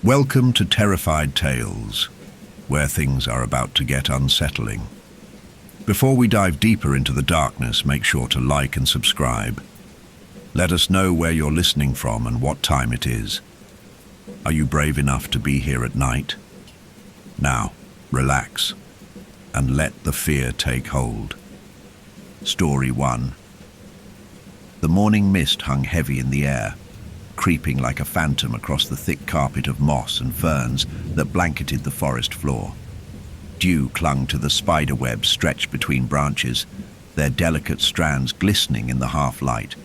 Welcome to Terrified Tales, where things are about to get unsettling. Before we dive deeper into the darkness, make sure to like and subscribe. Let us know where you're listening from and what time it is. Are you brave enough to be here at night? Now, relax and let the fear take hold. Story 1. The morning mist hung heavy in the air, creeping like a phantom across the thick carpet of moss and ferns that blanketed the forest floor. Dew clung to the spider webs stretched between branches, their delicate strands glistening in the half-light.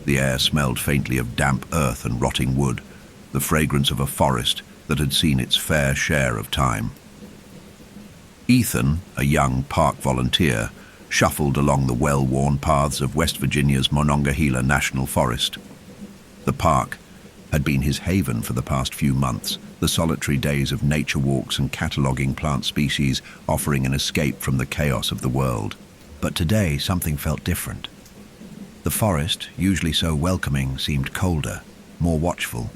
The air smelled faintly of damp earth and rotting wood, the fragrance of a forest that had seen its fair share of time. Ethan, a young park volunteer, shuffled along the well-worn paths of West Virginia's Monongahela National Forest. The park had been his haven for the past few months, the solitary days of nature walks and cataloguing plant species offering an escape from the chaos of the world. But today something felt different. The forest, usually so welcoming, seemed colder, more watchful.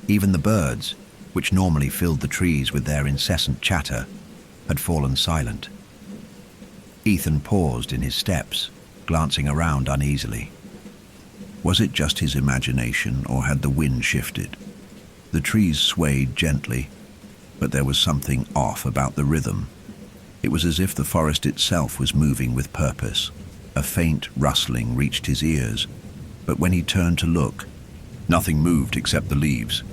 Even the birds, which normally filled the trees with their incessant chatter, had fallen silent. Ethan paused in his steps, glancing around uneasily. Was it just his imagination, or had the wind shifted? The trees swayed gently, but there was something off about the rhythm. It was as if the forest itself was moving with purpose. A faint rustling reached his ears, but when he turned to look, nothing moved except the leaves.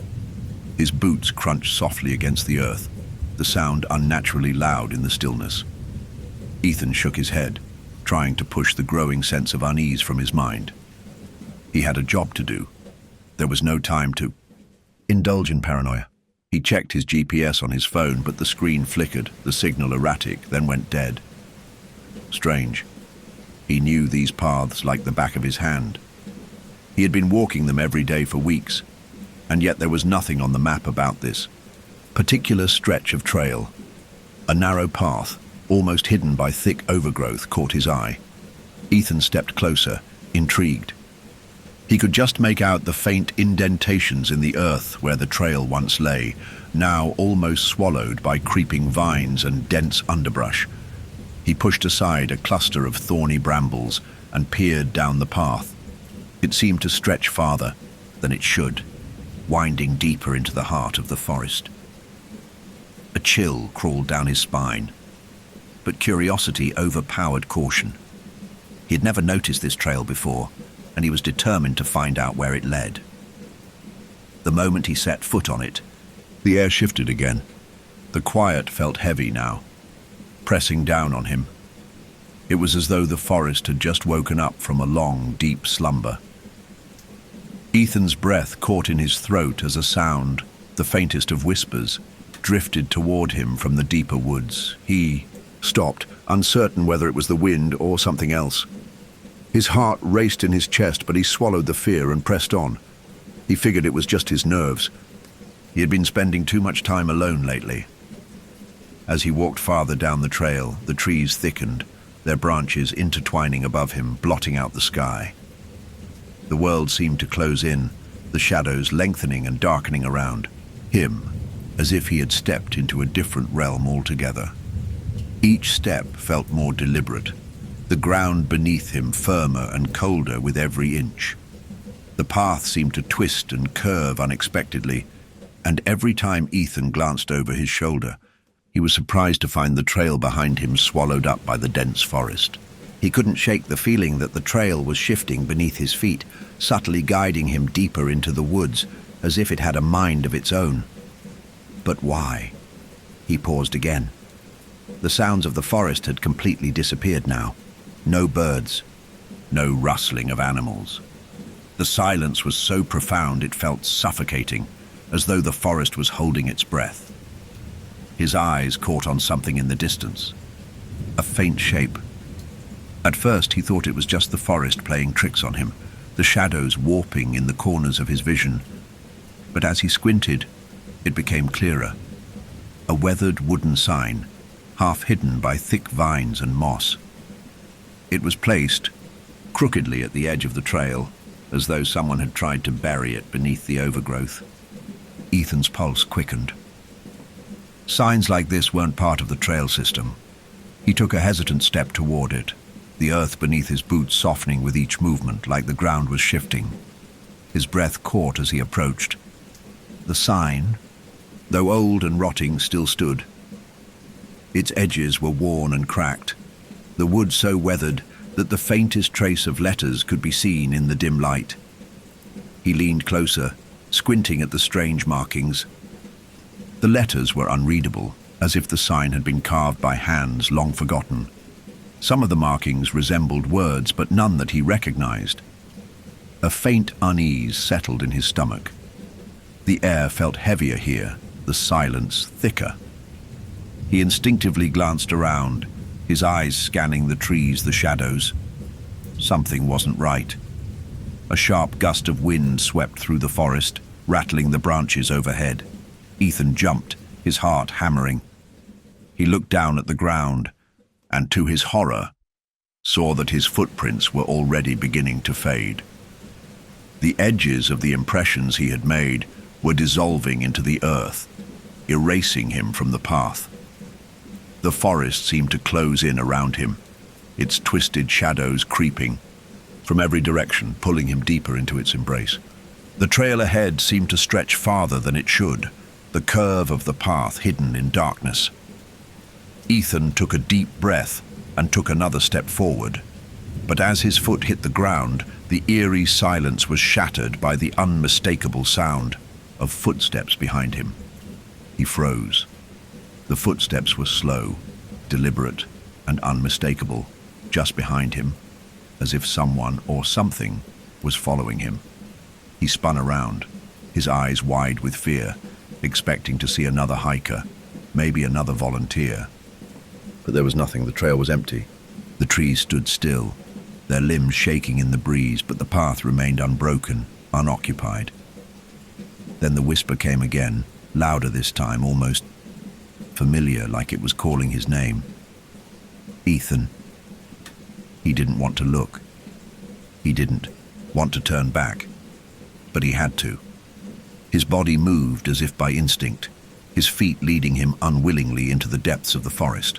His boots crunched softly against the earth, the sound unnaturally loud in the stillness. Ethan shook his head, trying to push the growing sense of unease from his mind. He had a job to do. There was no time to indulge in paranoia. He checked his GPS on his phone, but the screen flickered, the signal erratic, then went dead. Strange. He knew these paths like the back of his hand. He had been walking them every day for weeks, and yet there was nothing on the map about this particular stretch of trail. A narrow path, almost hidden by thick overgrowth, caught his eye. Ethan stepped closer, intrigued. He could just make out the faint indentations in the earth where the trail once lay, now almost swallowed by creeping vines and dense underbrush. He pushed aside a cluster of thorny brambles and peered down the path. It seemed to stretch farther than it should, winding deeper into the heart of the forest. A chill crawled down his spine, but curiosity overpowered caution. He had never noticed this trail before, and he was determined to find out where it led. The moment he set foot on it, the air shifted again. The quiet felt heavy now, pressing down on him. It was as though the forest had just woken up from a long, deep slumber. Ethan's breath caught in his throat as a sound, the faintest of whispers, drifted toward him from the deeper woods. He stopped, uncertain whether it was the wind or something else. His heart raced in his chest, but he swallowed the fear and pressed on. He figured it was just his nerves. He had been spending too much time alone lately. As he walked farther down the trail, the trees thickened, their branches intertwining above him, blotting out the sky. The world seemed to close in, the shadows lengthening and darkening around him, as if he had stepped into a different realm altogether. Each step felt more deliberate, the ground beneath him firmer and colder with every inch. The path seemed to twist and curve unexpectedly, and every time Ethan glanced over his shoulder, he was surprised to find the trail behind him swallowed up by the dense forest. He couldn't shake the feeling that the trail was shifting beneath his feet, subtly guiding him deeper into the woods, as if it had a mind of its own. But why? He paused again. The sounds of the forest had completely disappeared now. No birds, no rustling of animals. The silence was so profound it felt suffocating, as though the forest was holding its breath. His eyes caught on something in the distance, a faint shape. At first he thought it was just the forest playing tricks on him, the shadows warping in the corners of his vision. But as he squinted, it became clearer. A weathered wooden sign, half hidden by thick vines and moss. It was placed crookedly at the edge of the trail, as though someone had tried to bury it beneath the overgrowth. Ethan's pulse quickened. Signs like this weren't part of the trail system. He took a hesitant step toward it, the earth beneath his boots softening with each movement like the ground was shifting. His breath caught as he approached. The sign, though old and rotting, still stood. Its edges were worn and cracked, the wood so weathered that the faintest trace of letters could be seen in the dim light. He leaned closer, squinting at the strange markings. The letters were unreadable, as if the sign had been carved by hands long forgotten. Some of the markings resembled words, but none that he recognized. A faint unease settled in his stomach. The air felt heavier here, the silence thicker. He instinctively glanced around, his eyes scanning the trees, the shadows. Something wasn't right. A sharp gust of wind swept through the forest, rattling the branches overhead. Ethan jumped, his heart hammering. He looked down at the ground, and to his horror, saw that his footprints were already beginning to fade. The edges of the impressions he had made were dissolving into the earth, erasing him from the path. The forest seemed to close in around him, its twisted shadows creeping from every direction, pulling him deeper into its embrace. The trail ahead seemed to stretch farther than it should, the curve of the path hidden in darkness. Ethan took a deep breath and took another step forward. But as his foot hit the ground, the eerie silence was shattered by the unmistakable sound of footsteps behind him. He froze. The footsteps were slow, deliberate, and unmistakable, just behind him, as if someone or something was following him. He spun around, his eyes wide with fear, expecting to see another hiker, maybe another volunteer. But there was nothing. The trail was empty. The trees stood still, their limbs shaking in the breeze, but the path remained unbroken, unoccupied. Then the whisper came again, louder this time, almost familiar, like it was calling his name. Ethan. He didn't want to look. He didn't want to turn back, but he had to. His body moved as if by instinct, his feet leading him unwillingly into the depths of the forest.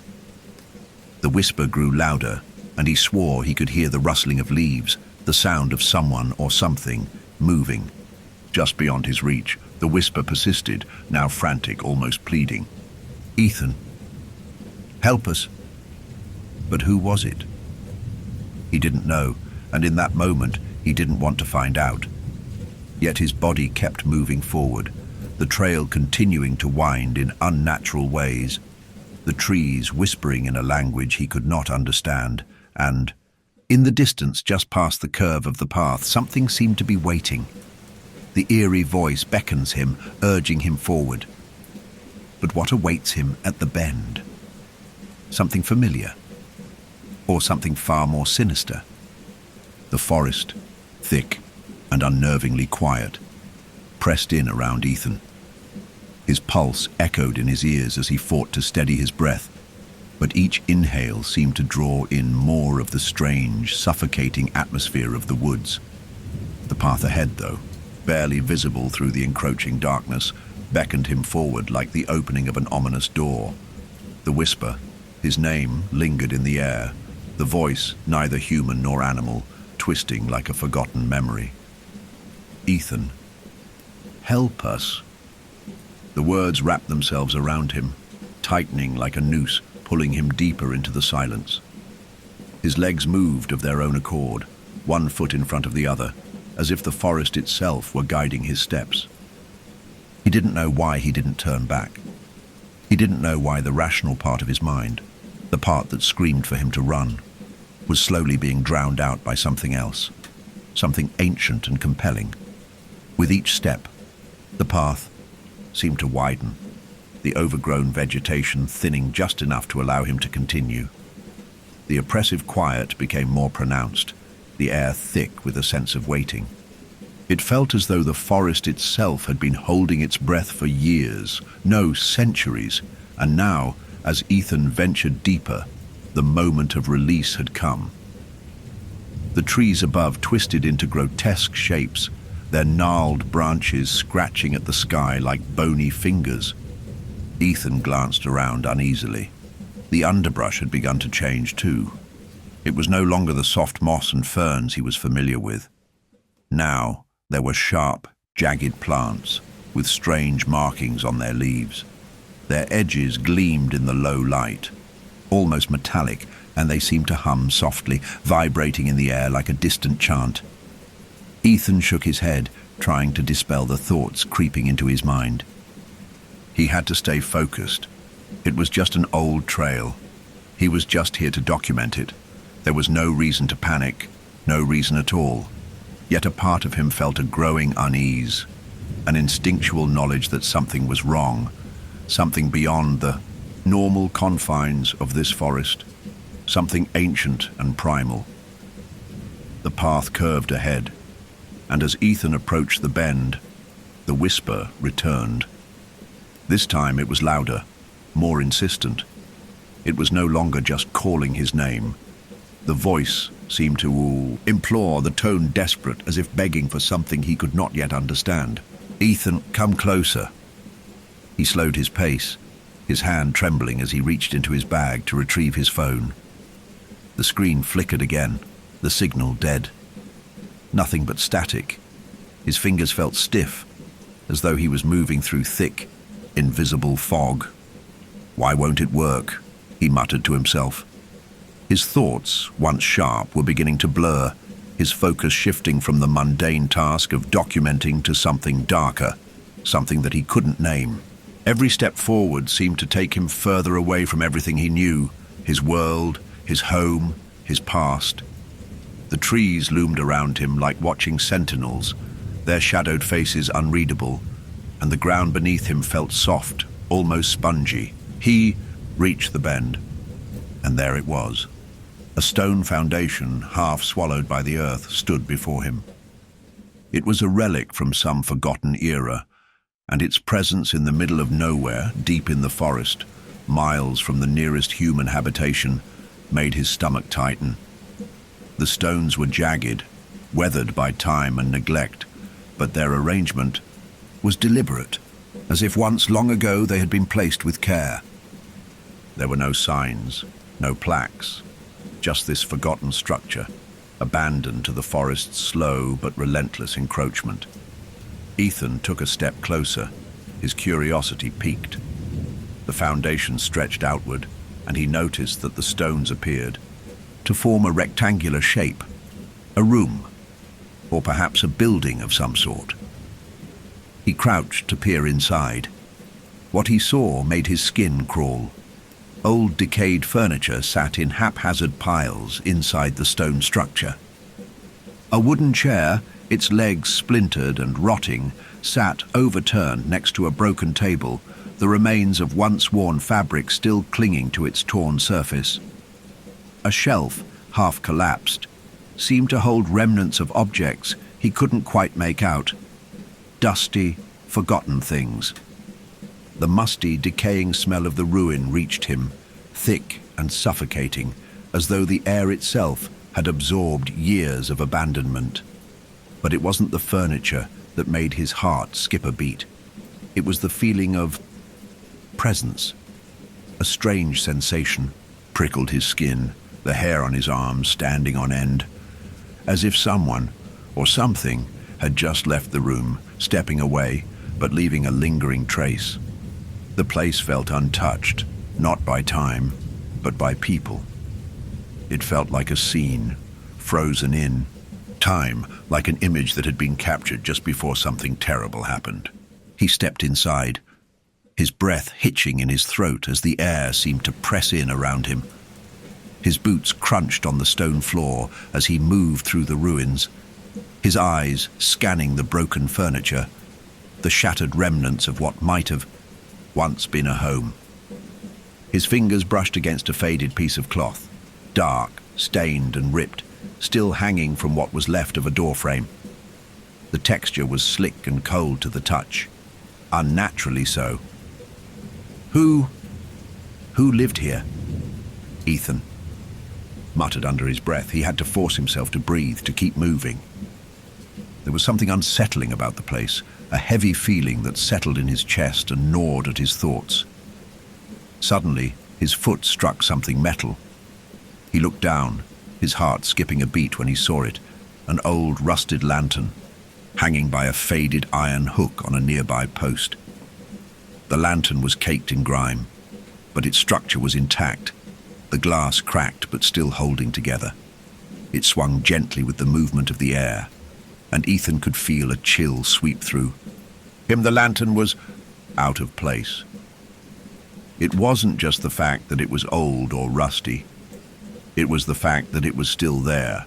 The whisper grew louder, and he swore he could hear the rustling of leaves, the sound of someone or something moving. Just beyond his reach, the whisper persisted, now frantic, almost pleading. Ethan, help us. But who was it? He didn't know, and in that moment, he didn't want to find out. Yet his body kept moving forward, the trail continuing to wind in unnatural ways, the trees whispering in a language he could not understand, and, in the distance just past the curve of the path, something seemed to be waiting. The eerie voice beckons him, urging him forward. But what awaits him at the bend? Something familiar, or something far more sinister? The forest, thick and unnervingly quiet, pressed in around Ethan. His pulse echoed in his ears as he fought to steady his breath, but each inhale seemed to draw in more of the strange, suffocating atmosphere of the woods. The path ahead, though, barely visible through the encroaching darkness, beckoned him forward like the opening of an ominous door. The whisper, his name, lingered in the air, the voice, neither human nor animal, twisting like a forgotten memory. Ethan, help us. The words wrapped themselves around him, tightening like a noose, pulling him deeper into the silence. His legs moved of their own accord, one foot in front of the other, as if the forest itself were guiding his steps. He didn't know why he didn't turn back. He didn't know why the rational part of his mind, the part that screamed for him to run, was slowly being drowned out by something else, something ancient and compelling. With each step, the path seemed to widen, the overgrown vegetation thinning just enough to allow him to continue. The oppressive quiet became more pronounced, the air thick with a sense of waiting. It felt as though the forest itself had been holding its breath for years, no, centuries, and now, as Ethan ventured deeper, the moment of release had come. The trees above twisted into grotesque shapes, their gnarled branches scratching at the sky like bony fingers. Ethan glanced around uneasily. The underbrush had begun to change too. It was no longer the soft moss and ferns he was familiar with. Now there were sharp, jagged plants with strange markings on their leaves. Their edges gleamed in the low light, almost metallic, and they seemed to hum softly, vibrating in the air like a distant chant. Ethan shook his head, trying to dispel the thoughts creeping into his mind. He had to stay focused. It was just an old trail. He was just here to document it. There was no reason to panic, no reason at all. Yet a part of him felt a growing unease, an instinctual knowledge that something was wrong, something beyond the normal confines of this forest, something ancient and primal. The path curved ahead, and as Ethan approached the bend, the whisper returned. This time it was louder, more insistent. It was no longer just calling his name. The voice seemed to implore, the tone desperate, as if begging for something he could not yet understand. "Ethan, come closer." He slowed his pace, his hand trembling as he reached into his bag to retrieve his phone. The screen flickered again, the signal dead. Nothing but static. His fingers felt stiff, as though he was moving through thick, invisible fog. "Why won't it work?" he muttered to himself. His thoughts, once sharp, were beginning to blur, his focus shifting from the mundane task of documenting to something darker, something that he couldn't name. Every step forward seemed to take him further away from everything he knew, his world, his home, his past. The trees loomed around him like watching sentinels, their shadowed faces unreadable, and the ground beneath him felt soft, almost spongy. He reached the bend, and there it was. A stone foundation, half swallowed by the earth, stood before him. It was a relic from some forgotten era, and its presence in the middle of nowhere, deep in the forest, miles from the nearest human habitation, made his stomach tighten. The stones were jagged, weathered by time and neglect, but their arrangement was deliberate, as if once long ago they had been placed with care. There were no signs, no plaques, just this forgotten structure, abandoned to the forest's slow but relentless encroachment. Ethan took a step closer, his curiosity piqued. The foundation stretched outward, and he noticed that the stones appeared to form a rectangular shape, a room, or perhaps a building of some sort. He crouched to peer inside. What he saw made his skin crawl. Old decayed furniture sat in haphazard piles inside the stone structure. A wooden chair, its legs splintered and rotting, sat overturned next to a broken table, the remains of once-worn fabric still clinging to its torn surface. A shelf, half collapsed, seemed to hold remnants of objects he couldn't quite make out. Dusty, forgotten things. The musty, decaying smell of the ruin reached him, thick and suffocating, as though the air itself had absorbed years of abandonment. But it wasn't the furniture that made his heart skip a beat. It was the feeling of presence. A strange sensation prickled his skin, the hair on his arms standing on end, as if someone or something had just left the room, stepping away, but leaving a lingering trace. The place felt untouched, not by time, but by people. It felt like a scene, frozen in time, like an image that had been captured just before something terrible happened. He stepped inside, his breath hitching in his throat as the air seemed to press in around him. His boots crunched on the stone floor as he moved through the ruins, his eyes scanning the broken furniture, the shattered remnants of what might have once been a home. His fingers brushed against a faded piece of cloth, dark, stained and ripped, still hanging from what was left of a doorframe. The texture was slick and cold to the touch, unnaturally so. Who lived here? Ethan muttered under his breath. He had to force himself to breathe, to keep moving. There was something unsettling about the place, a heavy feeling that settled in his chest and gnawed at his thoughts. Suddenly, his foot struck something metal. He looked down, his heart skipping a beat when he saw it, an old rusted lantern, hanging by a faded iron hook on a nearby post. The lantern was caked in grime, but its structure was intact, the glass cracked but still holding together. It swung gently with the movement of the air, and Ethan could feel a chill sweep through him. The lantern was out of place. It wasn't just the fact that it was old or rusty. It was the fact that it was still there,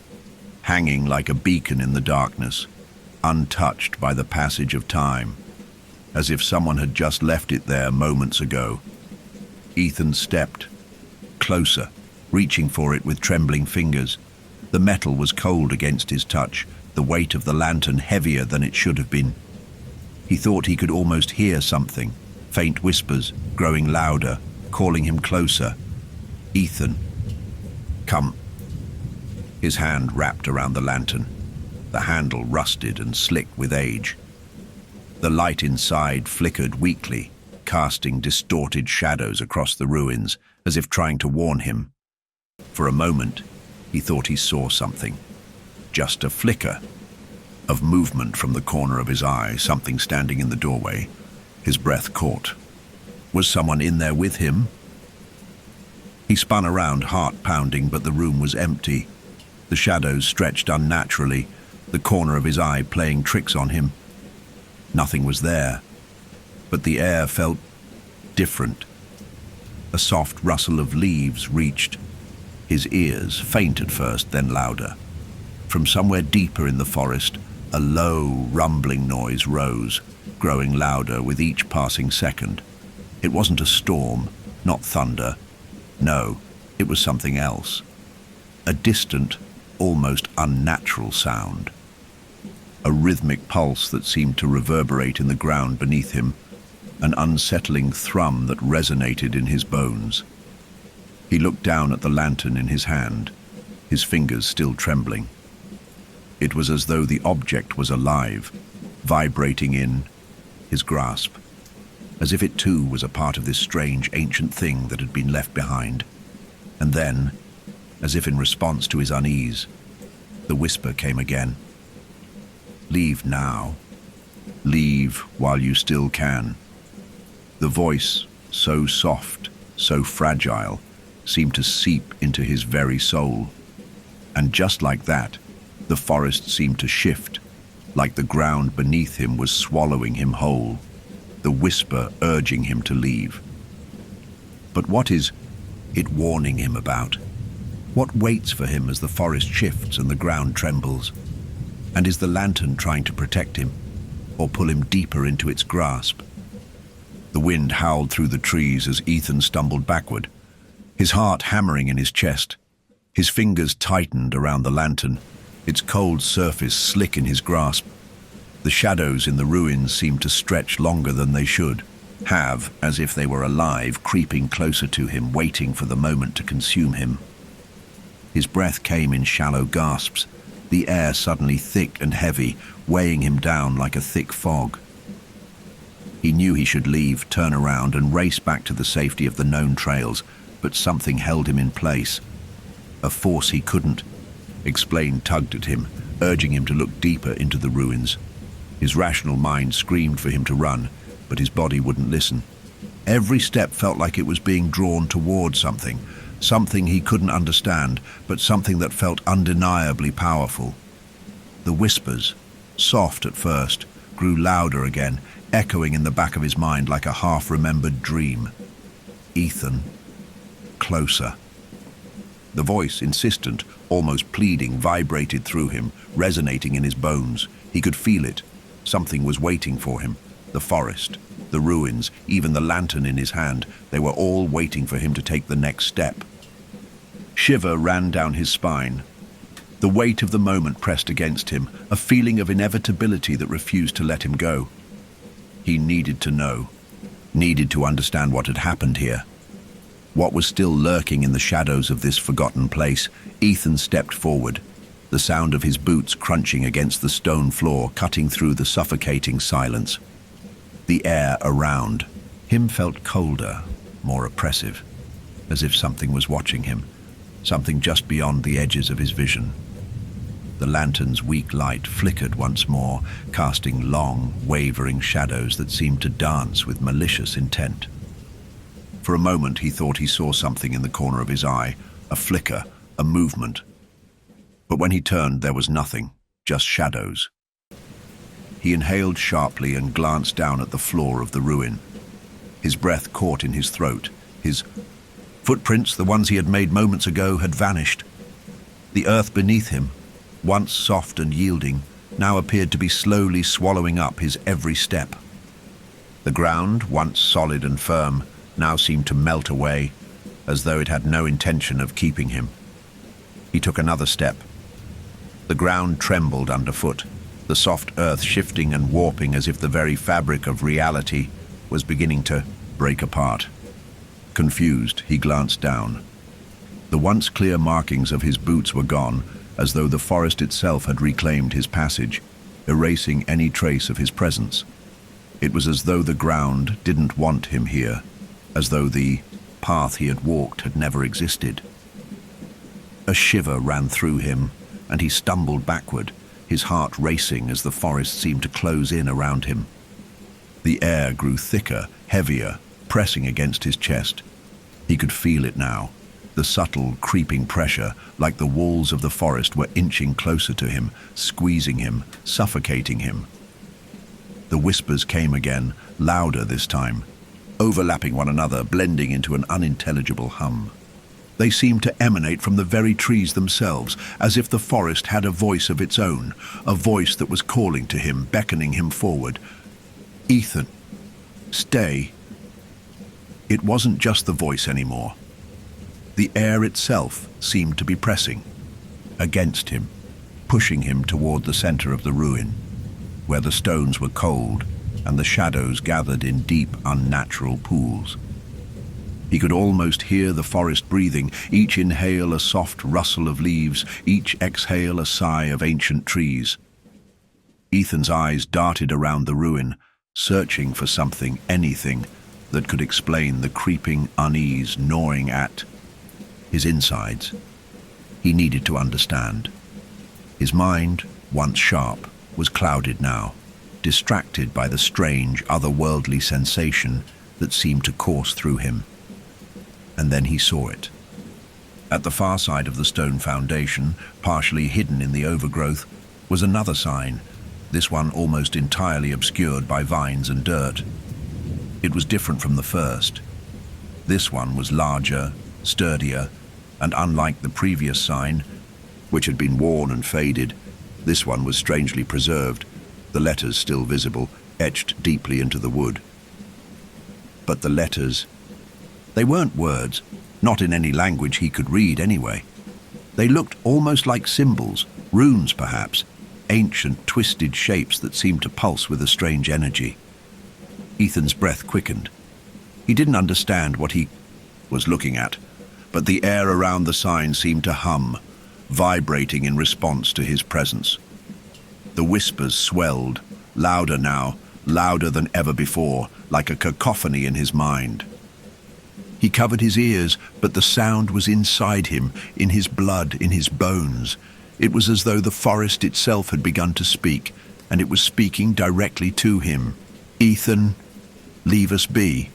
hanging like a beacon in the darkness, untouched by the passage of time, as if someone had just left it there moments ago. Ethan stepped closer, reaching for it with trembling fingers. The metal was cold against his touch, the weight of the lantern heavier than it should have been. He thought he could almost hear something, faint whispers, growing louder, calling him closer. "Ethan, come." His hand wrapped around the lantern, the handle rusted and slick with age. The light inside flickered weakly, casting distorted shadows across the ruins, as if trying to warn him. For a moment, he thought he saw something. Just a flicker of movement from the corner of his eye, something standing in the doorway. His breath caught. Was someone in there with him? He spun around, heart pounding, but the room was empty. The shadows stretched unnaturally, the corner of his eye playing tricks on him. Nothing was there, but the air felt different. A soft rustle of leaves reached his ears, faint at first, then louder. From somewhere deeper in the forest, a low, rumbling noise rose, growing louder with each passing second. It wasn't a storm, not thunder. No, it was something else. A distant, almost unnatural sound. A rhythmic pulse that seemed to reverberate in the ground beneath him, an unsettling thrum that resonated in his bones. He looked down at the lantern in his hand, his fingers still trembling. It was as though the object was alive, vibrating in his grasp, as if it too was a part of this strange ancient thing that had been left behind. And then, as if in response to his unease, the whisper came again. "Leave now. Leave while you still can." The voice, so soft, so fragile, seemed to seep into his very soul. And just like that, the forest seemed to shift, like the ground beneath him was swallowing him whole, the whisper urging him to leave. But what is it warning him about? What waits for him as the forest shifts and the ground trembles? And is the lantern trying to protect him, or pull him deeper into its grasp? The wind howled through the trees as Ethan stumbled backward, his heart hammering in his chest. His fingers tightened around the lantern, its cold surface slick in his grasp. The shadows in the ruins seemed to stretch longer than they should, have, as if they were alive, creeping closer to him, waiting for the moment to consume him. His breath came in shallow gasps, the air suddenly thick and heavy, weighing him down like a thick fog. He knew he should leave, turn around, and race back to the safety of the known trails, but something held him in place. A force he couldn't explain tugged at him, urging him to look deeper into the ruins. His rational mind screamed for him to run, but his body wouldn't listen. Every step felt like it was being drawn toward something, something he couldn't understand, but something that felt undeniably powerful. The whispers, soft at first, grew louder again, echoing in the back of his mind like a half-remembered dream. "Ethan, closer." The voice, insistent, almost pleading, vibrated through him, resonating in his bones. He could feel it. Something was waiting for him. The forest, the ruins, even the lantern in his hand, they were all waiting for him to take the next step. Shiver ran down his spine. The weight of the moment pressed against him, a feeling of inevitability that refused to let him go. He needed to know, needed to understand what had happened here. What was still lurking in the shadows of this forgotten place. Ethan stepped forward, the sound of his boots crunching against the stone floor cutting through the suffocating silence. The air around him felt colder, more oppressive, as if something was watching him, something just beyond the edges of his vision. The lantern's weak light flickered once more, casting long, wavering shadows that seemed to dance with malicious intent. For a moment he thought he saw something in the corner of his eye, a flicker, a movement. But when he turned, there was nothing, just shadows. He inhaled sharply and glanced down at the floor of the ruin. His breath caught in his throat. His footprints, the ones he had made moments ago, had vanished. The earth beneath him, once soft and yielding, now appeared to be slowly swallowing up his every step. The ground, once solid and firm, now seemed to melt away, as though it had no intention of keeping him. He took another step. The ground trembled underfoot, the soft earth shifting and warping as if the very fabric of reality was beginning to break apart. Confused, he glanced down. The once clear markings of his boots were gone, as though the forest itself had reclaimed his passage, erasing any trace of his presence. It was as though the ground didn't want him here, as though the path he had walked had never existed. A shiver ran through him, and he stumbled backward, his heart racing as the forest seemed to close in around him. The air grew thicker, heavier, pressing against his chest. He could feel it now, the subtle, creeping pressure, like the walls of the forest were inching closer to him, squeezing him, suffocating him. The whispers came again, louder this time, overlapping one another, blending into an unintelligible hum. They seemed to emanate from the very trees themselves, as if the forest had a voice of its own, a voice that was calling to him, beckoning him forward. "Ethan, stay." It wasn't just the voice anymore. The air itself seemed to be pressing against him, pushing him toward the center of the ruin, where the stones were cold and the shadows gathered in deep, unnatural pools. He could almost hear the forest breathing, each inhale a soft rustle of leaves, each exhale a sigh of ancient trees. Ethan's eyes darted around the ruin, searching for something, anything, that could explain the creeping unease gnawing at his insides. He needed to understand. His mind, once sharp, was clouded now, distracted by the strange, otherworldly sensation that seemed to course through him. And then he saw it. At the far side of the stone foundation, partially hidden in the overgrowth, was another sign, this one almost entirely obscured by vines and dirt. It was different from the first. This one was larger, sturdier, and unlike the previous sign, which had been worn and faded, this one was strangely preserved, the letters still visible, etched deeply into the wood. But the letters, they weren't words, not in any language he could read anyway. They looked almost like symbols, runes perhaps, ancient twisted shapes that seemed to pulse with a strange energy. Ethan's breath quickened. He didn't understand what he was looking at, but the air around the sign seemed to hum, vibrating in response to his presence. The whispers swelled, louder now, louder than ever before, like a cacophony in his mind. He covered his ears, but the sound was inside him, in his blood, in his bones. It was as though the forest itself had begun to speak, and it was speaking directly to him. "Ethan, leave us be."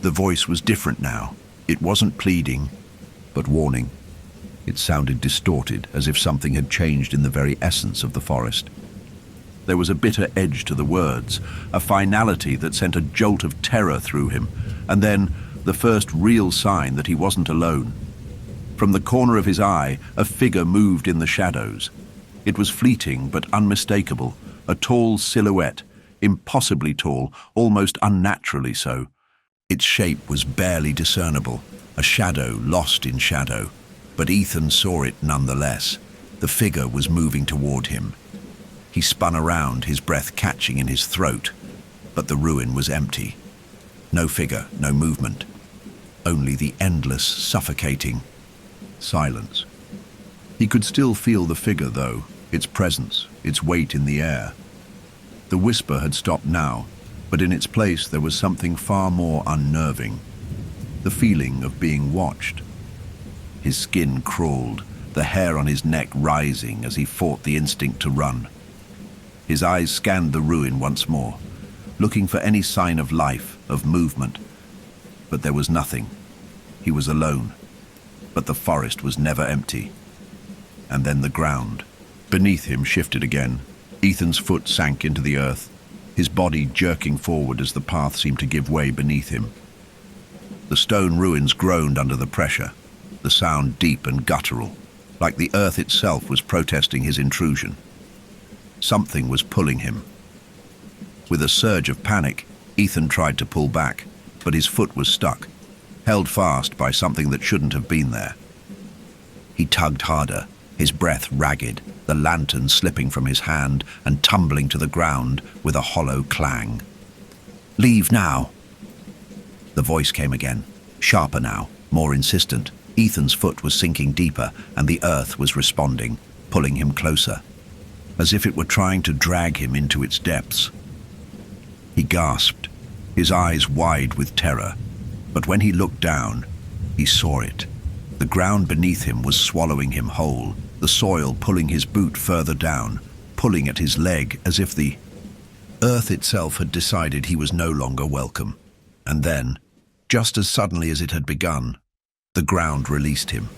The voice was different now. It wasn't pleading, but warning. It sounded distorted, as if something had changed in the very essence of the forest. There was a bitter edge to the words, a finality that sent a jolt of terror through him, and then the first real sign that he wasn't alone. From the corner of his eye, a figure moved in the shadows. It was fleeting but unmistakable, a tall silhouette, impossibly tall, almost unnaturally so. Its shape was barely discernible, a shadow lost in shadow, but Ethan saw it nonetheless. The figure was moving toward him. He spun around, his breath catching in his throat, but the ruin was empty. No figure, no movement, only the endless, suffocating silence. He could still feel the figure, though, its presence, its weight in the air. The whisper had stopped now, but in its place there was something far more unnerving. The feeling of being watched. His skin crawled, the hair on his neck rising as he fought the instinct to run. His eyes scanned the ruin once more, looking for any sign of life, of movement. But there was nothing. He was alone. But the forest was never empty. And then the ground beneath him shifted again. Ethan's foot sank into the earth, his body jerking forward as the path seemed to give way beneath him. The stone ruins groaned under the pressure, the sound deep and guttural, like the earth itself was protesting his intrusion. Something was pulling him. With a surge of panic, Ethan tried to pull back, but his foot was stuck, held fast by something that shouldn't have been there. He tugged harder, his breath ragged, the lantern slipping from his hand and tumbling to the ground with a hollow clang. "Leave now." The voice came again, sharper now, more insistent. Ethan's foot was sinking deeper, and the earth was responding, pulling him closer, as if it were trying to drag him into its depths. He gasped, his eyes wide with terror, but when he looked down, he saw it. The ground beneath him was swallowing him whole, the soil pulling his boot further down, pulling at his leg as if the earth itself had decided he was no longer welcome. And then, just as suddenly as it had begun, the ground released him.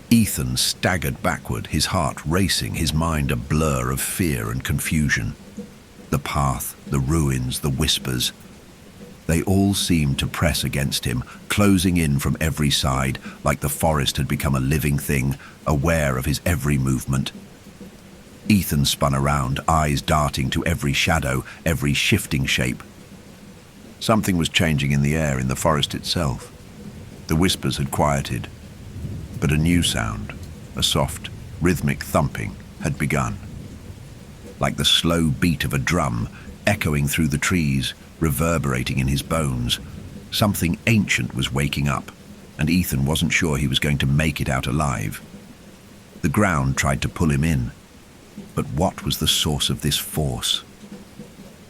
Ethan staggered backward, his heart racing, his mind a blur of fear and confusion. The path, the ruins, the whispers, they all seemed to press against him, closing in from every side, like the forest had become a living thing, aware of his every movement. Ethan spun around, eyes darting to every shadow, every shifting shape. Something was changing in the air, in the forest itself. The whispers had quieted, but a new sound, a soft, rhythmic thumping, had begun. Like the slow beat of a drum, echoing through the trees, reverberating in his bones. Something ancient was waking up, and Ethan wasn't sure he was going to make it out alive. The ground tried to pull him in, but what was the source of this force?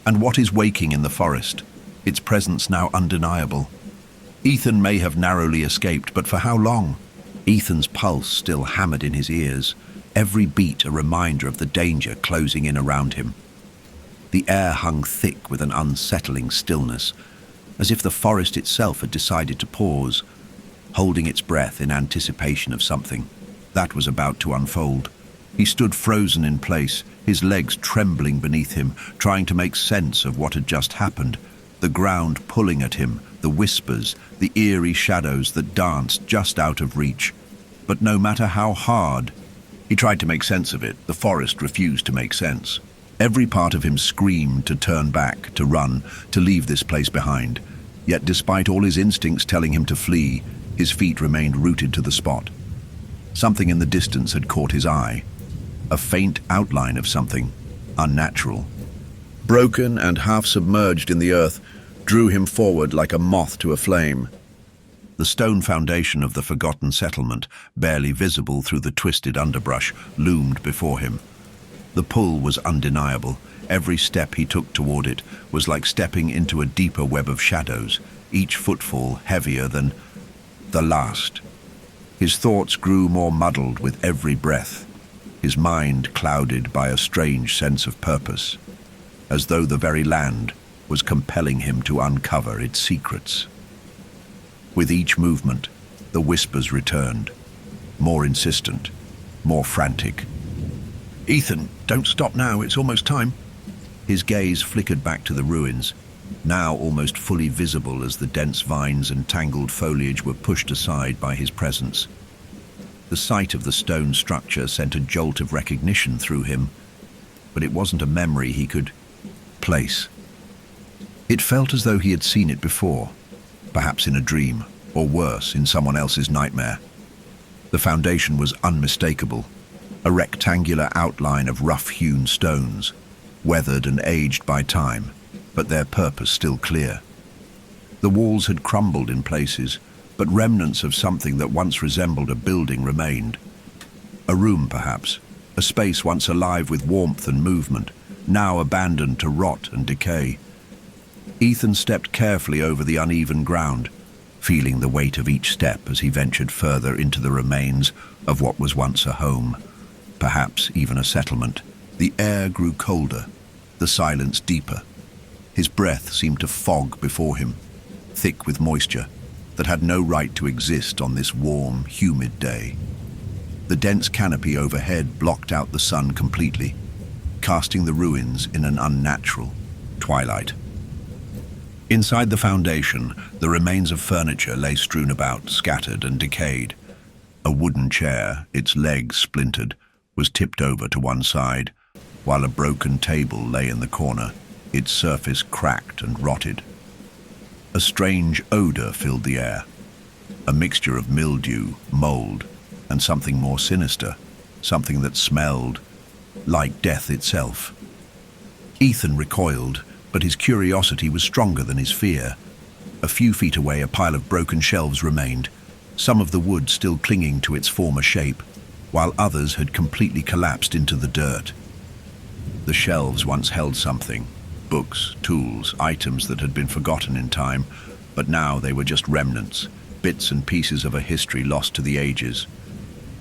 And what is waking in the forest, its presence now undeniable? Ethan may have narrowly escaped, but for how long? Ethan's pulse still hammered in his ears, every beat a reminder of the danger closing in around him. The air hung thick with an unsettling stillness, as if the forest itself had decided to pause, holding its breath in anticipation of something that was about to unfold. He stood frozen in place, his legs trembling beneath him, trying to make sense of what had just happened. The ground pulling at him, the whispers, the eerie shadows that danced just out of reach. But no matter how hard he tried to make sense of it, the forest refused to make sense. Every part of him screamed to turn back, to run, to leave this place behind. Yet despite all his instincts telling him to flee, his feet remained rooted to the spot. Something in the distance had caught his eye, a faint outline of something unnatural. Broken and half submerged in the earth, drew him forward like a moth to a flame. The stone foundation of the forgotten settlement, barely visible through the twisted underbrush, loomed before him. The pull was undeniable. Every step he took toward it was like stepping into a deeper web of shadows, each footfall heavier than the last. His thoughts grew more muddled with every breath, his mind clouded by a strange sense of purpose, as though the very land was compelling him to uncover its secrets. With each movement, the whispers returned, more insistent, more frantic. "Ethan, don't stop now, it's almost time." His gaze flickered back to the ruins, now almost fully visible as the dense vines and tangled foliage were pushed aside by his presence. The sight of the stone structure sent a jolt of recognition through him, but it wasn't a memory he could place. It felt as though he had seen it before, perhaps in a dream, or worse, in someone else's nightmare. The foundation was unmistakable, a rectangular outline of rough-hewn stones, weathered and aged by time, but their purpose still clear. The walls had crumbled in places, but remnants of something that once resembled a building remained. A room, perhaps, a space once alive with warmth and movement, now abandoned to rot and decay. Ethan stepped carefully over the uneven ground, feeling the weight of each step as he ventured further into the remains of what was once a home, perhaps even a settlement. The air grew colder, the silence deeper. His breath seemed to fog before him, thick with moisture that had no right to exist on this warm, humid day. The dense canopy overhead blocked out the sun completely, casting the ruins in an unnatural twilight. Inside the foundation, the remains of furniture lay strewn about, scattered and decayed. A wooden chair, its legs splintered, was tipped over to one side, while a broken table lay in the corner, its surface cracked and rotted. A strange odor filled the air, a mixture of mildew, mold, and something more sinister, something that smelled like death itself. Ethan recoiled, but his curiosity was stronger than his fear. A few feet away, a pile of broken shelves remained, some of the wood still clinging to its former shape, while others had completely collapsed into the dirt. The shelves once held something, books, tools, items that had been forgotten in time, but now they were just remnants, bits and pieces of a history lost to the ages.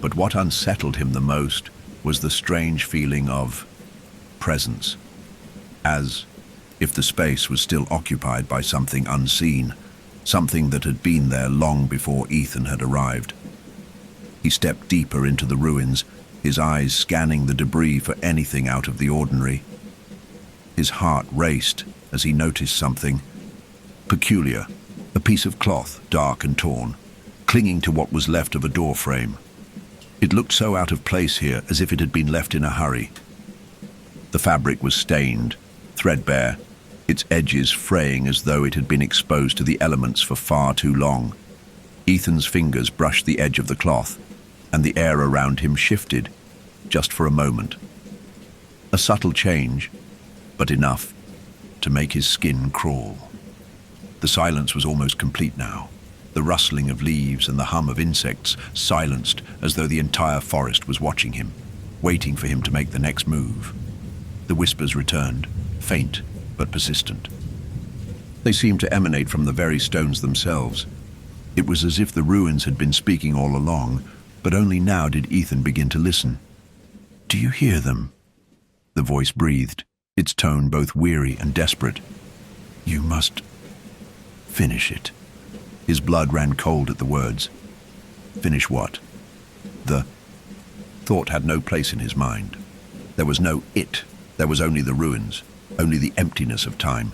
But what unsettled him the most was the strange feeling of presence, as if the space was still occupied by something unseen, something that had been there long before Ethan had arrived. He stepped deeper into the ruins, his eyes scanning the debris for anything out of the ordinary. His heart raced as he noticed something peculiar, a piece of cloth, dark and torn, clinging to what was left of a door frame. It looked so out of place here, as if it had been left in a hurry. The fabric was stained, threadbare, its edges fraying as though it had been exposed to the elements for far too long. Ethan's fingers brushed the edge of the cloth, and the air around him shifted, just for a moment. A subtle change, but enough to make his skin crawl. The silence was almost complete now. The rustling of leaves and the hum of insects silenced, as though the entire forest was watching him, waiting for him to make the next move. The whispers returned, faint but persistent. They seemed to emanate from the very stones themselves. It was as if the ruins had been speaking all along, but only now did Ethan begin to listen. "Do you hear them?" the voice breathed, its tone both weary and desperate. "You must finish it." His blood ran cold at the words. Finish what? The thought had no place in his mind. There was no it. There was only the ruins, only the emptiness of time.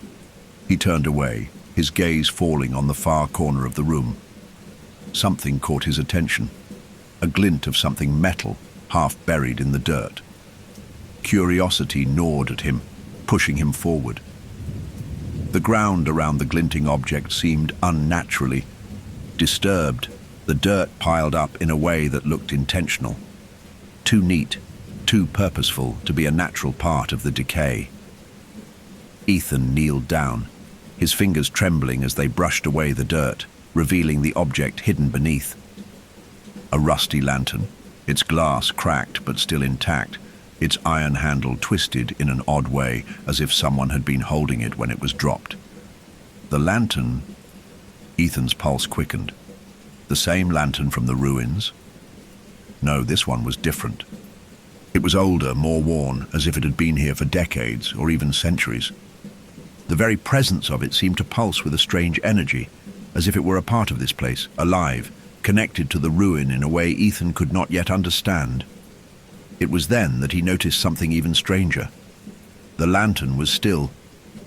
He turned away, his gaze falling on the far corner of the room. Something caught his attention, a glint of something metal, half buried in the dirt. Curiosity gnawed at him, pushing him forward. The ground around the glinting object seemed unnaturally disturbed, the dirt piled up in a way that looked intentional. Too neat, too purposeful to be a natural part of the decay. Ethan kneeled down, his fingers trembling as they brushed away the dirt, revealing the object hidden beneath. A rusty lantern, its glass cracked but still intact, its iron handle twisted in an odd way, as if someone had been holding it when it was dropped. The lantern... Ethan's pulse quickened. The same lantern from the ruins? No, this one was different. It was older, more worn, as if it had been here for decades or even centuries. The very presence of it seemed to pulse with a strange energy, as if it were a part of this place, alive, connected to the ruin in a way Ethan could not yet understand. It was then that he noticed something even stranger. The lantern was still,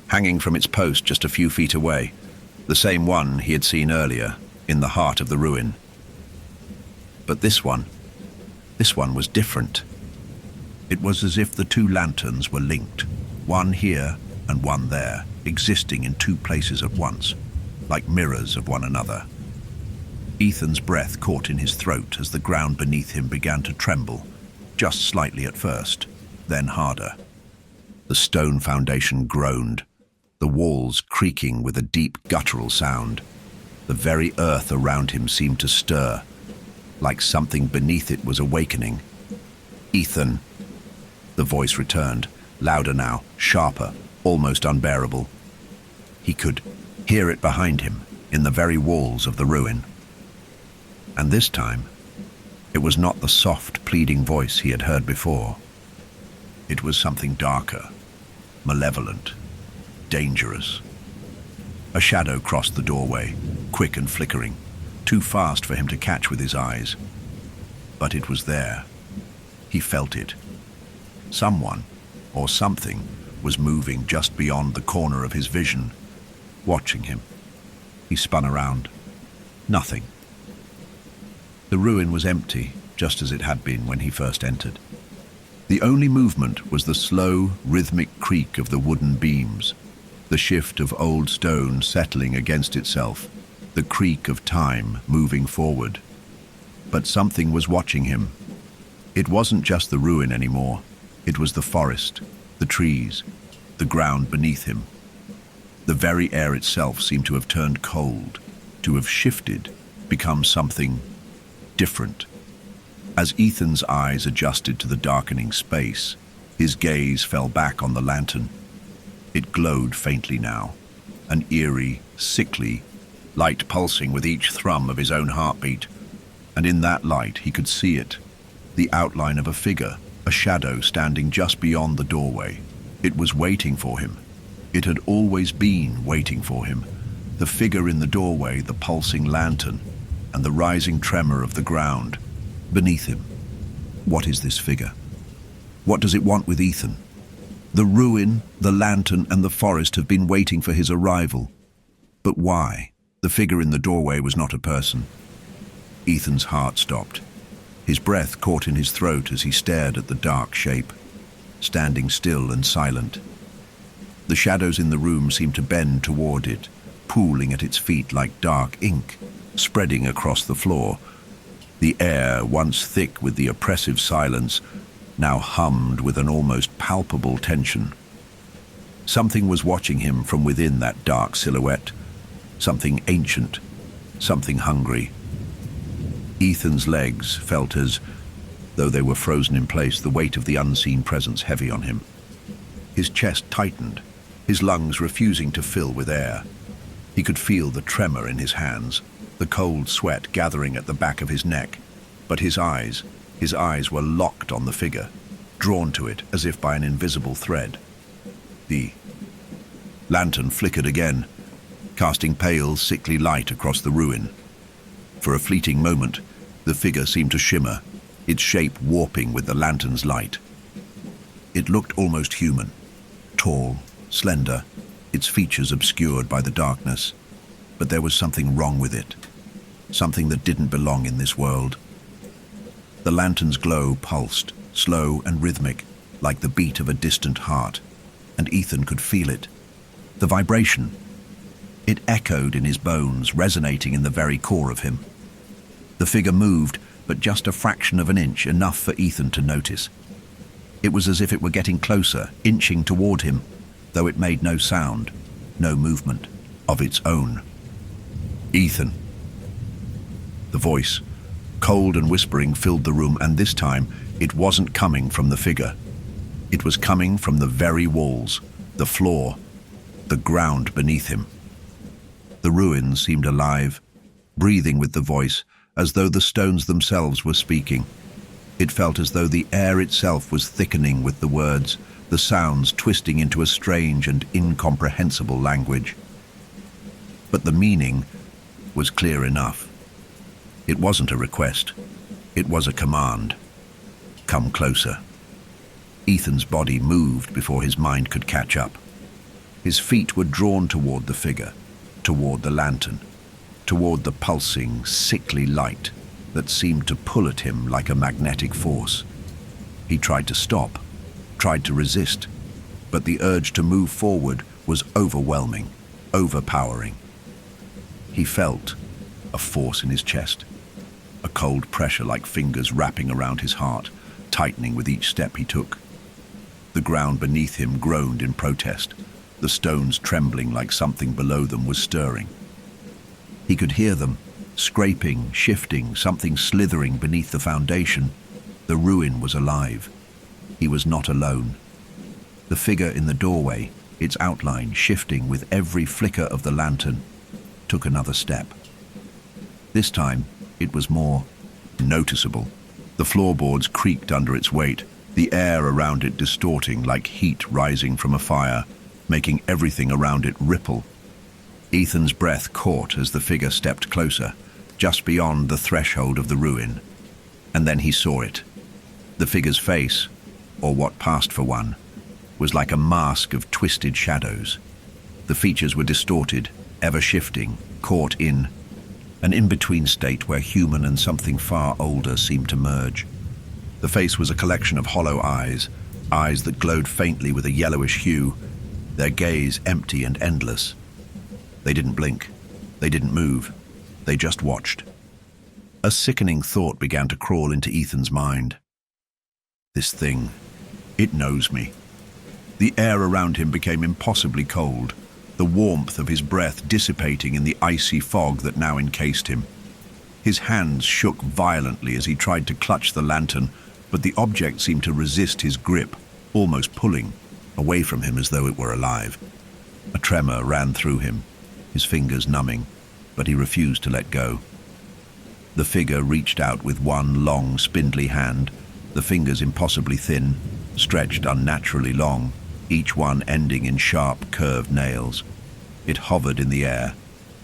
hanging from its post just a few feet away, the same one he had seen earlier, in the heart of the ruin. But this one was different. It was as if the two lanterns were linked, one here and one there, existing in two places at once, like mirrors of one another. Ethan's breath caught in his throat as the ground beneath him began to tremble, just slightly at first, then harder. The stone foundation groaned, the walls creaking with a deep guttural sound. The very earth around him seemed to stir, like something beneath it was awakening, "Ethan." The voice returned, louder now, sharper, almost unbearable. He could hear it behind him, in the very walls of the ruin. And this time, it was not the soft, pleading voice he had heard before. It was something darker, malevolent, dangerous. A shadow crossed the doorway, quick and flickering, too fast for him to catch with his eyes. But it was there. He felt it. Someone, or something, was moving just beyond the corner of his vision, watching him. He spun around. Nothing. The ruin was empty, just as it had been when he first entered. The only movement was the slow, rhythmic creak of the wooden beams, the shift of old stone settling against itself, the creak of time moving forward. But something was watching him. It wasn't just the ruin anymore. It was the forest, the trees, the ground beneath him. The very air itself seemed to have turned cold, to have shifted, become something different. As Ethan's eyes adjusted to the darkening space, his gaze fell back on the lantern. It glowed faintly now, an eerie, sickly light pulsing with each thrum of his own heartbeat. And in that light he could see it, the outline of a figure, a shadow standing just beyond the doorway. It was waiting for him. It had always been waiting for him. The figure in the doorway, the pulsing lantern, and the rising tremor of the ground beneath him. What is this figure? What does it want with Ethan? The ruin, the lantern, and the forest have been waiting for his arrival. But why? The figure in the doorway was not a person. Ethan's heart stopped. His breath caught in his throat as he stared at the dark shape, standing still and silent. The shadows in the room seemed to bend toward it, pooling at its feet like dark ink, spreading across the floor. The air, once thick with the oppressive silence, now hummed with an almost palpable tension. Something was watching him from within that dark silhouette, something ancient, something hungry. Ethan's legs felt as though they were frozen in place, the weight of the unseen presence heavy on him. His chest tightened, his lungs refusing to fill with air. He could feel the tremor in his hands, the cold sweat gathering at the back of his neck. But his eyes were locked on the figure, drawn to it as if by an invisible thread. The lantern flickered again, casting pale, sickly light across the ruin. For a fleeting moment, the figure seemed to shimmer, its shape warping with the lantern's light. It looked almost human, tall, slender, its features obscured by the darkness. But there was something wrong with it, something that didn't belong in this world. The lantern's glow pulsed, slow and rhythmic, like the beat of a distant heart, and Ethan could feel it. The vibration. It echoed in his bones, resonating in the very core of him. The figure moved, but just a fraction of an inch, enough for Ethan to notice. It was as if it were getting closer, inching toward him, though it made no sound, no movement of its own. "Ethan." The voice, cold and whispering, filled the room, and this time it wasn't coming from the figure. It was coming from the very walls, the floor, the ground beneath him. The ruins seemed alive, breathing with the voice, as though the stones themselves were speaking. It felt as though the air itself was thickening with the words, the sounds twisting into a strange and incomprehensible language. But the meaning was clear enough. It wasn't a request. It was a command. Come closer. Ethan's body moved before his mind could catch up. His feet were drawn toward the figure, toward the lantern, toward the pulsing, sickly light that seemed to pull at him like a magnetic force. He tried to stop, tried to resist, but the urge to move forward was overwhelming, overpowering. He felt a force in his chest, a cold pressure like fingers wrapping around his heart, tightening with each step he took. The ground beneath him groaned in protest, the stones trembling like something below them was stirring. He could hear them, scraping, shifting, something slithering beneath the foundation. The ruin was alive. He was not alone. The figure in the doorway, its outline shifting with every flicker of the lantern, took another step. This time, it was more noticeable. The floorboards creaked under its weight, the air around it distorting like heat rising from a fire, making everything around it ripple. Ethan's breath caught as the figure stepped closer, just beyond the threshold of the ruin. And then he saw it. The figure's face, or what passed for one, was like a mask of twisted shadows. The features were distorted, ever-shifting, caught in an in-between state where human and something far older seemed to merge. The face was a collection of hollow eyes, eyes that glowed faintly with a yellowish hue, their gaze empty and endless. They didn't blink. They didn't move. They just watched. A sickening thought began to crawl into Ethan's mind. This thing, it knows me. The air around him became impossibly cold, the warmth of his breath dissipating in the icy fog that now encased him. His hands shook violently as he tried to clutch the lantern, but the object seemed to resist his grip, almost pulling away from him as though it were alive. A tremor ran through him, his fingers numbing, but he refused to let go. The figure reached out with one long, spindly hand, the fingers impossibly thin, stretched unnaturally long, each one ending in sharp, curved nails. It hovered in the air,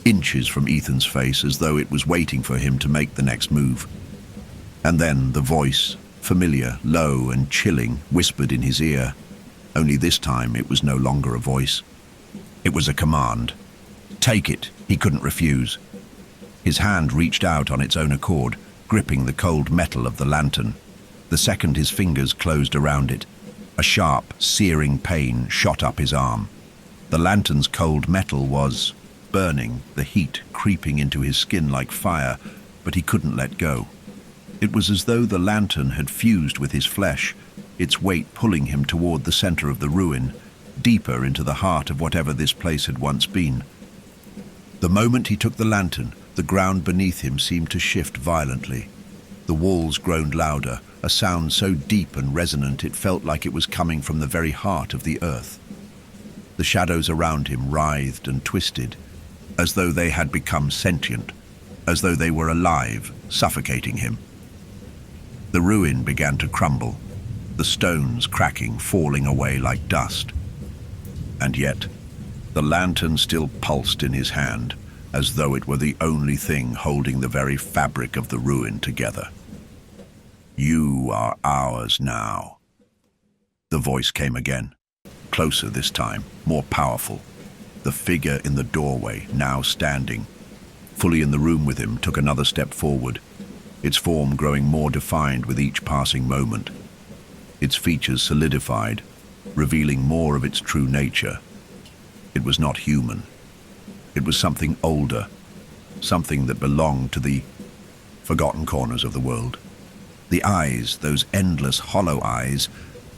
inches from Ethan's face, as though it was waiting for him to make the next move. And then the voice, familiar, low and chilling, whispered in his ear. Only this time it was no longer a voice. It was a command. Take it, he couldn't refuse. His hand reached out on its own accord, gripping the cold metal of the lantern. The second his fingers closed around it, a sharp, searing pain shot up his arm. The lantern's cold metal was burning, the heat creeping into his skin like fire, but he couldn't let go. It was as though the lantern had fused with his flesh, its weight pulling him toward the center of the ruin, deeper into the heart of whatever this place had once been. The moment he took the lantern, the ground beneath him seemed to shift violently. The walls groaned louder, a sound so deep and resonant it felt like it was coming from the very heart of the earth. The shadows around him writhed and twisted, as though they had become sentient, as though they were alive, suffocating him. The ruin began to crumble, the stones cracking, falling away like dust. And yet, the lantern still pulsed in his hand, as though it were the only thing holding the very fabric of the ruin together. You are ours now. The voice came again, closer this time, more powerful. The figure in the doorway, now standing, fully in the room with him, took another step forward, its form growing more defined with each passing moment. Its features solidified, revealing more of its true nature. It was not human. It was something older, something that belonged to the forgotten corners of the world. The eyes, those endless hollow eyes,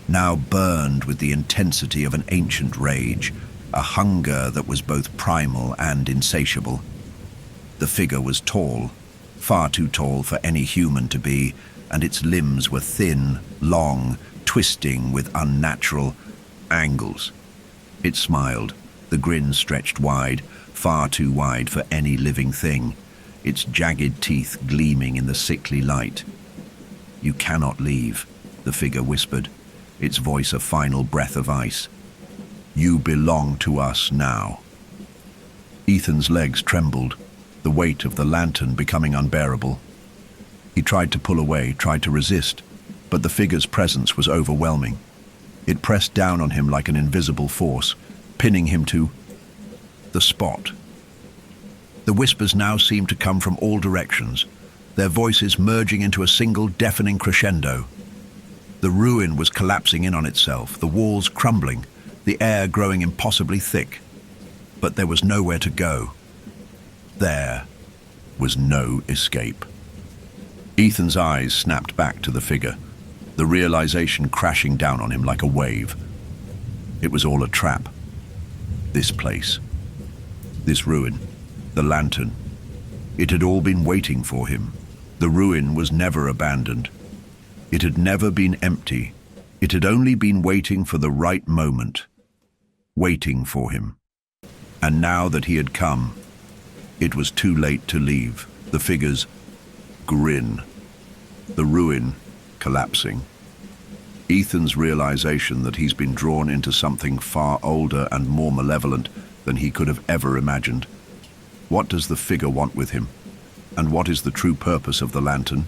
now burned with the intensity of an ancient rage, a hunger that was both primal and insatiable. The figure was tall, far too tall for any human to be, and its limbs were thin, long, twisting with unnatural angles. It smiled, the grin stretched wide, far too wide for any living thing, its jagged teeth gleaming in the sickly light. You cannot leave, the figure whispered, its voice a final breath of ice. You belong to us now. Ethan's legs trembled, the weight of the lantern becoming unbearable. He tried to pull away, tried to resist, but the figure's presence was overwhelming. It pressed down on him like an invisible force, pinning him to the spot. The whispers now seemed to come from all directions, their voices merging into a single deafening crescendo. The ruin was collapsing in on itself, the walls crumbling, the air growing impossibly thick. But there was nowhere to go. There was no escape. Ethan's eyes snapped back to the figure, the realization crashing down on him like a wave. It was all a trap. This place, this ruin, the lantern. It had all been waiting for him. The ruin was never abandoned. It had never been empty. It had only been waiting for the right moment, waiting for him. And now that he had come, it was too late to leave. The figure's grin, the ruin collapsing. Ethan's realization that he's been drawn into something far older and more malevolent than he could have ever imagined. What does the figure want with him? And what is the true purpose of the lantern?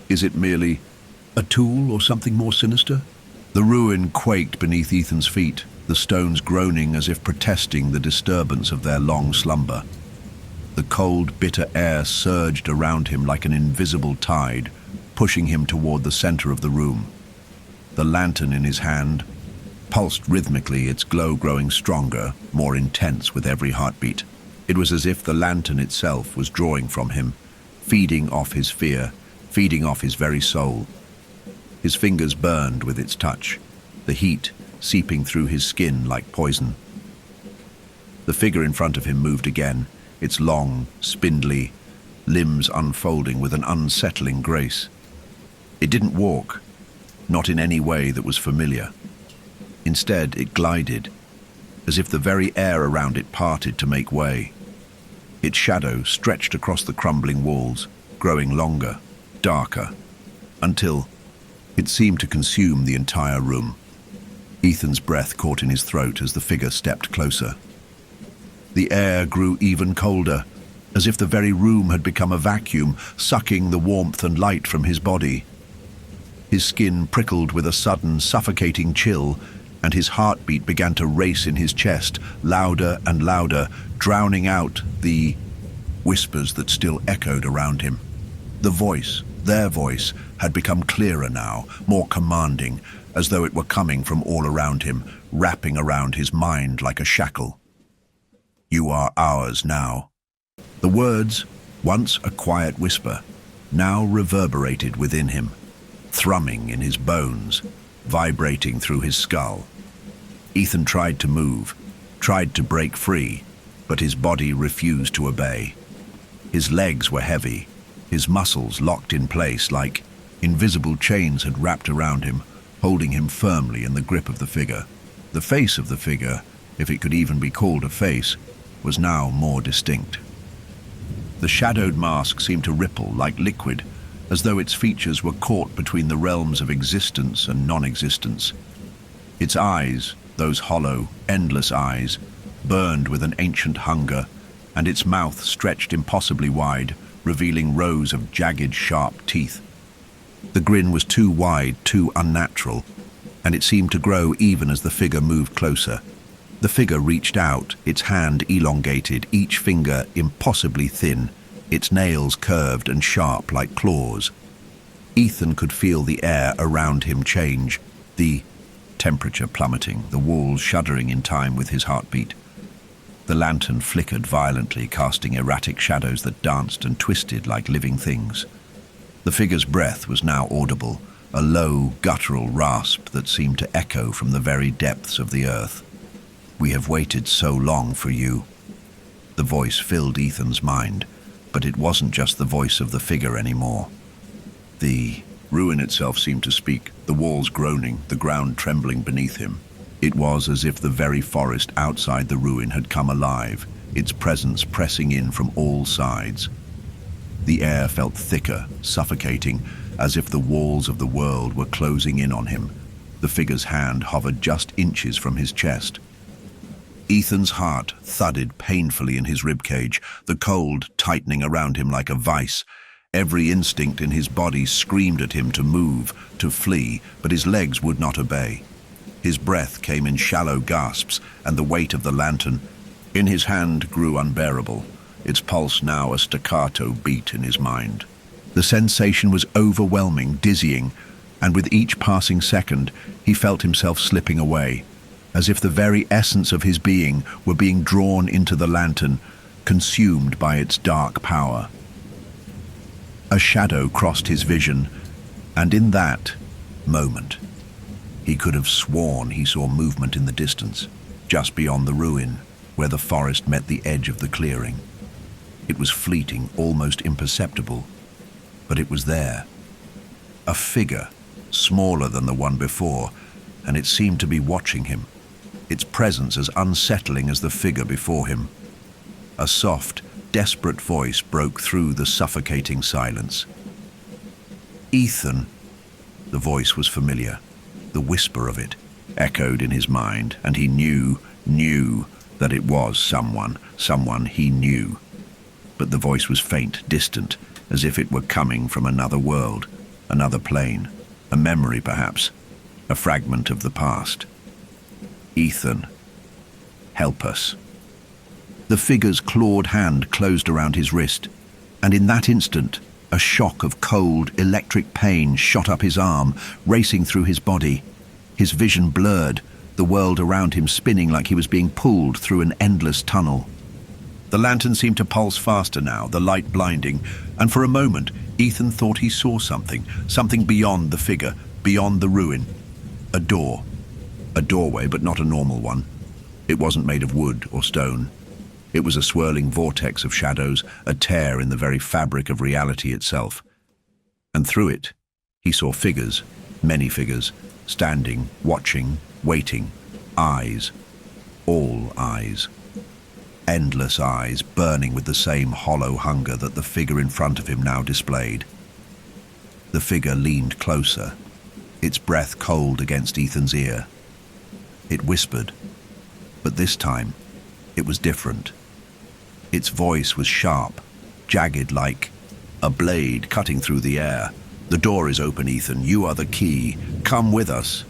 Is it merely a tool or something more sinister? The ruin quaked beneath Ethan's feet, the stones groaning as if protesting the disturbance of their long slumber. The cold, bitter air surged around him like an invisible tide, pushing him toward the center of the room. The lantern in his hand pulsed rhythmically, its glow growing stronger, more intense with every heartbeat. It was as if the lantern itself was drawing from him, feeding off his fear, feeding off his very soul. His fingers burned with its touch, the heat seeping through his skin like poison. The figure in front of him moved again, its long, spindly limbs unfolding with an unsettling grace. It didn't walk, not in any way that was familiar. Instead, it glided, as if the very air around it parted to make way. Its shadow stretched across the crumbling walls, growing longer, darker, until it seemed to consume the entire room. Ethan's breath caught in his throat as the figure stepped closer. The air grew even colder, as if the very room had become a vacuum, sucking the warmth and light from his body. His skin prickled with a sudden, suffocating chill, and his heartbeat began to race in his chest, louder and louder, drowning out the whispers that still echoed around him. The voice, their voice, had become clearer now, more commanding, as though it were coming from all around him, wrapping around his mind like a shackle. "You are ours now." The words, once a quiet whisper, now reverberated within him, thrumming in his bones, vibrating through his skull. Ethan tried to move, tried to break free, but his body refused to obey. His legs were heavy, his muscles locked in place like invisible chains had wrapped around him, holding him firmly in the grip of the figure. The face of the figure, if it could even be called a face, was now more distinct. The shadowed mask seemed to ripple like liquid, as though its features were caught between the realms of existence and non-existence. Its eyes, those hollow, endless eyes, burned with an ancient hunger, and its mouth stretched impossibly wide, revealing rows of jagged, sharp teeth. The grin was too wide, too unnatural, and it seemed to grow even as the figure moved closer. The figure reached out, its hand elongated, each finger impossibly thin, its nails curved and sharp like claws. Ethan could feel the air around him change, the temperature plummeting, the walls shuddering in time with his heartbeat. The lantern flickered violently, casting erratic shadows that danced and twisted like living things. The figure's breath was now audible, a low, guttural rasp that seemed to echo from the very depths of the earth. "We have waited so long for you." The voice filled Ethan's mind, but it wasn't just the voice of the figure anymore. The ruin itself seemed to speak, the walls groaning, the ground trembling beneath him. It was as if the very forest outside the ruin had come alive, its presence pressing in from all sides. The air felt thicker, suffocating, as if the walls of the world were closing in on him. The figure's hand hovered just inches from his chest. Ethan's heart thudded painfully in his ribcage, the cold tightening around him like a vice. Every instinct in his body screamed at him to move, to flee, but his legs would not obey. His breath came in shallow gasps, and the weight of the lantern in his hand grew unbearable, its pulse now a staccato beat in his mind. The sensation was overwhelming, dizzying, and with each passing second, he felt himself slipping away, as if the very essence of his being were being drawn into the lantern, consumed by its dark power. A shadow crossed his vision, and in that moment, he could have sworn he saw movement in the distance, just beyond the ruin, where the forest met the edge of the clearing. It was fleeting, almost imperceptible, but it was there. A figure smaller than the one before, and it seemed to be watching him, its presence as unsettling as the figure before him. A soft, desperate voice broke through the suffocating silence. "Ethan." The voice was familiar. The whisper of it echoed in his mind, and he knew that it was someone he knew. But the voice was faint, distant, as if it were coming from another world, another plane, a memory perhaps, a fragment of the past. "Ethan, help us." The figure's clawed hand closed around his wrist, and in that instant, a shock of cold, electric pain shot up his arm, racing through his body. His vision blurred, the world around him spinning like he was being pulled through an endless tunnel. The lantern seemed to pulse faster now, the light blinding, and for a moment, Ethan thought he saw something beyond the figure, beyond the ruin. A door. A doorway, but not a normal one. It wasn't made of wood or stone. It was a swirling vortex of shadows, a tear in the very fabric of reality itself. And through it, he saw figures, many figures, standing, watching, waiting. Eyes. All eyes. Endless eyes, burning with the same hollow hunger that the figure in front of him now displayed. The figure leaned closer, its breath cold against Ethan's ear. It whispered, but this time, it was different. Its voice was sharp, jagged like a blade cutting through the air. "The door is open, Ethan. You are the key. Come with us."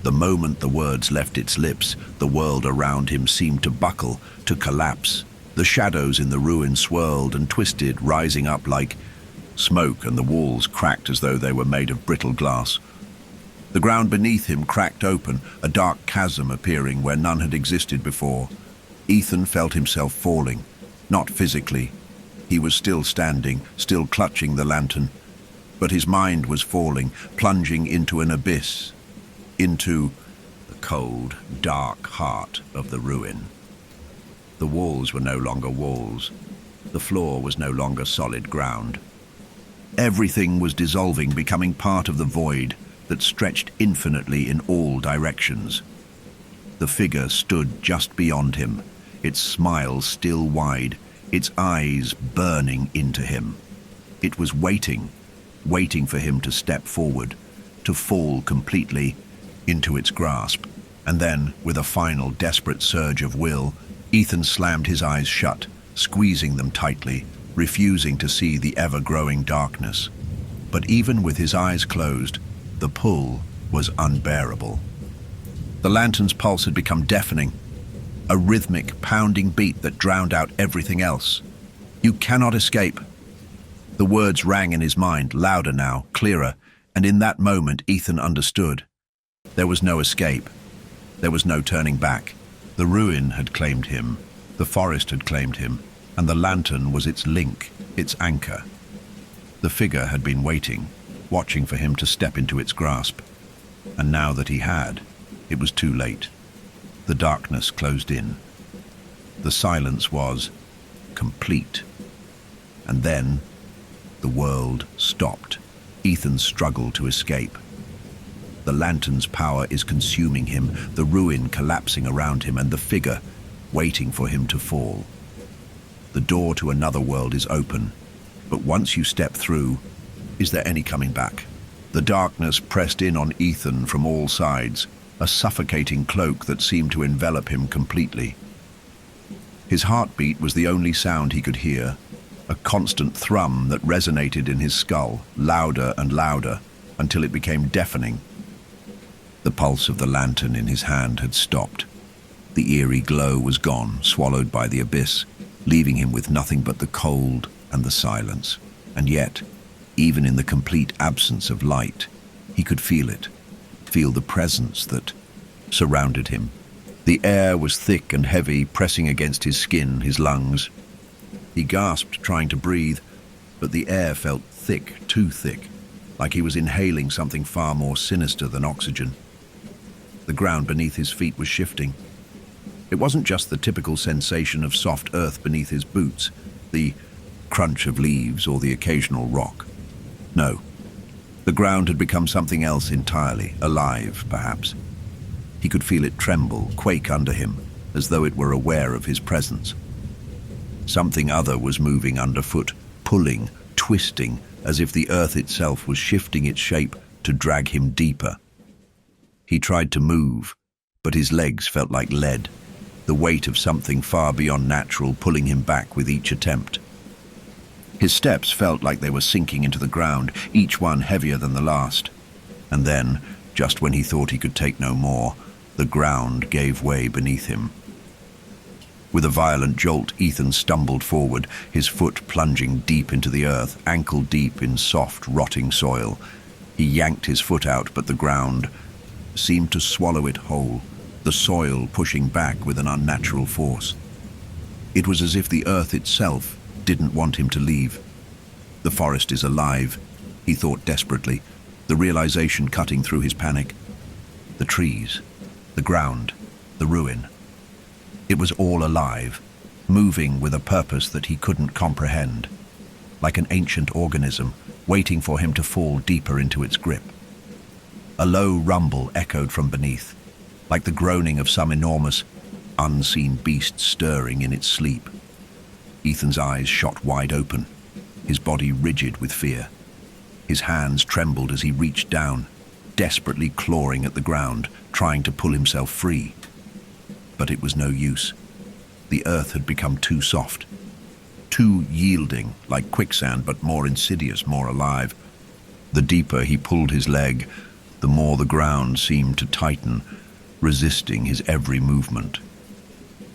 The moment the words left its lips, the world around him seemed to buckle, to collapse. The shadows in the ruin swirled and twisted, rising up like smoke, and the walls cracked as though they were made of brittle glass. The ground beneath him cracked open, a dark chasm appearing where none had existed before. Ethan felt himself falling, not physically. He was still standing, still clutching the lantern, but his mind was falling, plunging into an abyss, into the cold, dark heart of the ruin. The walls were no longer walls. The floor was no longer solid ground. Everything was dissolving, becoming part of the void that stretched infinitely in all directions. The figure stood just beyond him, its smile still wide, its eyes burning into him. It was waiting for him to step forward, to fall completely into its grasp. And then, with a final desperate surge of will, Ethan slammed his eyes shut, squeezing them tightly, refusing to see the ever-growing darkness. But even with his eyes closed, the pull was unbearable. The lantern's pulse had become deafening, a rhythmic, pounding beat that drowned out everything else. "You cannot escape." The words rang in his mind, louder now, clearer, and in that moment Ethan understood. There was no escape. There was no turning back. The ruin had claimed him, the forest had claimed him, and the lantern was its link, its anchor. The figure had been waiting, watching for him to step into its grasp. And now that he had, it was too late. The darkness closed in. The silence was complete. And then the world stopped. Ethan struggled to escape. The lantern's power is consuming him, the ruin collapsing around him, and the figure waiting for him to fall. The door to another world is open, but once you step through, is there any coming back? The darkness pressed in on Ethan from all sides, a suffocating cloak that seemed to envelop him completely. His heartbeat was the only sound he could hear, a constant thrum that resonated in his skull, louder and louder, until it became deafening. The pulse of the lantern in his hand had stopped. The eerie glow was gone, swallowed by the abyss, leaving him with nothing but the cold and the silence. And yet, even in the complete absence of light, he could feel it, feel the presence that surrounded him. The air was thick and heavy, pressing against his skin, his lungs. He gasped, trying to breathe, but the air felt thick, too thick, like he was inhaling something far more sinister than oxygen. The ground beneath his feet was shifting. It wasn't just the typical sensation of soft earth beneath his boots, the crunch of leaves or the occasional rock. No, The ground had become something else entirely, alive, perhaps. He could feel it tremble, quake under him, as though it were aware of his presence. Something other was moving underfoot, pulling, twisting, as if the earth itself was shifting its shape to drag him deeper. He tried to move, but his legs felt like lead, the weight of something far beyond natural pulling him back with each attempt. His steps felt like they were sinking into the ground, each one heavier than the last. And then, just when he thought he could take no more, the ground gave way beneath him. With a violent jolt, Ethan stumbled forward, his foot plunging deep into the earth, ankle deep in soft, rotting soil. He yanked his foot out, but the ground seemed to swallow it whole, the soil pushing back with an unnatural force. It was as if the earth itself didn't want him to leave. The forest is alive, he thought desperately, the realization cutting through his panic. The trees, the ground, the ruin. It was all alive, moving with a purpose that he couldn't comprehend, like an ancient organism waiting for him to fall deeper into its grip. A low rumble echoed from beneath, like the groaning of some enormous, unseen beast stirring in its sleep. Ethan's eyes shot wide open, his body rigid with fear. His hands trembled as he reached down, desperately clawing at the ground, trying to pull himself free. But it was no use. The earth had become too soft, too yielding, like quicksand, but more insidious, more alive. The deeper he pulled his leg, the more the ground seemed to tighten, resisting his every movement.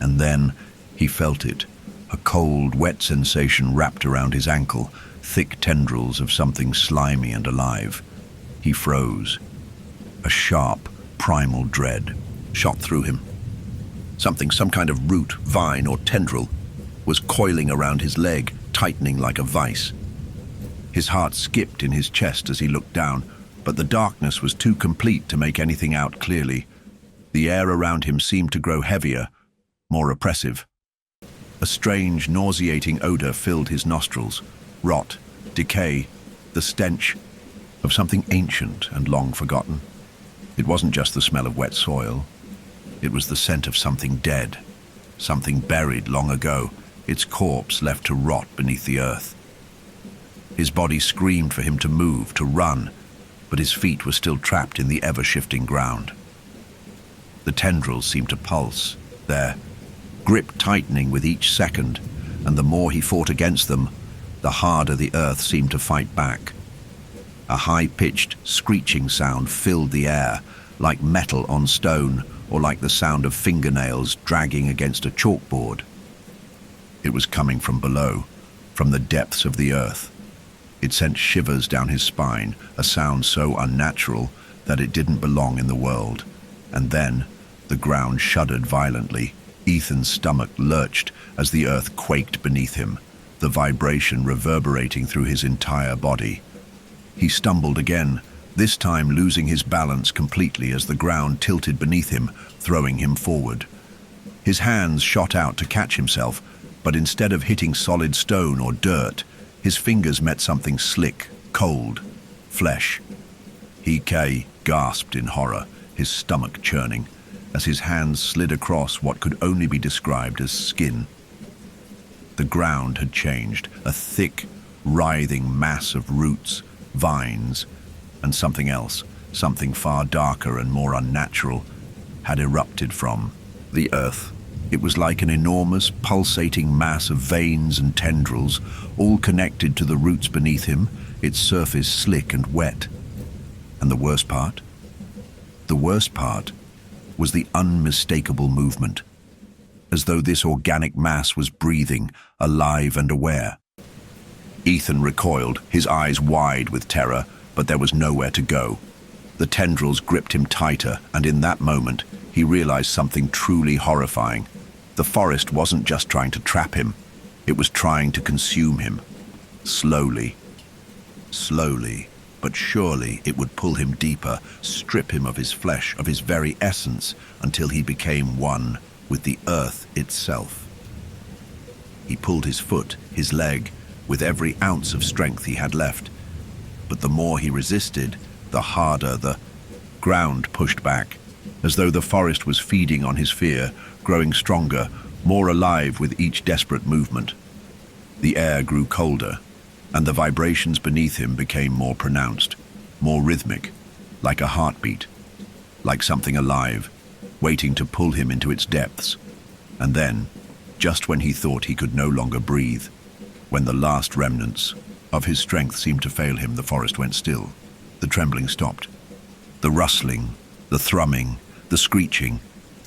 And then he felt it, a cold, wet sensation wrapped around his ankle, thick tendrils of something slimy and alive. He froze. A sharp, primal dread shot through him. Some kind of root, vine, or tendril was coiling around his leg, tightening like a vice. His heart skipped in his chest as he looked down, but the darkness was too complete to make anything out clearly. The air around him seemed to grow heavier, more oppressive. A strange, nauseating odor filled his nostrils. Rot, decay, the stench of something ancient and long forgotten. It wasn't just the smell of wet soil. It was the scent of something dead, something buried long ago, its corpse left to rot beneath the earth. His body screamed for him to move, to run, but his feet were still trapped in the ever-shifting ground. The tendrils seemed to pulse, their grip tightening with each second, and the more he fought against them, the harder the earth seemed to fight back. A high-pitched, screeching sound filled the air, like metal on stone, or like the sound of fingernails dragging against a chalkboard. It was coming from below, from the depths of the earth. It sent shivers down his spine, a sound so unnatural that it didn't belong in the world. And then, the ground shuddered violently. Ethan's stomach lurched as the earth quaked beneath him, the vibration reverberating through his entire body. He stumbled again, this time losing his balance completely as the ground tilted beneath him, throwing him forward. His hands shot out to catch himself, but instead of hitting solid stone or dirt, his fingers met something slick, cold, flesh. He gasped in horror, his stomach churning, as his hands slid across what could only be described as skin. The ground had changed, a thick, writhing mass of roots, vines, and something else, something far darker and more unnatural, had erupted from the earth. It was like an enormous, pulsating mass of veins and tendrils, all connected to the roots beneath him, its surface slick and wet. And the worst part? The worst part was the unmistakable movement, as though this organic mass was breathing, alive and aware. Ethan recoiled, his eyes wide with terror, but there was nowhere to go. The tendrils gripped him tighter, and in that moment, he realized something truly horrifying. The forest wasn't just trying to trap him, it was trying to consume him. Slowly, but surely it would pull him deeper, strip him of his flesh, of his very essence, until he became one with the earth itself. He pulled his foot, his leg, with every ounce of strength he had left, but the more he resisted, the harder the ground pushed back, as though the forest was feeding on his fear, growing stronger, more alive with each desperate movement. The air grew colder, and the vibrations beneath him became more pronounced, more rhythmic, like a heartbeat, like something alive, waiting to pull him into its depths. And then, just when he thought he could no longer breathe, when the last remnants of his strength seemed to fail him, the forest went still. The trembling stopped. The rustling, the thrumming, the screeching,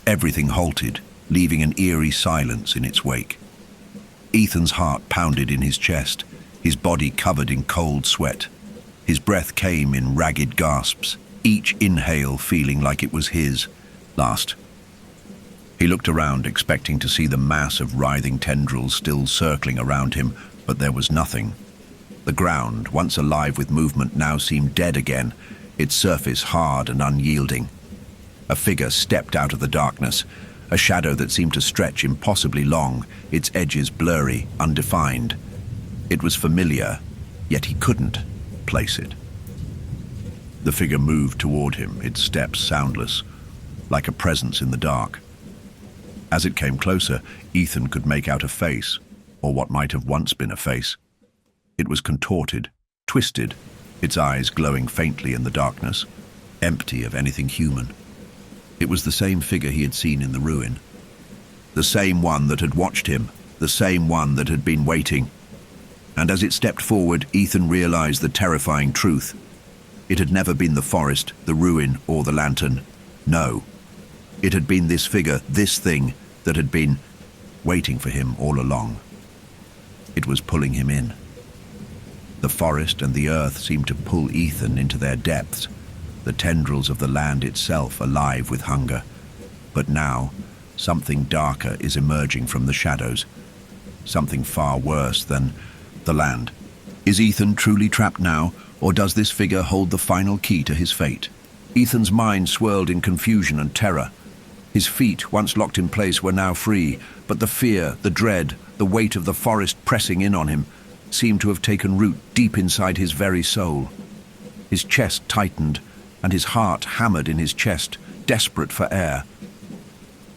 everything halted, leaving an eerie silence in its wake. Ethan's heart pounded in his chest, his body covered in cold sweat. His breath came in ragged gasps, each inhale feeling like it was his last. He looked around, expecting to see the mass of writhing tendrils still circling around him, but there was nothing. The ground, once alive with movement, now seemed dead again, its surface hard and unyielding. A figure stepped out of the darkness, a shadow that seemed to stretch impossibly long, its edges blurry, undefined. It was familiar, yet he couldn't place it. The figure moved toward him, its steps soundless, like a presence in the dark. As it came closer, Ethan could make out a face, or what might have once been a face. It was contorted, twisted, its eyes glowing faintly in the darkness, empty of anything human. It was the same figure he had seen in the ruin. The same one that had watched him, the same one that had been waiting. And as it stepped forward, Ethan realized the terrifying truth. It had never been the forest, the ruin, or the lantern. No. It had been this figure, this thing, that had been waiting for him all along. It was pulling him in. The forest and the earth seemed to pull Ethan into their depths, the tendrils of the land itself alive with hunger. But now, something darker is emerging from the shadows, something far worse than the land. Is Ethan truly trapped now, or does this figure hold the final key to his fate? Ethan's mind swirled in confusion and terror. His feet, once locked in place, were now free, but the fear, the dread, the weight of the forest pressing in on him seemed to have taken root deep inside his very soul. His chest tightened, and his heart hammered in his chest, desperate for air.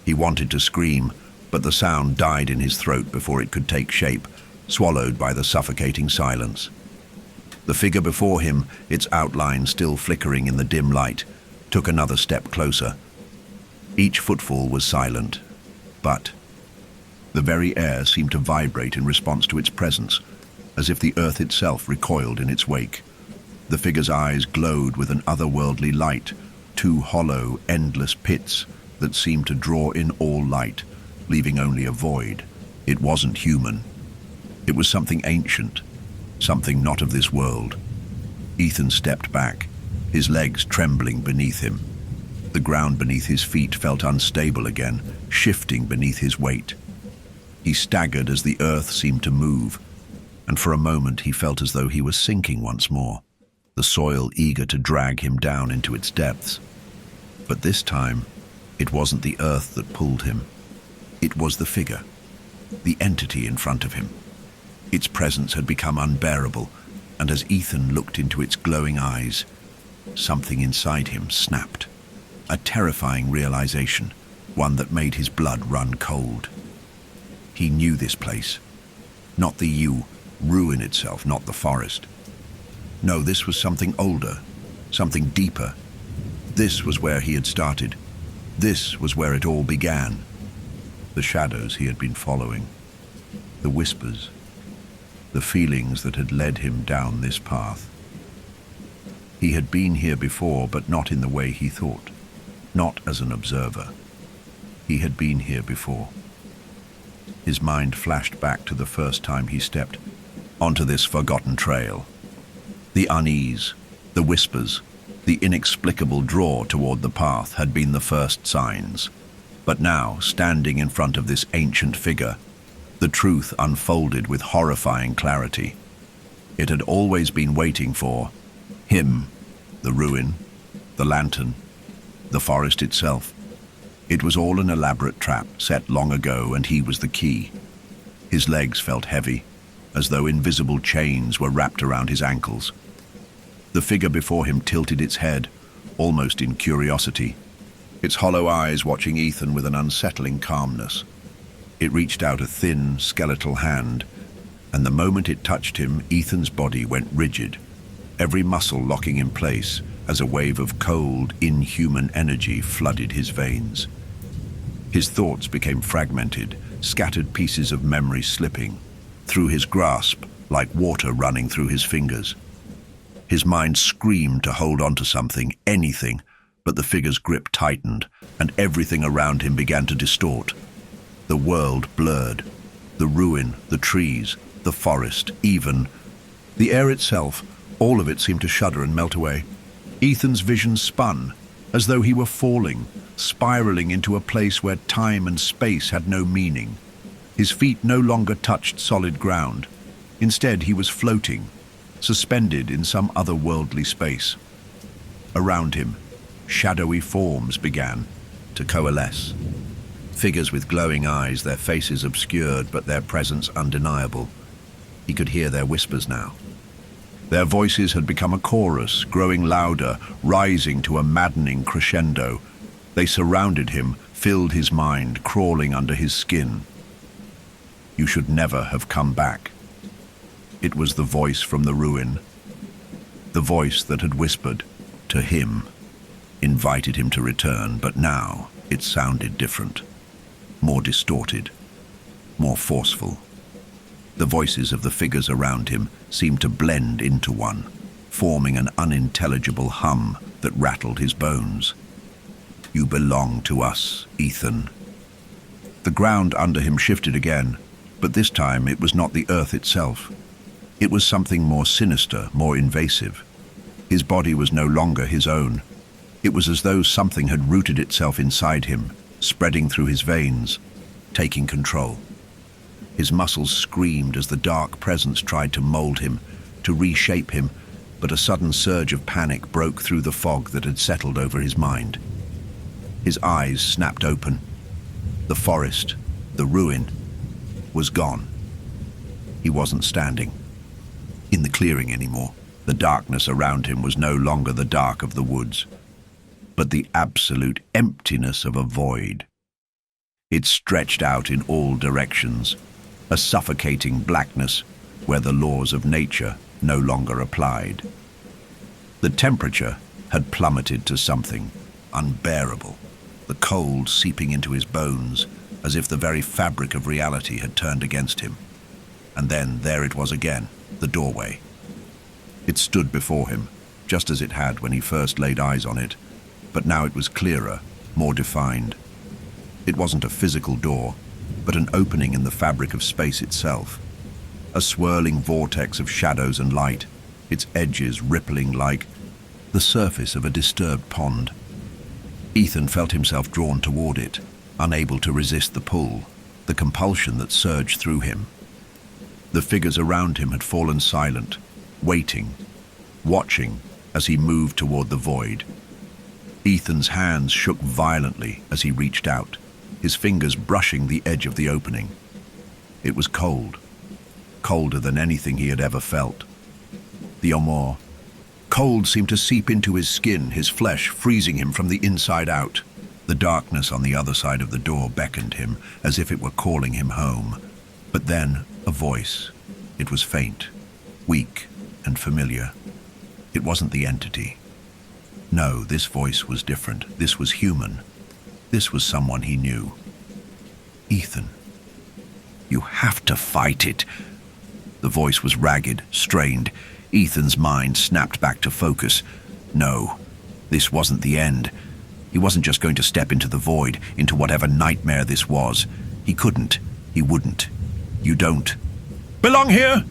He wanted to scream, but the sound died in his throat before it could take shape, swallowed by the suffocating silence. The figure before him, its outline still flickering in the dim light, took another step closer. Each footfall was silent, but the very air seemed to vibrate in response to its presence, as if the earth itself recoiled in its wake. The figure's eyes glowed with an otherworldly light, two hollow, endless pits that seemed to draw in all light, leaving only a void. It wasn't human. It was something ancient, something not of this world. Ethan stepped back, his legs trembling beneath him. The ground beneath his feet felt unstable again, shifting beneath his weight. He staggered as the earth seemed to move, and for a moment he felt as though he was sinking once more, the soil eager to drag him down into its depths. But this time, it wasn't the earth that pulled him. It was the figure, the entity in front of him. Its presence had become unbearable, and as Ethan looked into its glowing eyes, something inside him snapped. A terrifying realization, one that made his blood run cold. He knew this place. Not the ruin itself, not the forest. No, this was something older, something deeper. This was where he had started. This was where it all began. The shadows he had been following, the whispers, the feelings that had led him down this path. He had been here before, but not in the way he thought, not as an observer. He had been here before. His mind flashed back to the first time he stepped onto this forgotten trail. The unease, the whispers, the inexplicable draw toward the path had been the first signs. But now, standing in front of this ancient figure, the truth unfolded with horrifying clarity. It had always been waiting for him, the ruin, the lantern, the forest itself. It was all an elaborate trap set long ago, and he was the key. His legs felt heavy, as though invisible chains were wrapped around his ankles. The figure before him tilted its head, almost in curiosity, its hollow eyes watching Ethan with an unsettling calmness. It reached out a thin, skeletal hand, and the moment it touched him, Ethan's body went rigid, every muscle locking in place as a wave of cold, inhuman energy flooded his veins. His thoughts became fragmented, scattered pieces of memory slipping through his grasp like water running through his fingers. His mind screamed to hold on to something, anything, but the figure's grip tightened, and everything around him began to distort. The world blurred. The ruin, the trees, the forest, even the air itself, all of it seemed to shudder and melt away. Ethan's vision spun, as though he were falling, spiraling into a place where time and space had no meaning. His feet no longer touched solid ground. Instead, he was floating, suspended in some otherworldly space. Around him, shadowy forms began to coalesce. Figures with glowing eyes, their faces obscured but their presence undeniable. He could hear their whispers now. Their voices had become a chorus, growing louder, rising to a maddening crescendo. They surrounded him, filled his mind, crawling under his skin. "You should never have come back." It was the voice from the ruin. The voice that had whispered to him, invited him to return, but now it sounded different, more distorted, more forceful. The voices of the figures around him seemed to blend into one, forming an unintelligible hum that rattled his bones. "You belong to us, Ethan." The ground under him shifted again, but this time it was not the earth itself. It was something more sinister, more invasive. His body was no longer his own. It was as though something had rooted itself inside him, spreading through his veins, taking control. His muscles screamed as the dark presence tried to mold him, to reshape him, but a sudden surge of panic broke through the fog that had settled over his mind. His eyes snapped open. The forest, the ruin, was gone. He wasn't standing in the clearing anymore. The darkness around him was no longer the dark of the woods, but the absolute emptiness of a void. It stretched out in all directions, a suffocating blackness where the laws of nature no longer applied. The temperature had plummeted to something unbearable, the cold seeping into his bones as if the very fabric of reality had turned against him. And then there it was again, the doorway. It stood before him, just as it had when he first laid eyes on it, but now it was clearer, more defined. It wasn't a physical door, but an opening in the fabric of space itself. A swirling vortex of shadows and light, its edges rippling like the surface of a disturbed pond. Ethan felt himself drawn toward it, unable to resist the pull, the compulsion that surged through him. The figures around him had fallen silent, waiting, watching as he moved toward the void. Ethan's hands shook violently as he reached out, his fingers brushing the edge of the opening. It was cold, colder than anything he had ever felt. The Omor. Cold seemed to seep into his skin, his flesh freezing him from the inside out. The darkness on the other side of the door beckoned him, as if it were calling him home. But then, a voice. It was faint, weak, and familiar. It wasn't the entity. No, this voice was different. This was human. This was someone he knew. "Ethan, you have to fight it." The voice was ragged, strained. Ethan's mind snapped back to focus. No, this wasn't the end. He wasn't just going to step into the void, into whatever nightmare this was. He couldn't. He wouldn't. "You don't belong here!"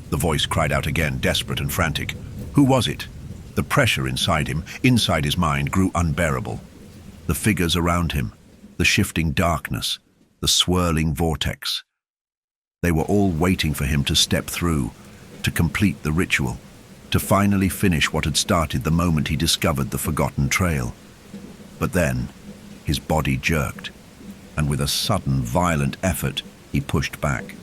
The voice cried out again, desperate and frantic. Who was it? The pressure inside him, inside his mind, grew unbearable. The figures around him, the shifting darkness, the swirling vortex. They were all waiting for him to step through, to complete the ritual, to finally finish what had started the moment he discovered the forgotten trail. But then, his body jerked, and with a sudden, violent effort, he pushed back.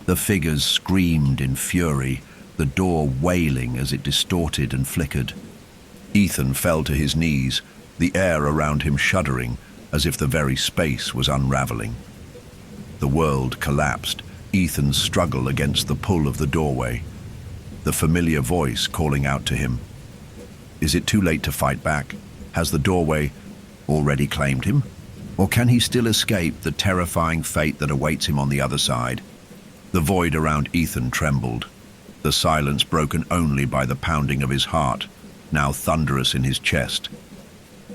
The figures screamed in fury, the door wailing as it distorted and flickered. Ethan fell to his knees, the air around him shuddering, as if the very space was unraveling. The world collapsed, Ethan's struggle against the pull of the doorway. The familiar voice calling out to him. Is it too late to fight back? Has the doorway already claimed him? Or can he still escape the terrifying fate that awaits him on the other side? The void around Ethan trembled, the silence broken only by the pounding of his heart, now thunderous in his chest.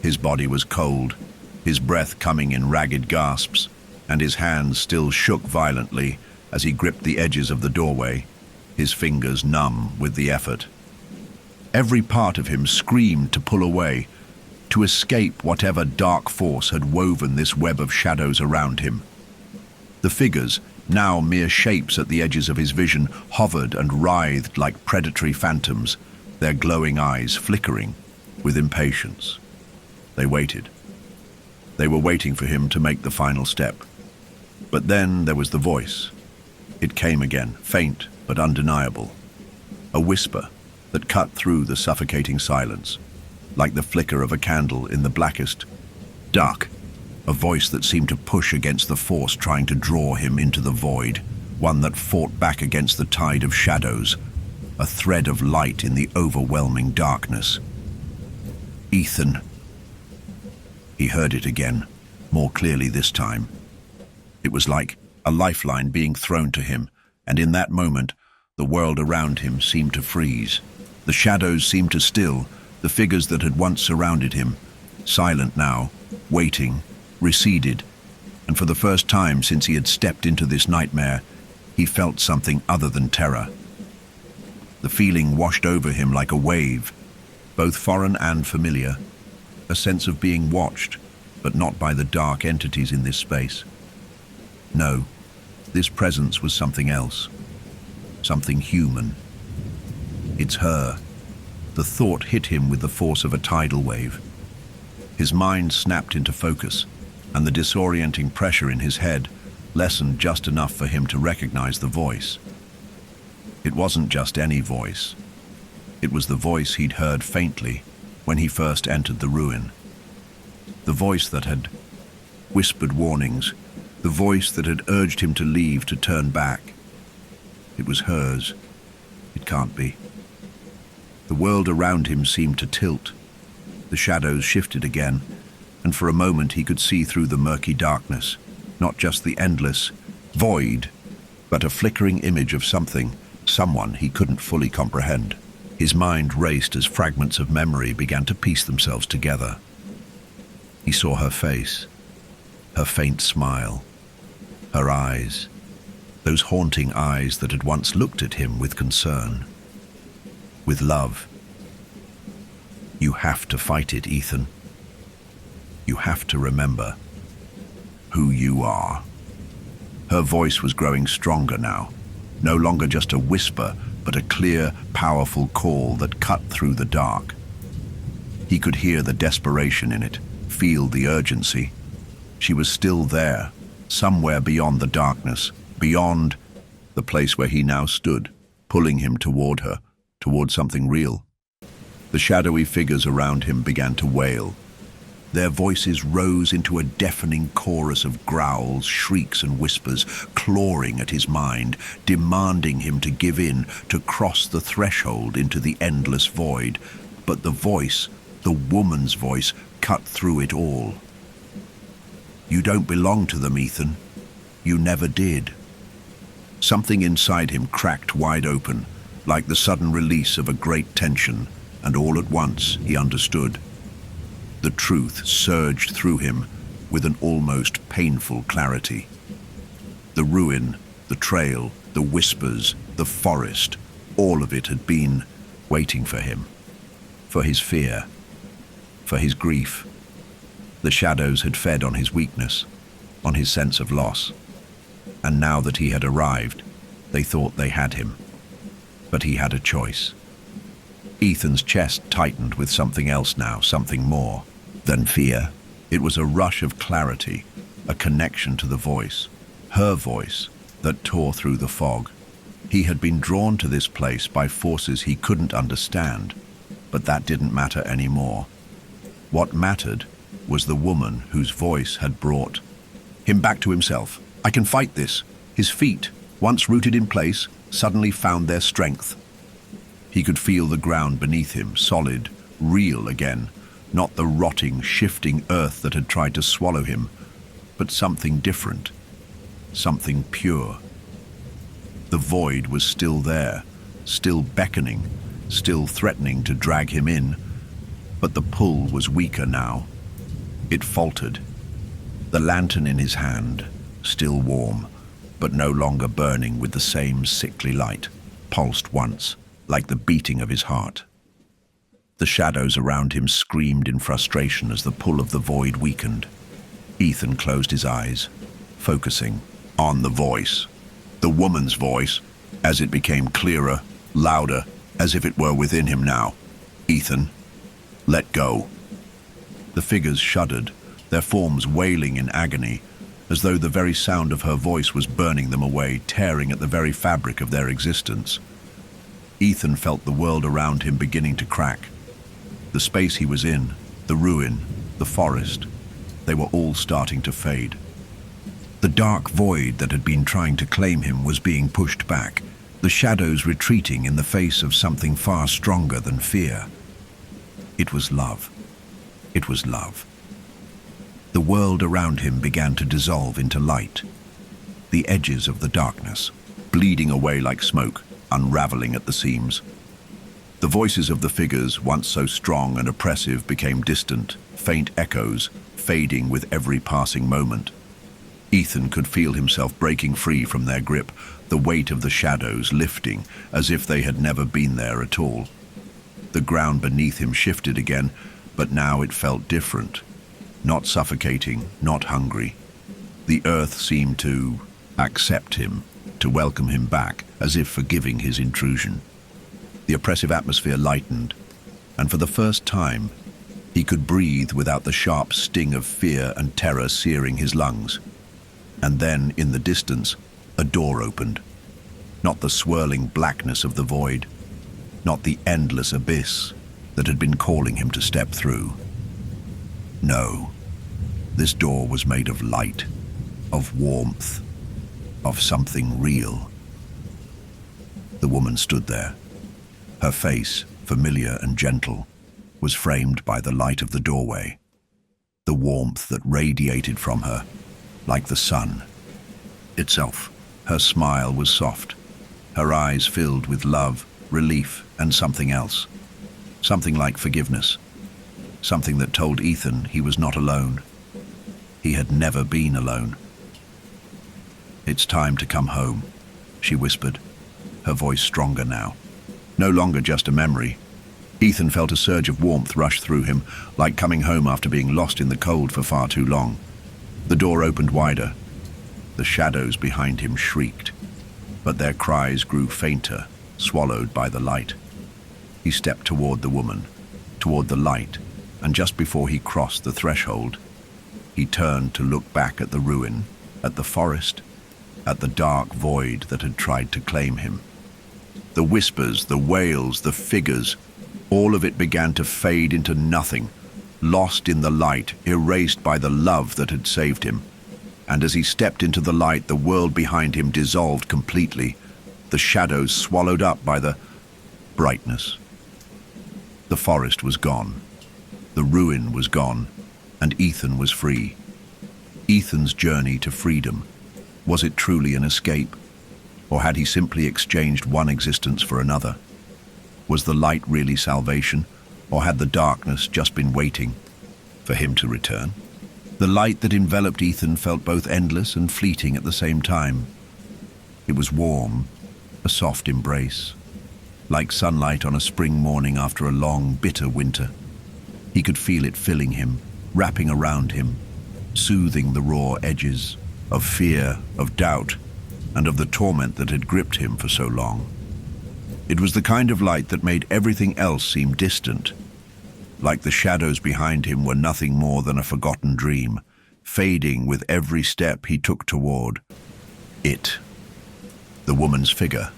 His body was cold, his breath coming in ragged gasps, and his hands still shook violently as he gripped the edges of the doorway, his fingers numb with the effort. Every part of him screamed to pull away, to escape whatever dark force had woven this web of shadows around him. The figures, now mere shapes at the edges of his vision, hovered and writhed like predatory phantoms, their glowing eyes flickering with impatience. They waited. They were waiting for him to make the final step. But then there was the voice. It came again, faint but undeniable. A whisper that cut through the suffocating silence, like the flicker of a candle in the blackest dark. A voice that seemed to push against the force trying to draw him into the void, one that fought back against the tide of shadows, a thread of light in the overwhelming darkness. Ethan. He heard it again, more clearly this time. It was like a lifeline being thrown to him, and in that moment, the world around him seemed to freeze. The shadows seemed to still, the figures that had once surrounded him, silent now, waiting, receded, and for the first time since he had stepped into this nightmare, he felt something other than terror. The feeling washed over him like a wave, both foreign and familiar, a sense of being watched, but not by the dark entities in this space. No, this presence was something else, something human. It's her. The thought hit him with the force of a tidal wave. His mind snapped into focus, and the disorienting pressure in his head lessened just enough for him to recognize the voice. It wasn't just any voice. It was the voice he'd heard faintly when he first entered the ruin. The voice that had whispered warnings, the voice that had urged him to leave, to turn back. It was hers. It can't be. The world around him seemed to tilt. The shadows shifted again, and for a moment he could see through the murky darkness, not just the endless void, but a flickering image of something, someone he couldn't fully comprehend. His mind raced as fragments of memory began to piece themselves together. He saw her face, her faint smile, her eyes, those haunting eyes that had once looked at him with concern, with love. You have to fight it, Ethan. You have to remember who you are. Her voice was growing stronger now, no longer just a whisper, but a clear, powerful call that cut through the dark. He could hear the desperation in it, feel the urgency. She was still there, somewhere beyond the darkness, beyond the place where he now stood, pulling him toward her, toward something real. The shadowy figures around him began to wail. Their voices rose into a deafening chorus of growls, shrieks and whispers, clawing at his mind, demanding him to give in, to cross the threshold into the endless void. But the voice, the woman's voice, cut through it all. You don't belong to them, Ethan. You never did. Something inside him cracked wide open, like the sudden release of a great tension, and all at once he understood. The truth surged through him with an almost painful clarity. The ruin, the trail, the whispers, the forest, all of it had been waiting for him, for his fear, for his grief. The shadows had fed on his weakness, on his sense of loss. And now that he had arrived, they thought they had him. But he had a choice. Ethan's chest tightened with something else now, something more than fear. It was a rush of clarity, a connection to the voice, her voice, that tore through the fog. He had been drawn to this place by forces he couldn't understand, but that didn't matter anymore. What mattered was the woman whose voice had brought him back to himself. I can fight this. His feet, once rooted in place, suddenly found their strength. He could feel the ground beneath him, solid, real again, not the rotting, shifting earth that had tried to swallow him, but something different, something pure. The void was still there, still beckoning, still threatening to drag him in, but the pull was weaker now. It faltered. The lantern in his hand, still warm, but no longer burning with the same sickly light, pulsed once, like the beating of his heart. The shadows around him screamed in frustration as the pull of the void weakened. Ethan closed his eyes, focusing on the voice, the woman's voice, as it became clearer, louder, as if it were within him now. Ethan, let go. The figures shuddered, their forms wailing in agony, as though the very sound of her voice was burning them away, tearing at the very fabric of their existence. Ethan felt the world around him beginning to crack. The space he was in, the ruin, the forest, they were all starting to fade. The dark void that had been trying to claim him was being pushed back, the shadows retreating in the face of something far stronger than fear. It was love. It was love. The world around him began to dissolve into light. The edges of the darkness, bleeding away like smoke, unraveling at the seams. The voices of the figures, once so strong and oppressive, became distant, faint echoes, fading with every passing moment. Ethan could feel himself breaking free from their grip, the weight of the shadows lifting, as if they had never been there at all. The ground beneath him shifted again, but now it felt different. Not suffocating, not hungry. The earth seemed to accept him, to welcome him back, as if forgiving his intrusion. The oppressive atmosphere lightened, and for the first time, he could breathe without the sharp sting of fear and terror searing his lungs. And then, in the distance, a door opened. Not the swirling blackness of the void, not the endless abyss that had been calling him to step through. No, this door was made of light, of warmth, of something real. The woman stood there. Her face, familiar and gentle, was framed by the light of the doorway, the warmth that radiated from her, like the sun itself. Her smile was soft, her eyes filled with love, relief, and something else. Something like forgiveness. Something that told Ethan he was not alone. He had never been alone. It's time to come home, she whispered, her voice stronger now. No longer just a memory. Ethan felt a surge of warmth rush through him, like coming home after being lost in the cold for far too long. The door opened wider. The shadows behind him shrieked, but their cries grew fainter, swallowed by the light. He stepped toward the woman, toward the light, and just before he crossed the threshold, he turned to look back at the ruin, at the forest, at the dark void that had tried to claim him. The whispers, the wails, the figures, all of it began to fade into nothing, lost in the light, erased by the love that had saved him. And as he stepped into the light, the world behind him dissolved completely, the shadows swallowed up by the brightness. The forest was gone, the ruin was gone, and Ethan was free. Ethan's journey to freedom, was it truly an escape? Or had he simply exchanged one existence for another? Was the light really salvation, or had the darkness just been waiting for him to return? The light that enveloped Ethan felt both endless and fleeting at the same time. It was warm, a soft embrace, like sunlight on a spring morning after a long, bitter winter. He could feel it filling him, wrapping around him, soothing the raw edges of fear, of doubt, and of the torment that had gripped him for so long. It was the kind of light that made everything else seem distant, like the shadows behind him were nothing more than a forgotten dream, fading with every step he took toward it. The woman's figure,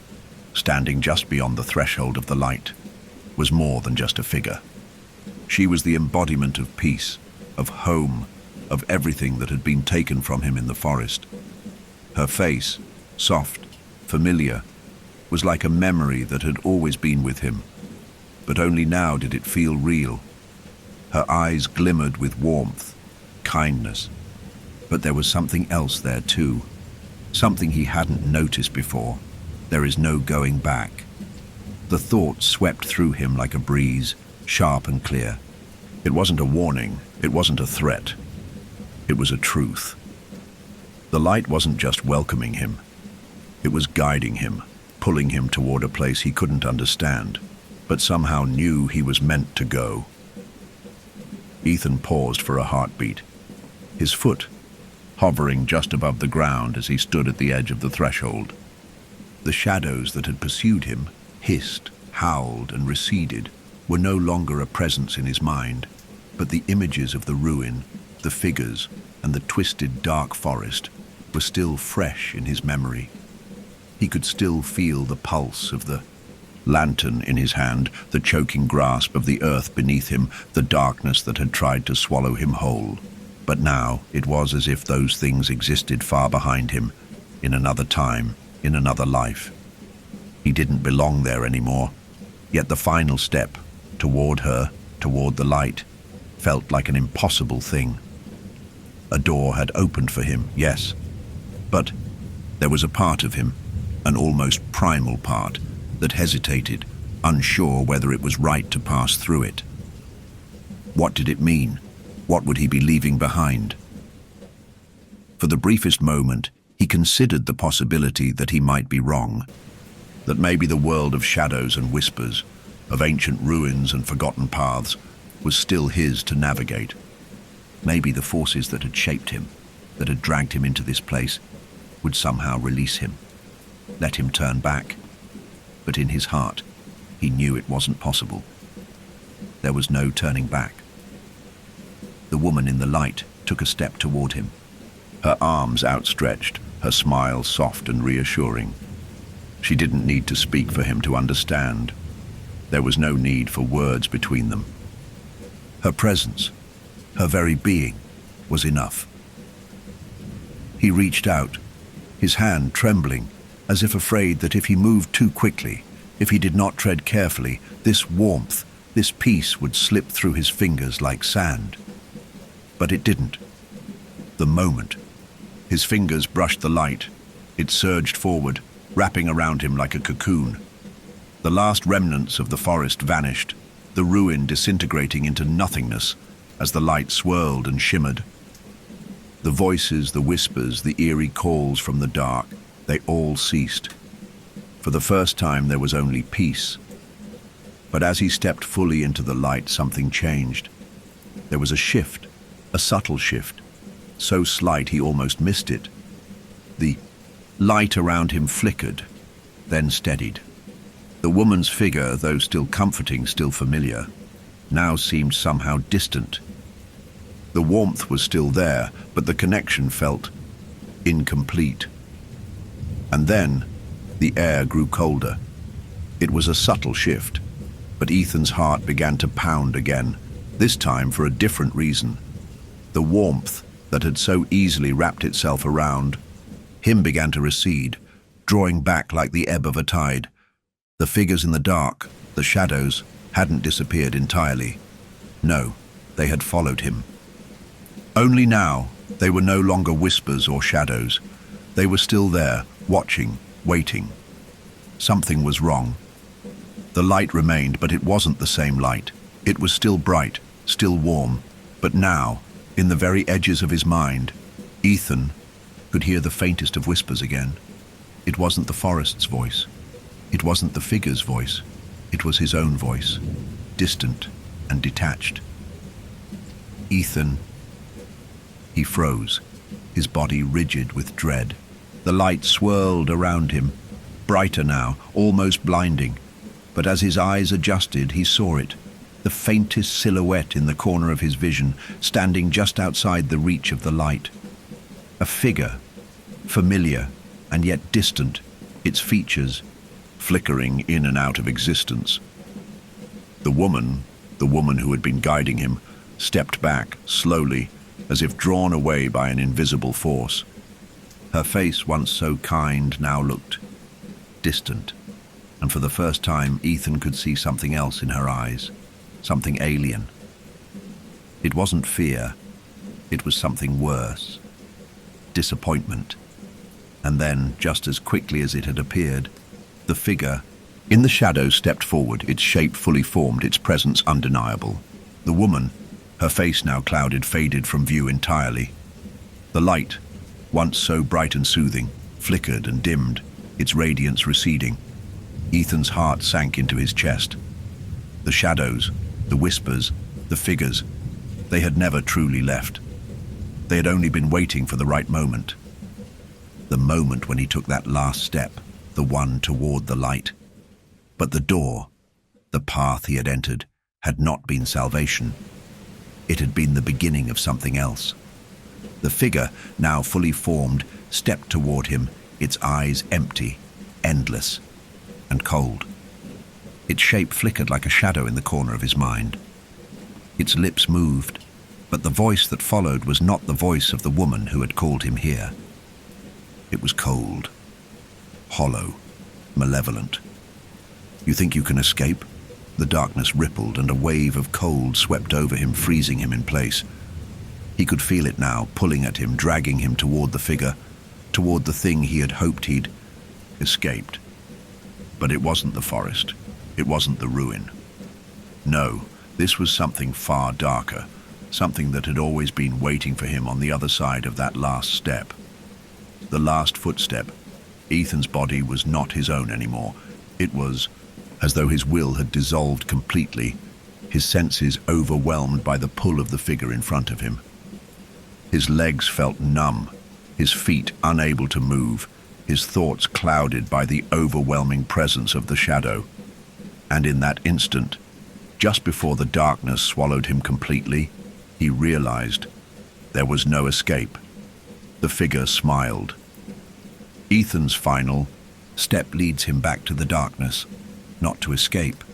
standing just beyond the threshold of the light, was more than just a figure. She was the embodiment of peace, of home, of everything that had been taken from him in the forest. Her face, soft, familiar, was like a memory that had always been with him, but only now did it feel real. Her eyes glimmered with warmth, kindness, but there was something else there too, something he hadn't noticed before. There is no going back. The thought swept through him like a breeze, sharp and clear. It wasn't a warning, it wasn't a threat. It was a truth. The light wasn't just welcoming him. It was guiding him, pulling him toward a place he couldn't understand, but somehow knew he was meant to go. Ethan paused for a heartbeat, his foot hovering just above the ground as he stood at the edge of the threshold. The shadows that had pursued him, hissed, howled, and receded, were no longer a presence in his mind, but the images of the ruin, the figures, and the twisted dark forest were still fresh in his memory. He could still feel the pulse of the lantern in his hand, the choking grasp of the earth beneath him, the darkness that had tried to swallow him whole. But now it was as if those things existed far behind him, in another time, in another life. He didn't belong there anymore, yet the final step, toward her, toward the light, felt like an impossible thing. A door had opened for him, yes, but there was a part of him, an almost primal part, that hesitated, unsure whether it was right to pass through it. What did it mean? What would he be leaving behind? For the briefest moment, he considered the possibility that he might be wrong, that maybe the world of shadows and whispers, of ancient ruins and forgotten paths, was still his to navigate. Maybe the forces that had shaped him, that had dragged him into this place, would somehow release him, let him turn back. But in his heart, he knew it wasn't possible. There was no turning back. The woman in the light took a step toward him, her arms outstretched, her smile soft and reassuring. She didn't need to speak for him to understand. There was no need for words between them. Her presence, her very being, was enough. He reached out, his hand trembling, as if afraid that if he moved too quickly, if he did not tread carefully, this warmth, this peace would slip through his fingers like sand. But it didn't. The moment. His fingers brushed the light. It surged forward, wrapping around him like a cocoon. The last remnants of the forest vanished, the ruin disintegrating into nothingness as the light swirled and shimmered. The voices, the whispers, the eerie calls from the dark, they all ceased. For the first time there was only peace. But as he stepped fully into the light, something changed. There was a shift, a subtle shift, so slight he almost missed it. The light around him flickered, then steadied. The woman's figure, though still comforting, still familiar, now seemed somehow distant. The warmth was still there, but the connection felt incomplete. And then the air grew colder. It was a subtle shift, but Ethan's heart began to pound again, this time for a different reason. The warmth that had so easily wrapped itself around him began to recede, drawing back like the ebb of a tide. The figures in the dark, the shadows, hadn't disappeared entirely. No, they had followed him. Only now, they were no longer whispers or shadows. They were still there, watching, waiting. Something was wrong. The light remained, but it wasn't the same light. It was still bright, still warm, but now, in the very edges of his mind, Ethan could hear the faintest of whispers again. It wasn't the forest's voice. It wasn't the figure's voice. It was his own voice, distant and detached. Ethan. He froze, his body rigid with dread. The light swirled around him, brighter now, almost blinding. But as his eyes adjusted, he saw it, the faintest silhouette in the corner of his vision, standing just outside the reach of the light. A figure, familiar and yet distant, its features flickering in and out of existence. The woman who had been guiding him, stepped back, slowly, as if drawn away by an invisible force. Her face, once so kind, now looked distant, and for the first time Ethan could see something else in her eyes, something alien. It wasn't fear, it was something worse. Disappointment. And then, just as quickly as it had appeared, the figure in the shadow stepped forward, its shape fully formed, its presence undeniable. The woman, her face now clouded, faded from view entirely. The light, once so bright and soothing, flickered and dimmed, its radiance receding. Ethan's heart sank into his chest. The shadows, the whispers, the figures, they had never truly left. They had only been waiting for the right moment. The moment when he took that last step, the one toward the light. But the door, the path he had entered, had not been salvation. It had been the beginning of something else. The figure, now fully formed, stepped toward him, its eyes empty, endless, and cold. Its shape flickered like a shadow in the corner of his mind. Its lips moved, but the voice that followed was not the voice of the woman who had called him here. It was cold, hollow, malevolent. "You think you can escape?" The darkness rippled, and a wave of cold swept over him, freezing him in place. He could feel it now, pulling at him, dragging him toward the figure, toward the thing he had hoped he'd escaped. But it wasn't the forest. It wasn't the ruin. No, this was something far darker, something that had always been waiting for him on the other side of that last step. The last footstep. Ethan's body was not his own anymore. It was as though his will had dissolved completely, his senses overwhelmed by the pull of the figure in front of him. His legs felt numb, his feet unable to move, his thoughts clouded by the overwhelming presence of the shadow. And in that instant, just before the darkness swallowed him completely, he realized there was no escape. The figure smiled. Ethan's final step leads him back to the darkness, not to escape,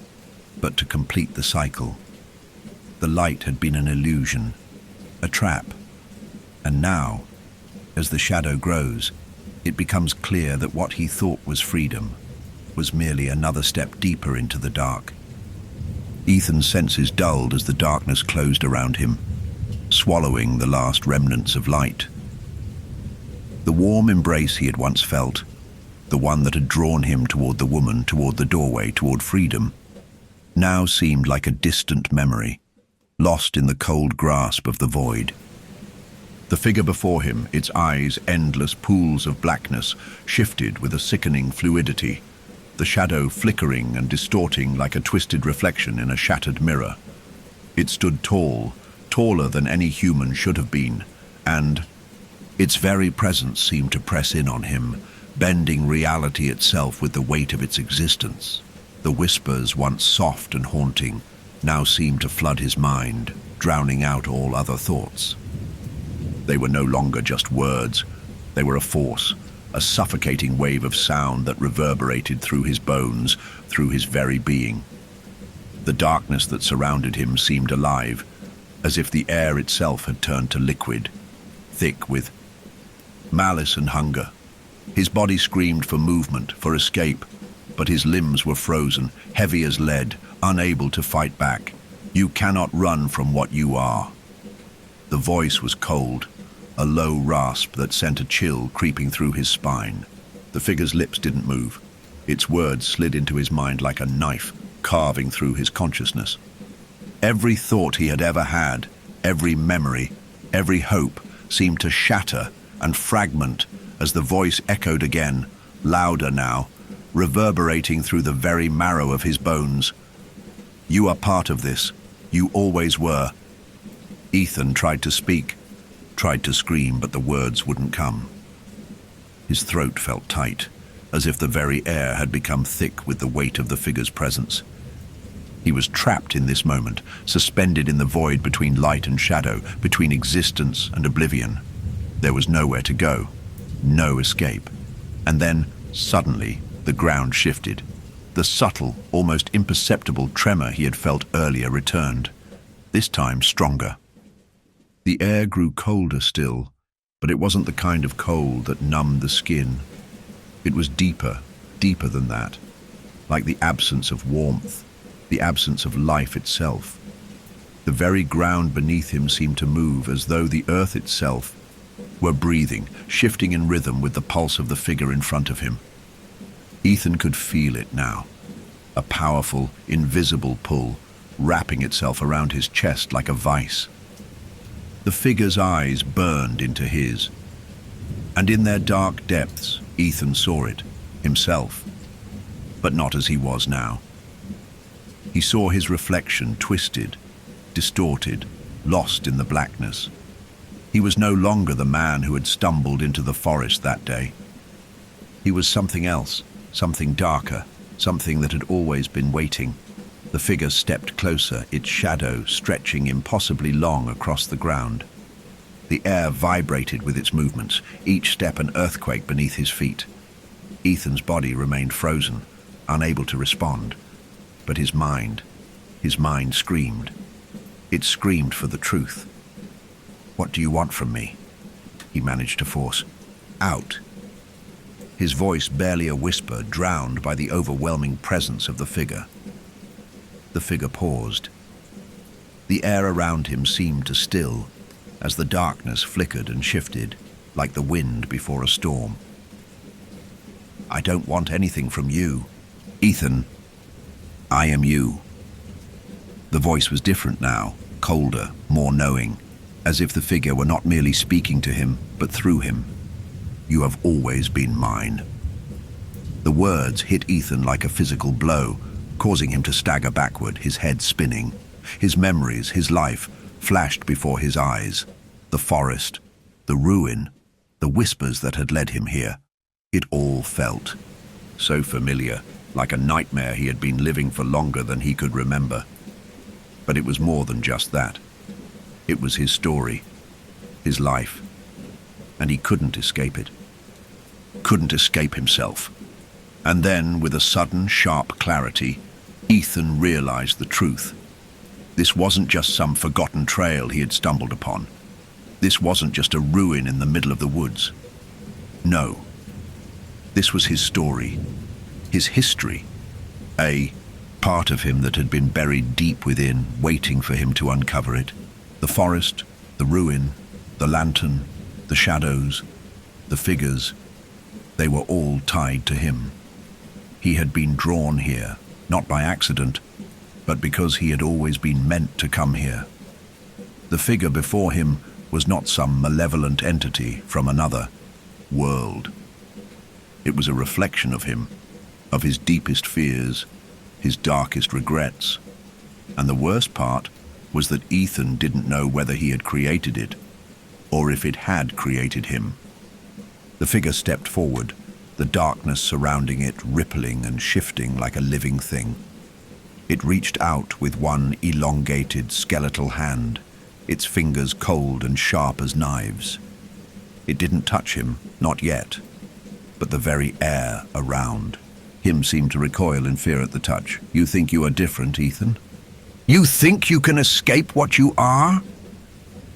but to complete the cycle. The light had been an illusion, a trap. And now, as the shadow grows, it becomes clear that what he thought was freedom was merely another step deeper into the dark. Ethan's senses dulled as the darkness closed around him, swallowing the last remnants of light. The warm embrace he had once felt, the one that had drawn him toward the woman, toward the doorway, toward freedom, now seemed like a distant memory, lost in the cold grasp of the void. The figure before him, its eyes endless pools of blackness, shifted with a sickening fluidity, the shadow flickering and distorting like a twisted reflection in a shattered mirror. It stood tall, taller than any human should have been, and its very presence seemed to press in on him, bending reality itself with the weight of its existence. The whispers, once soft and haunting, now seemed to flood his mind, drowning out all other thoughts. They were no longer just words. They were a force, a suffocating wave of sound that reverberated through his bones, through his very being. The darkness that surrounded him seemed alive, as if the air itself had turned to liquid, thick with malice and hunger. His body screamed for movement, for escape, but his limbs were frozen, heavy as lead, unable to fight back. "You cannot run from what you are." The voice was cold, a low rasp that sent a chill creeping through his spine. The figure's lips didn't move. Its words slid into his mind like a knife, carving through his consciousness. Every thought he had ever had, every memory, every hope seemed to shatter and fragment as the voice echoed again, louder now, reverberating through the very marrow of his bones. "You are part of this. You always were." Ethan tried to speak, tried to scream, but the words wouldn't come. His throat felt tight, as if the very air had become thick with the weight of the figure's presence. He was trapped in this moment, suspended in the void between light and shadow, between existence and oblivion. There was nowhere to go, no escape. And then, suddenly, the ground shifted. The subtle, almost imperceptible tremor he had felt earlier returned, this time stronger. The air grew colder still, but it wasn't the kind of cold that numbed the skin. It was deeper, deeper than that, like the absence of warmth, the absence of life itself. The very ground beneath him seemed to move as though the earth itself were breathing, shifting in rhythm with the pulse of the figure in front of him. Ethan could feel it now, a powerful, invisible pull, wrapping itself around his chest like a vice. The figure's eyes burned into his, and in their dark depths, Ethan saw it, himself, but not as he was now. He saw his reflection twisted, distorted, lost in the blackness. He was no longer the man who had stumbled into the forest that day. He was something else, something darker, something that had always been waiting. The figure stepped closer, its shadow stretching impossibly long across the ground. The air vibrated with its movements, each step an earthquake beneath his feet. Ethan's body remained frozen, unable to respond, but his mind screamed. It screamed for the truth. "What do you want from me?" he managed to force out. His voice barely a whisper, drowned by the overwhelming presence of the figure. The figure paused. The air around him seemed to still, as the darkness flickered and shifted, like the wind before a storm. "I don't want anything from you, Ethan. I am you." The voice was different now, colder, more knowing, as if the figure were not merely speaking to him, but through him. "You have always been mine." The words hit Ethan like a physical blow, causing him to stagger backward, his head spinning. His memories, his life, flashed before his eyes. The forest, the ruin, the whispers that had led him here. It all felt so familiar, like a nightmare he had been living for longer than he could remember. But it was more than just that. It was his story, his life, and he couldn't escape it. Couldn't escape himself. And then, with a sudden, sharp clarity, Ethan realized the truth. This wasn't just some forgotten trail he had stumbled upon. This wasn't just a ruin in the middle of the woods. No. This was his story, his history, a part of him that had been buried deep within, waiting for him to uncover it. The forest, the ruin, the lantern, the shadows, the figures, they were all tied to him. He had been drawn here, not by accident, but because he had always been meant to come here. The figure before him was not some malevolent entity from another world. It was a reflection of him, of his deepest fears, his darkest regrets. And the worst part was that Ethan didn't know whether he had created it, or if it had created him. The figure stepped forward, the darkness surrounding it rippling and shifting like a living thing. It reached out with one elongated, skeletal hand, its fingers cold and sharp as knives. It didn't touch him, not yet, but the very air around him seemed to recoil in fear at the touch. "You think you are different, Ethan? You think you can escape what you are?"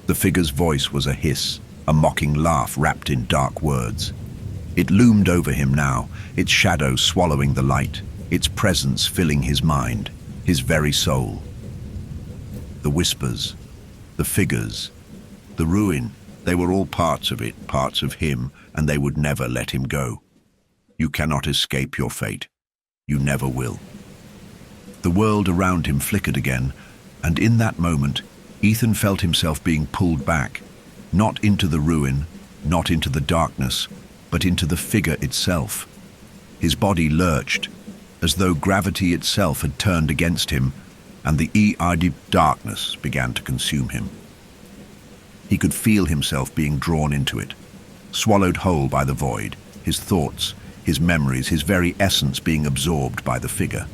The figure's voice was a hiss, a mocking laugh wrapped in dark words. It loomed over him now, its shadow swallowing the light, its presence filling his mind, his very soul. The whispers, the figures, the ruin, they were all parts of it, parts of him, and they would never let him go. "You cannot escape your fate. You never will." The world around him flickered again, and in that moment, Ethan felt himself being pulled back, not into the ruin, not into the darkness, but into the figure itself. His body lurched, as though gravity itself had turned against him, and the eerie darkness began to consume him. He could feel himself being drawn into it, swallowed whole by the void, his thoughts, his memories, his very essence being absorbed by the figure.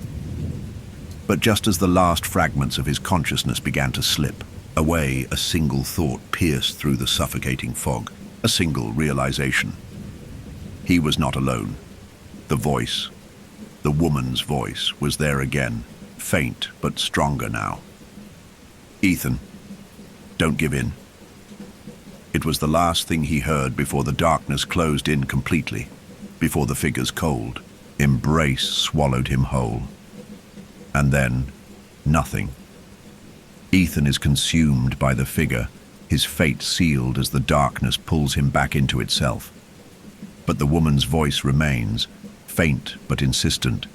But just as the last fragments of his consciousness began to slip away, a single thought pierced through the suffocating fog, a single realization. He was not alone. The voice, The woman's voice was there again, faint but stronger now. "Ethan, don't give in." It was the last thing he heard before the darkness closed in completely, before the figure's cold embrace swallowed him whole. And then, nothing. Ethan is consumed by the figure, his fate sealed as the darkness pulls him back into itself. But the woman's voice remains, faint but insistent.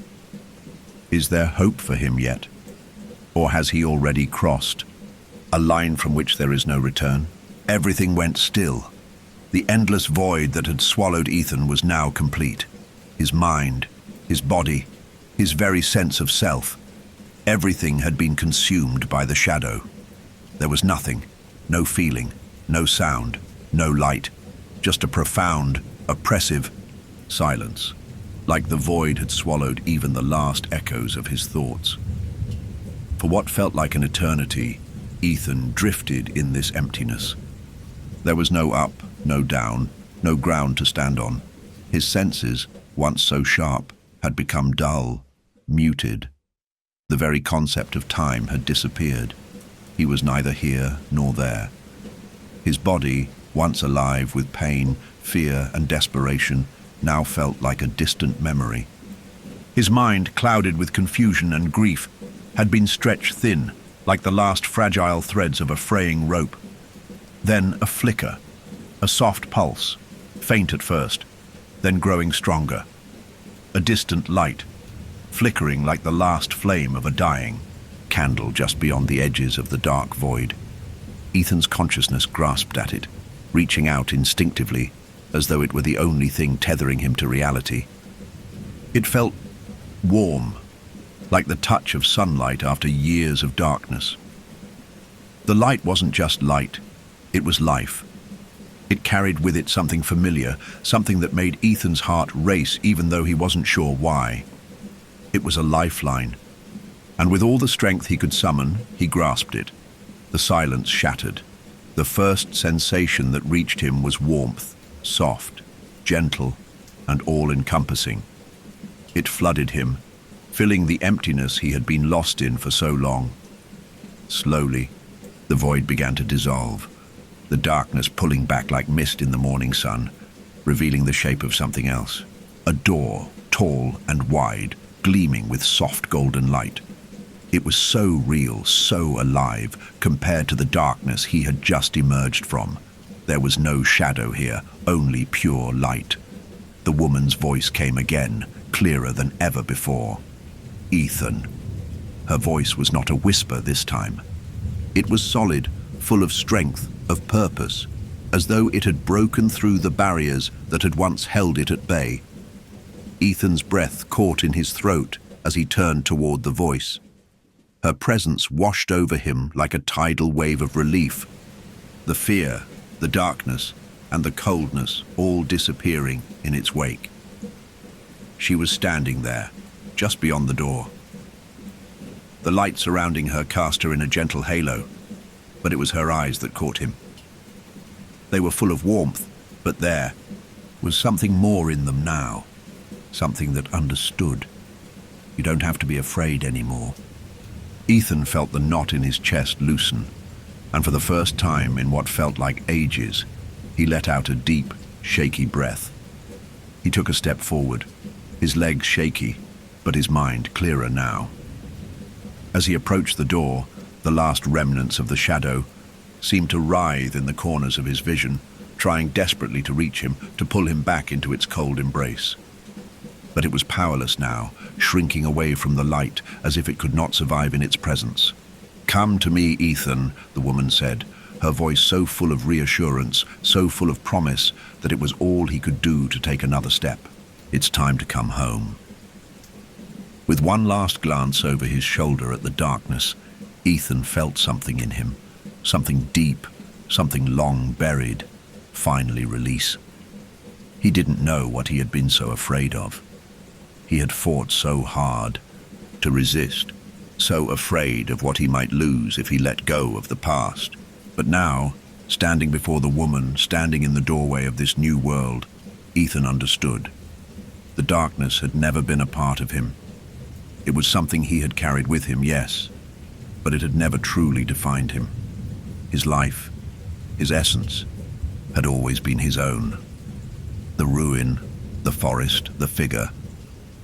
Is there hope for him yet? Or has he already crossed a line from which there is no return? Everything went still. The endless void that had swallowed Ethan was now complete. His mind, his body, his very sense of self. Everything had been consumed by the shadow. There was nothing, no feeling, no sound, no light, just a profound, oppressive silence, like the void had swallowed even the last echoes of his thoughts. For what felt like an eternity, Ethan drifted in this emptiness. There was no up, no down, no ground to stand on. His senses, once so sharp, had become dull, muted. The very concept of time had disappeared. He was neither here nor there. His body, once alive with pain, fear, and desperation, now felt like a distant memory. His mind, clouded with confusion and grief, had been stretched thin, like the last fragile threads of a fraying rope. Then a flicker, a soft pulse, faint at first, then growing stronger. A distant light, flickering like the last flame of a dying candle just beyond the edges of the dark void. Ethan's consciousness grasped at it, reaching out instinctively, as though it were the only thing tethering him to reality. It felt warm, like the touch of sunlight after years of darkness. The light wasn't just light, it was life. It carried with it something familiar, something that made Ethan's heart race even though he wasn't sure why. It was a lifeline, and with all the strength he could summon, he grasped it. The silence shattered. The first sensation that reached him was warmth, soft, gentle, and all-encompassing. It flooded him, filling the emptiness he had been lost in for so long. Slowly, the void began to dissolve, the darkness pulling back like mist in the morning sun, revealing the shape of something else. A door, tall and wide, gleaming with soft golden light. It was so real, so alive, compared to the darkness he had just emerged from. There was no shadow here, only pure light. The woman's voice came again, clearer than ever before. "Ethan." Her voice was not a whisper this time. It was solid, full of strength, of purpose, as though it had broken through the barriers that had once held it at bay. Ethan's breath caught in his throat as he turned toward the voice. Her presence washed over him like a tidal wave of relief. The fear, the darkness, and the coldness all disappearing in its wake. She was standing there, just beyond the door. The light surrounding her cast her in a gentle halo, but it was her eyes that caught him. They were full of warmth, but there was something more in them now, something that understood. You don't have to be afraid anymore. Ethan felt the knot in his chest loosen, and for the first time in what felt like ages, he let out a deep, shaky breath. He took a step forward, his legs shaky, but his mind clearer now. As he approached the door, the last remnants of the shadow seemed to writhe in the corners of his vision, trying desperately to reach him, to pull him back into its cold embrace. But it was powerless now, shrinking away from the light as if it could not survive in its presence. "Come to me, Ethan," the woman said, her voice so full of reassurance, so full of promise, that it was all he could do to take another step. It's time to come home. With one last glance over his shoulder at the darkness, Ethan felt something in him, something deep, something long buried, finally release. He didn't know what he had been so afraid of. He had fought so hard to resist, so afraid of what he might lose if he let go of the past. But now, standing before the woman, standing in the doorway of this new world, Ethan understood. The darkness had never been a part of him. It was something he had carried with him, yes, but it had never truly defined him. His life, his essence, had always been his own. The ruin, the forest, the figure,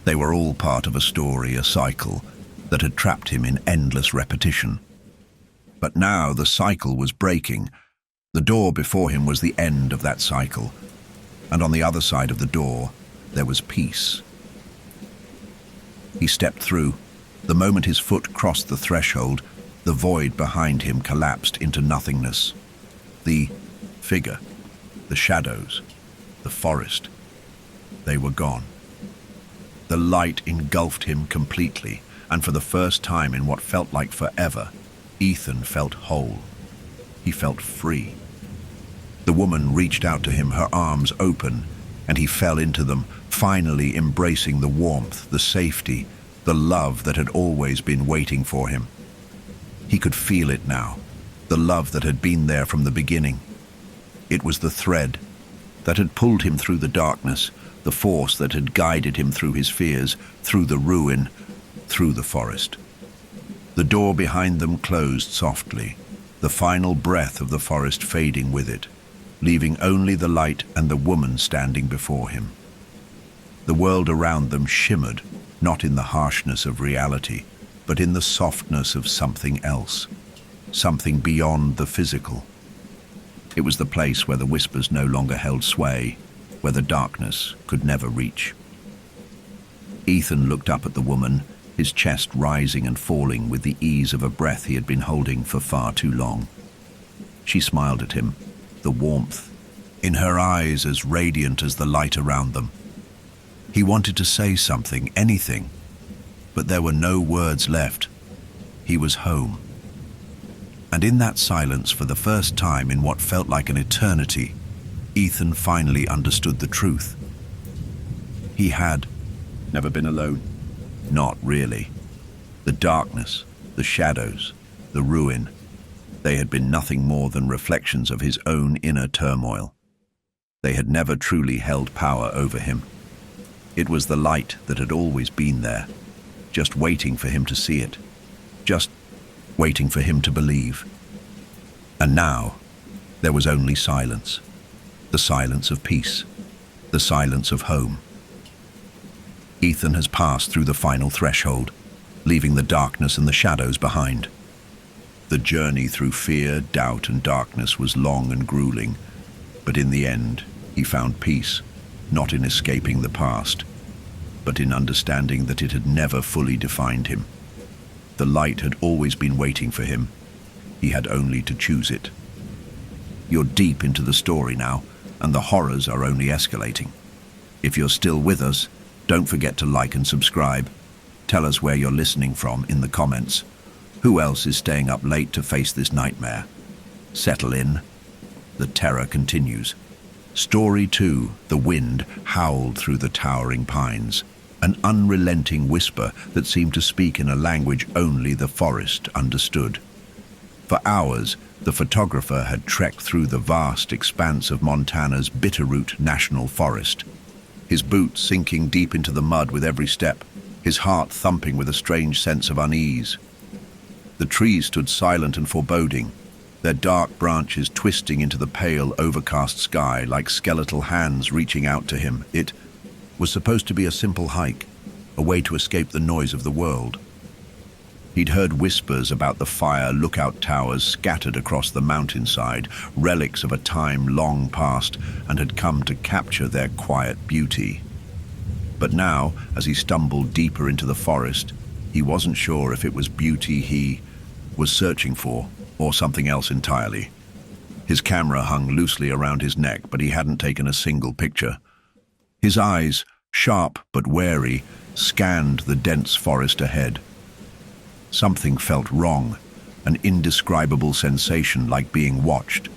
they were all part of a story, a cycle, that had trapped him in endless repetition. But now the cycle was breaking. The door before him was the end of that cycle, and on the other side of the door, there was peace. He stepped through. The moment his foot crossed the threshold, the void behind him collapsed into nothingness. The figure, the shadows, the forest, they were gone. The light engulfed him completely, and for the first time in what felt like forever, Ethan felt whole. He felt free. The woman reached out to him, her arms open, and he fell into them, finally embracing the warmth, the safety, the love that had always been waiting for him. He could feel it now, the love that had been there from the beginning. It was the thread that had pulled him through the darkness, the force that had guided him through his fears, through the ruin, through the forest. The door behind them closed softly, the final breath of the forest fading with it, leaving only the light and the woman standing before him. The world around them shimmered, not in the harshness of reality, but in the softness of something else, something beyond the physical. It was the place where the whispers no longer held sway, where the darkness could never reach. Ethan looked up at the woman, his chest rising and falling with the ease of a breath he had been holding for far too long. She smiled at him, the warmth in her eyes as radiant as the light around them. He wanted to say something, anything, but there were no words left. He was home. And in that silence, for the first time in what felt like an eternity, Ethan finally understood the truth. He had never been alone. Not really. The darkness, the shadows, the ruin, they had been nothing more than reflections of his own inner turmoil. They had never truly held power over him. It was the light that had always been there, just waiting for him to see it, just waiting for him to believe. And now, there was only silence. The silence of peace, the silence of home. Ethan has passed through the final threshold, leaving the darkness and the shadows behind. The journey through fear, doubt, and darkness was long and grueling, but in the end, he found peace, not in escaping the past, but in understanding that it had never fully defined him. The light had always been waiting for him. He had only to choose it. You're deep into the story now, and the horrors are only escalating. If you're still with us, don't forget to like and subscribe. Tell us where you're listening from in the comments. Who else is staying up late to face this nightmare? Settle in. The terror continues. Story 2, The Wind howled through the towering pines, an unrelenting whisper that seemed to speak in a language only the forest understood. For hours, the photographer had trekked through the vast expanse of Montana's Bitterroot National Forest, his boots sinking deep into the mud with every step, his heart thumping with a strange sense of unease. The trees stood silent and foreboding, their dark branches twisting into the pale, overcast sky like skeletal hands reaching out to him. It was supposed to be a simple hike, a way to escape the noise of the world. He'd heard whispers about the fire lookout towers scattered across the mountainside, relics of a time long past, and had come to capture their quiet beauty. But now, as he stumbled deeper into the forest, he wasn't sure if it was beauty he was searching for, or something else entirely. His camera hung loosely around his neck, but he hadn't taken a single picture. His eyes, sharp but wary, scanned the dense forest ahead. Something felt wrong, an indescribable sensation like being watched,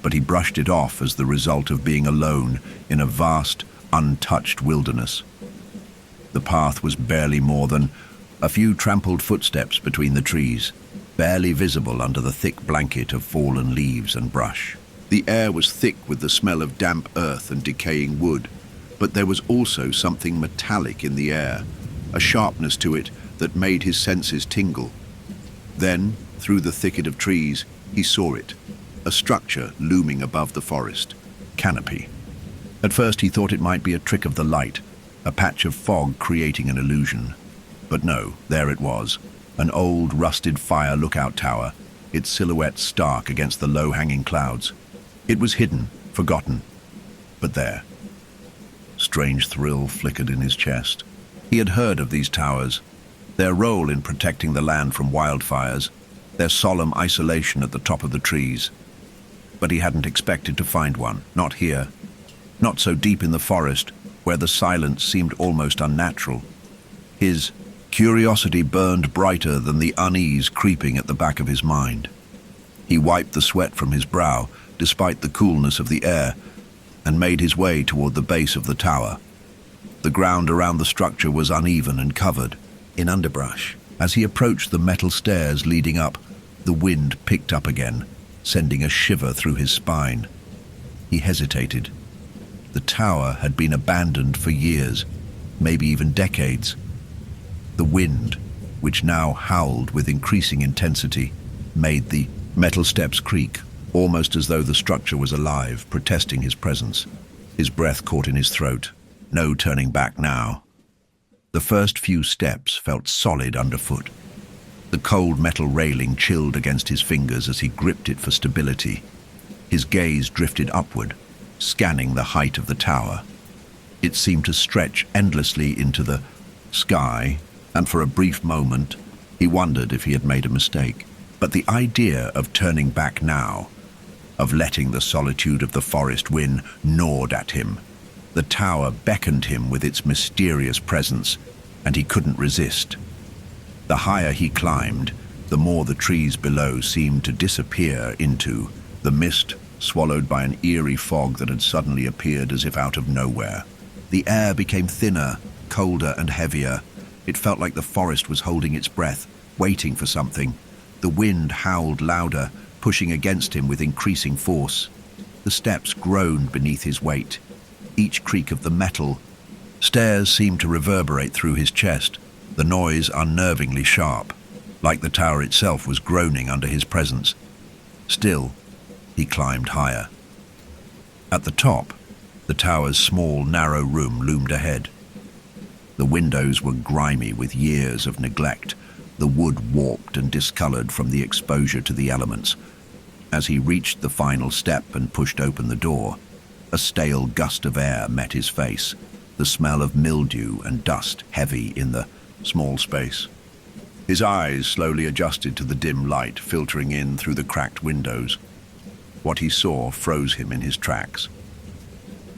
but he brushed it off as the result of being alone in a vast, untouched wilderness. The path was barely more than a few trampled footsteps between the trees, barely visible under the thick blanket of fallen leaves and brush. The air was thick with the smell of damp earth and decaying wood, But there was also something metallic in the air, a sharpness to it that made his senses tingle. Then, through the thicket of trees, he saw it, a structure looming above the forest, canopy. At first he thought it might be a trick of the light, a patch of fog creating an illusion. But no, there it was, an old rusted fire lookout tower, its silhouette stark against the low-hanging clouds. It was hidden, forgotten, but there. Strange thrill flickered in his chest. He had heard of these towers, their role in protecting the land from wildfires, their solemn isolation at the top of the trees. But he hadn't expected to find one, not here, not so deep in the forest, where the silence seemed almost unnatural. His curiosity burned brighter than the unease creeping at the back of his mind. He wiped the sweat from his brow, despite the coolness of the air, and made his way toward the base of the tower. The ground around the structure was uneven and covered in underbrush. As he approached the metal stairs leading up, the wind picked up again, sending a shiver through his spine. He hesitated. The tower had been abandoned for years, maybe even decades. The wind, which now howled with increasing intensity, made the metal steps creak, almost as though the structure was alive, protesting his presence. His breath caught in his throat. No turning back now. The first few steps felt solid underfoot. The cold metal railing chilled against his fingers as he gripped it for stability. His gaze drifted upward, scanning the height of the tower. It seemed to stretch endlessly into the sky, and for a brief moment, he wondered if he had made a mistake. But the idea of turning back now, of letting the solitude of the forest win, gnawed at him. The tower beckoned him with its mysterious presence, and he couldn't resist. The higher he climbed, the more the trees below seemed to disappear into the mist, swallowed by an eerie fog that had suddenly appeared as if out of nowhere. The air became thinner, colder and heavier. It felt like the forest was holding its breath, waiting for something. The wind howled louder, pushing against him with increasing force. The steps groaned beneath his weight. Each creak of the metal stairs seemed to reverberate through his chest, the noise unnervingly sharp, like the tower itself was groaning under his presence. Still, he climbed higher. At the top, the tower's small, narrow room loomed ahead. The windows were grimy with years of neglect, the wood warped and discolored from the exposure to the elements. As he reached the final step and pushed open the door, a stale gust of air met his face, the smell of mildew and dust heavy in the small space. His eyes slowly adjusted to the dim light filtering in through the cracked windows. What he saw froze him in his tracks.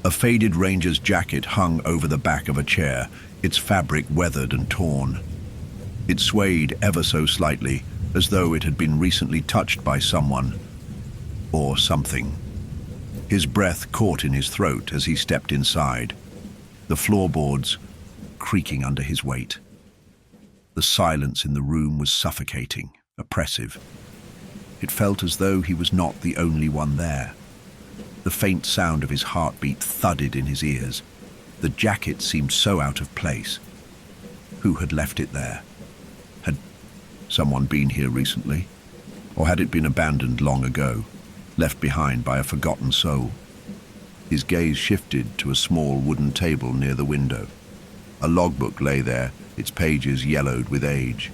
A faded ranger's jacket hung over the back of a chair, its fabric weathered and torn. It swayed ever so slightly, as though it had been recently touched by someone or something. His breath caught in his throat as he stepped inside, the floorboards creaking under his weight. The silence in the room was suffocating, oppressive. It felt as though he was not the only one there. The faint sound of his heartbeat thudded in his ears. The jacket seemed so out of place. Who had left it there? Had someone been here recently? Or had it been abandoned long ago, left behind by a forgotten soul? His gaze shifted to a small wooden table near the window. A logbook lay there, its pages yellowed with age.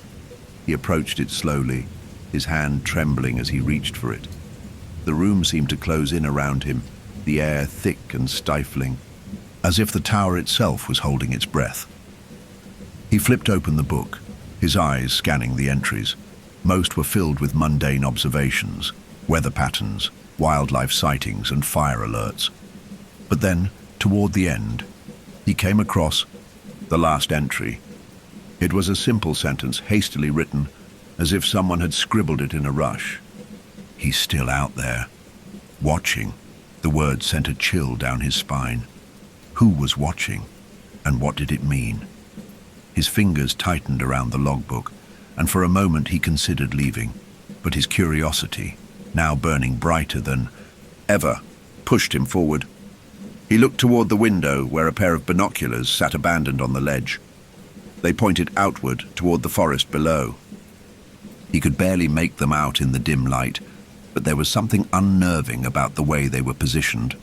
He approached it slowly, his hand trembling as he reached for it. The room seemed to close in around him, the air thick and stifling, as if the tower itself was holding its breath. He flipped open the book, his eyes scanning the entries. Most were filled with mundane observations, weather patterns, wildlife sightings, and fire alerts. But then, toward the end, he came across the last entry. It was a simple sentence, hastily written, as if someone had scribbled it in a rush. He's still out there, watching. The word sent a chill down his spine. Who was watching, and what did it mean? His fingers tightened around the logbook, and for a moment he considered leaving, but his curiosity, now burning brighter than ever, pushed him forward. He looked toward the window where a pair of binoculars sat abandoned on the ledge. They pointed outward toward the forest below. He could barely make them out in the dim light, but there was something unnerving about the way they were positioned,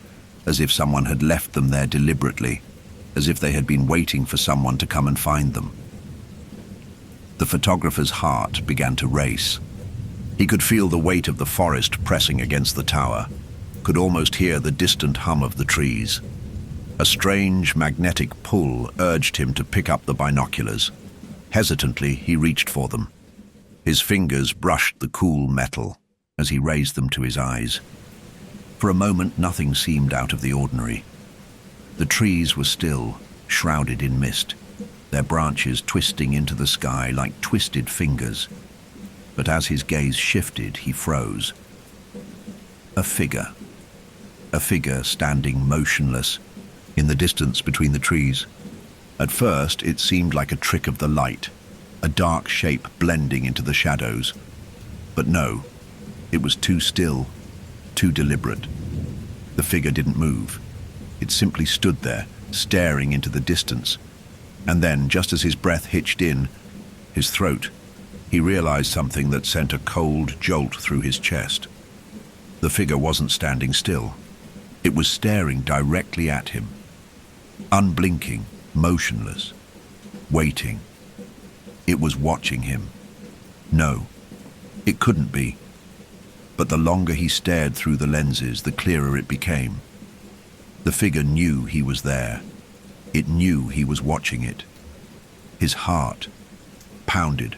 as if someone had left them there deliberately, as if they had been waiting for someone to come and find them. The photographer's heart began to race. He could feel the weight of the forest pressing against the tower, could almost hear the distant hum of the trees. A strange magnetic pull urged him to pick up the binoculars. Hesitantly, he reached for them. His fingers brushed the cool metal as he raised them to his eyes. For a moment, nothing seemed out of the ordinary. The trees were still, shrouded in mist, their branches twisting into the sky like twisted fingers. But as his gaze shifted, he froze. A figure standing motionless in the distance between the trees. At first, it seemed like a trick of the light, a dark shape blending into the shadows. But no, it was too still, too deliberate. The figure didn't move. It simply stood there, staring into the distance. And then, just as his breath hitched in his throat, he realized something that sent a cold jolt through his chest. The figure wasn't standing still. It was staring directly at him, unblinking, motionless, waiting. It was watching him. No, it couldn't be. But the longer he stared through the lenses, the clearer it became. The figure knew he was there. It knew he was watching it. His heart pounded,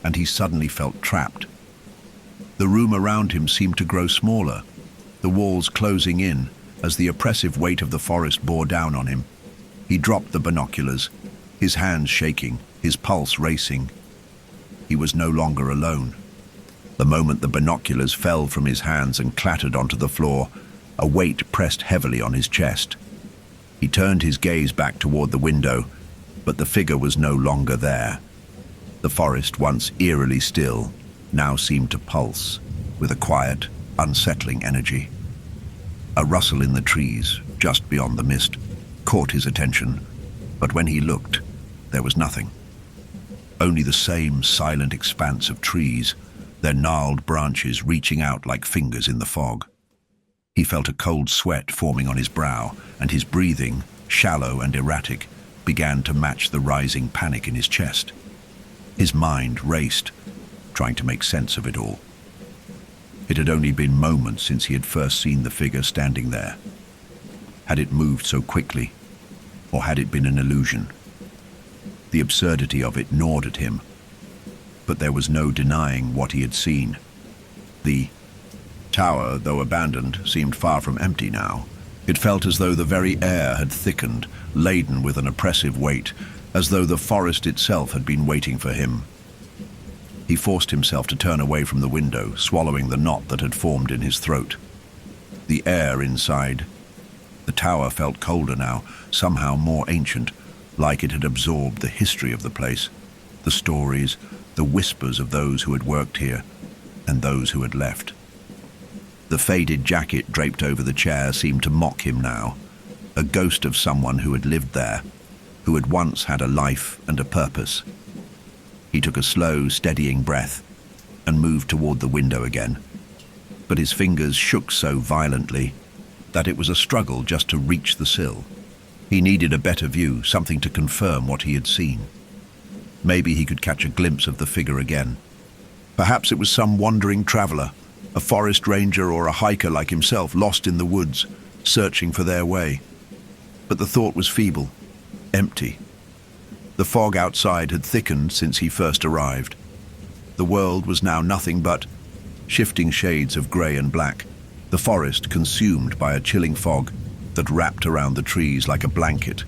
and he suddenly felt trapped. The room around him seemed to grow smaller, the walls closing in as the oppressive weight of the forest bore down on him. He dropped the binoculars, his hands shaking, his pulse racing. He was no longer alone. The moment the binoculars fell from his hands and clattered onto the floor, a weight pressed heavily on his chest. He turned his gaze back toward the window, but the figure was no longer there. The forest, once eerily still, now seemed to pulse with a quiet, unsettling energy. A rustle in the trees, just beyond the mist, caught his attention, but when he looked, there was nothing. Only the same silent expanse of trees, their gnarled branches reaching out like fingers in the fog. He felt a cold sweat forming on his brow, and his breathing, shallow and erratic, began to match the rising panic in his chest. His mind raced, trying to make sense of it all. It had only been moments since he had first seen the figure standing there. Had it moved so quickly, or had it been an illusion? The absurdity of it gnawed at him, but there was no denying what he had seen. The tower, though abandoned, seemed far from empty now. It felt as though the very air had thickened, laden with an oppressive weight, as though the forest itself had been waiting for him. He forced himself to turn away from the window, swallowing the knot that had formed in his throat. The air inside the tower felt colder now, somehow more ancient, like it had absorbed the history of the place, the stories, the whispers of those who had worked here, and those who had left. The faded jacket draped over the chair seemed to mock him now, a ghost of someone who had lived there, who had once had a life and a purpose. He took a slow, steadying breath and moved toward the window again, but his fingers shook so violently that it was a struggle just to reach the sill. He needed a better view, something to confirm what he had seen. Maybe he could catch a glimpse of the figure again. Perhaps it was some wandering traveler, a forest ranger or a hiker like himself, lost in the woods, searching for their way. But the thought was feeble, empty. The fog outside had thickened since he first arrived. The world was now nothing but shifting shades of grey and black, the forest consumed by a chilling fog that wrapped around the trees like a blanket,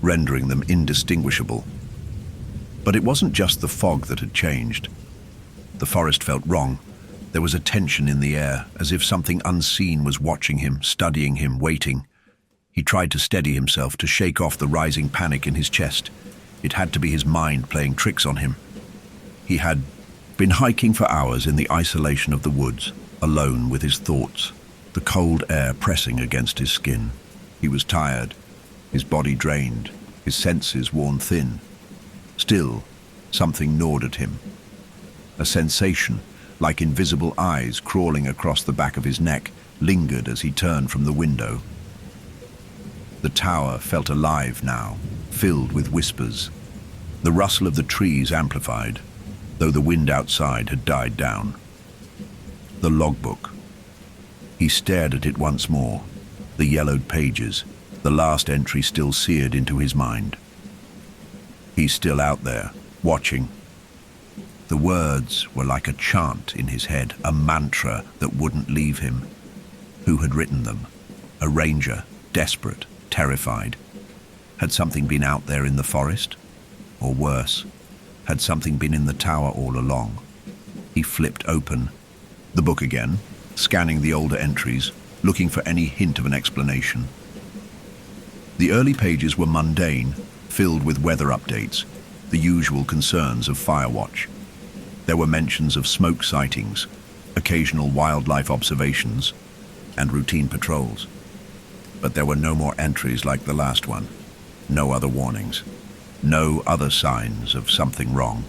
rendering them indistinguishable. But it wasn't just the fog that had changed. The forest felt wrong. There was a tension in the air, as if something unseen was watching him, studying him, waiting. He tried to steady himself, to shake off the rising panic in his chest. It had to be his mind playing tricks on him. He had been hiking for hours in the isolation of the woods, alone with his thoughts, the cold air pressing against his skin. He was tired, his body drained, his senses worn thin. Still, something gnawed at him. A sensation, like invisible eyes crawling across the back of his neck, lingered as he turned from the window. The tower felt alive now, filled with whispers. The rustle of the trees amplified, though the wind outside had died down. The logbook. He stared at it once more, the yellowed pages, the last entry still seared into his mind. He's still out there, watching. The words were like a chant in his head, a mantra that wouldn't leave him. Who had written them? A ranger, desperate, terrified. Had something been out there in the forest? Or worse, had something been in the tower all along? He flipped open the book again, scanning the older entries, looking for any hint of an explanation. The early pages were mundane, filled with weather updates, the usual concerns of Firewatch. There were mentions of smoke sightings, occasional wildlife observations, and routine patrols. But there were no more entries like the last one, no other warnings, no other signs of something wrong.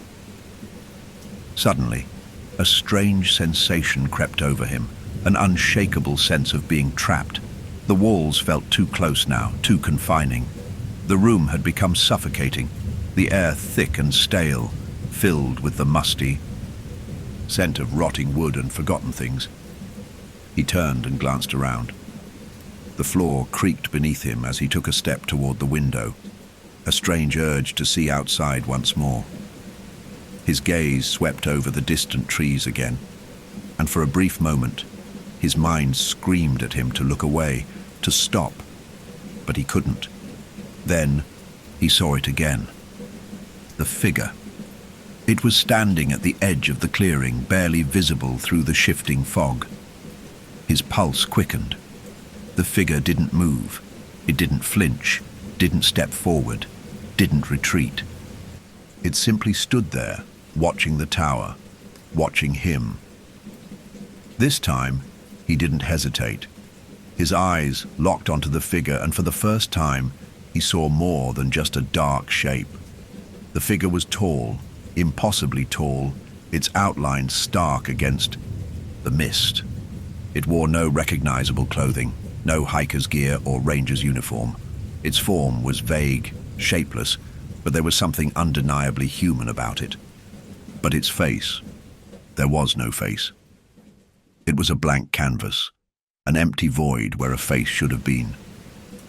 Suddenly, a strange sensation crept over him, an unshakable sense of being trapped. The walls felt too close now, too confining. The room had become suffocating, the air thick and stale, filled with the musty scent of rotting wood and forgotten things. He turned and glanced around. The floor creaked beneath him as he took a step toward the window, a strange urge to see outside once more. His gaze swept over the distant trees again, and for a brief moment, his mind screamed at him to look away, to stop, but he couldn't. Then he saw it again. The figure. It was standing at the edge of the clearing, barely visible through the shifting fog. His pulse quickened. The figure didn't move. It didn't flinch, didn't step forward, didn't retreat. It simply stood there, watching the tower, watching him. This time, he didn't hesitate. His eyes locked onto the figure, and for the first time, he saw more than just a dark shape. The figure was tall, impossibly tall, its outline stark against the mist. It wore no recognizable clothing, no hiker's gear or ranger's uniform. Its form was vague, shapeless, but there was something undeniably human about it. But its face, there was no face. It was a blank canvas, an empty void where a face should have been,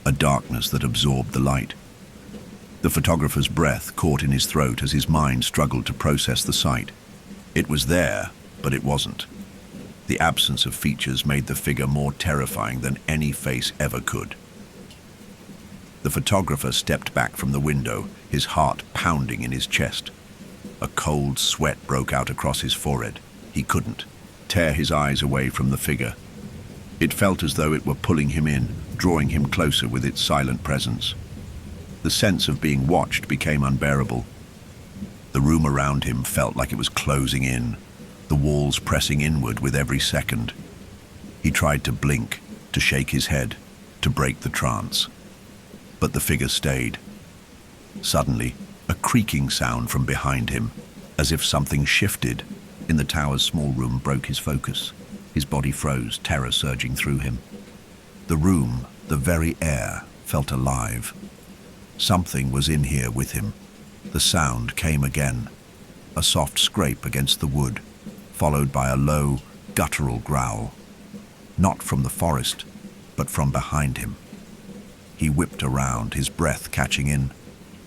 a darkness that absorbed the light. The photographer's breath caught in his throat as his mind struggled to process the sight. It was there, but it wasn't. The absence of features made the figure more terrifying than any face ever could. The photographer stepped back from the window, his heart pounding in his chest. A cold sweat broke out across his forehead. He couldn't tear his eyes away from the figure. It felt as though it were pulling him in, drawing him closer with its silent presence. The sense of being watched became unbearable. The room around him felt like it was closing in, the walls pressing inward with every second. He tried to blink, to shake his head, to break the trance. But the figure stayed. Suddenly, a creaking sound from behind him, as if something shifted in the tower's small room, broke his focus. His body froze, terror surging through him. The room, the very air, felt alive. Something was in here with him. The sound came again, a soft scrape against the wood, followed by a low, guttural growl. Not from the forest, but from behind him. He whipped around, his breath catching in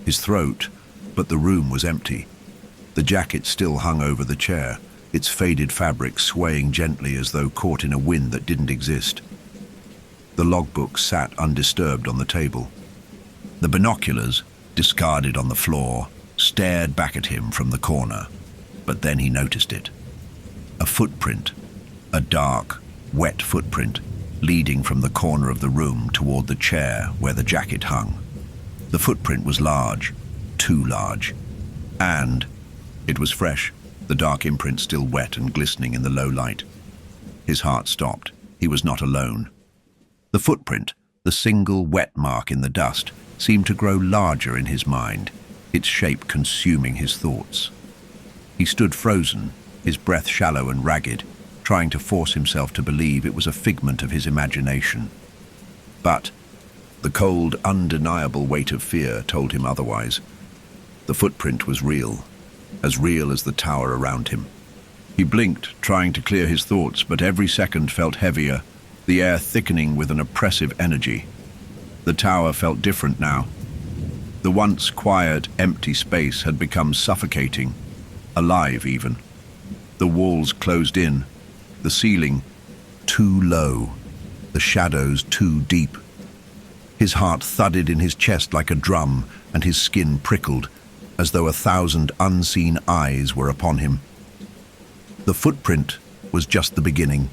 his throat, but the room was empty. The jacket still hung over the chair, its faded fabric swaying gently as though caught in a wind that didn't exist. The logbook sat undisturbed on the table. The binoculars, discarded on the floor, stared back at him from the corner, but then he noticed it. A footprint, a dark, wet footprint, leading from the corner of the room toward the chair where the jacket hung. The footprint was large, too large, and it was fresh, the dark imprint still wet and glistening in the low light. His heart stopped. He was not alone. The footprint, The single wet mark in the dust seemed to grow larger in his mind, its shape consuming his thoughts. He stood frozen, his breath shallow and ragged, trying to force himself to believe it was a figment of his imagination. But the cold, undeniable weight of fear told him otherwise. The footprint was real as the tower around him. He blinked, trying to clear his thoughts, but every second felt heavier, the air thickening with an oppressive energy. The tower felt different now. The once quiet, empty space had become suffocating, alive even. The walls closed in, the ceiling too low, the shadows too deep. His heart thudded in his chest like a drum, and his skin prickled, as though 1,000 unseen eyes were upon him. The footprint was just the beginning.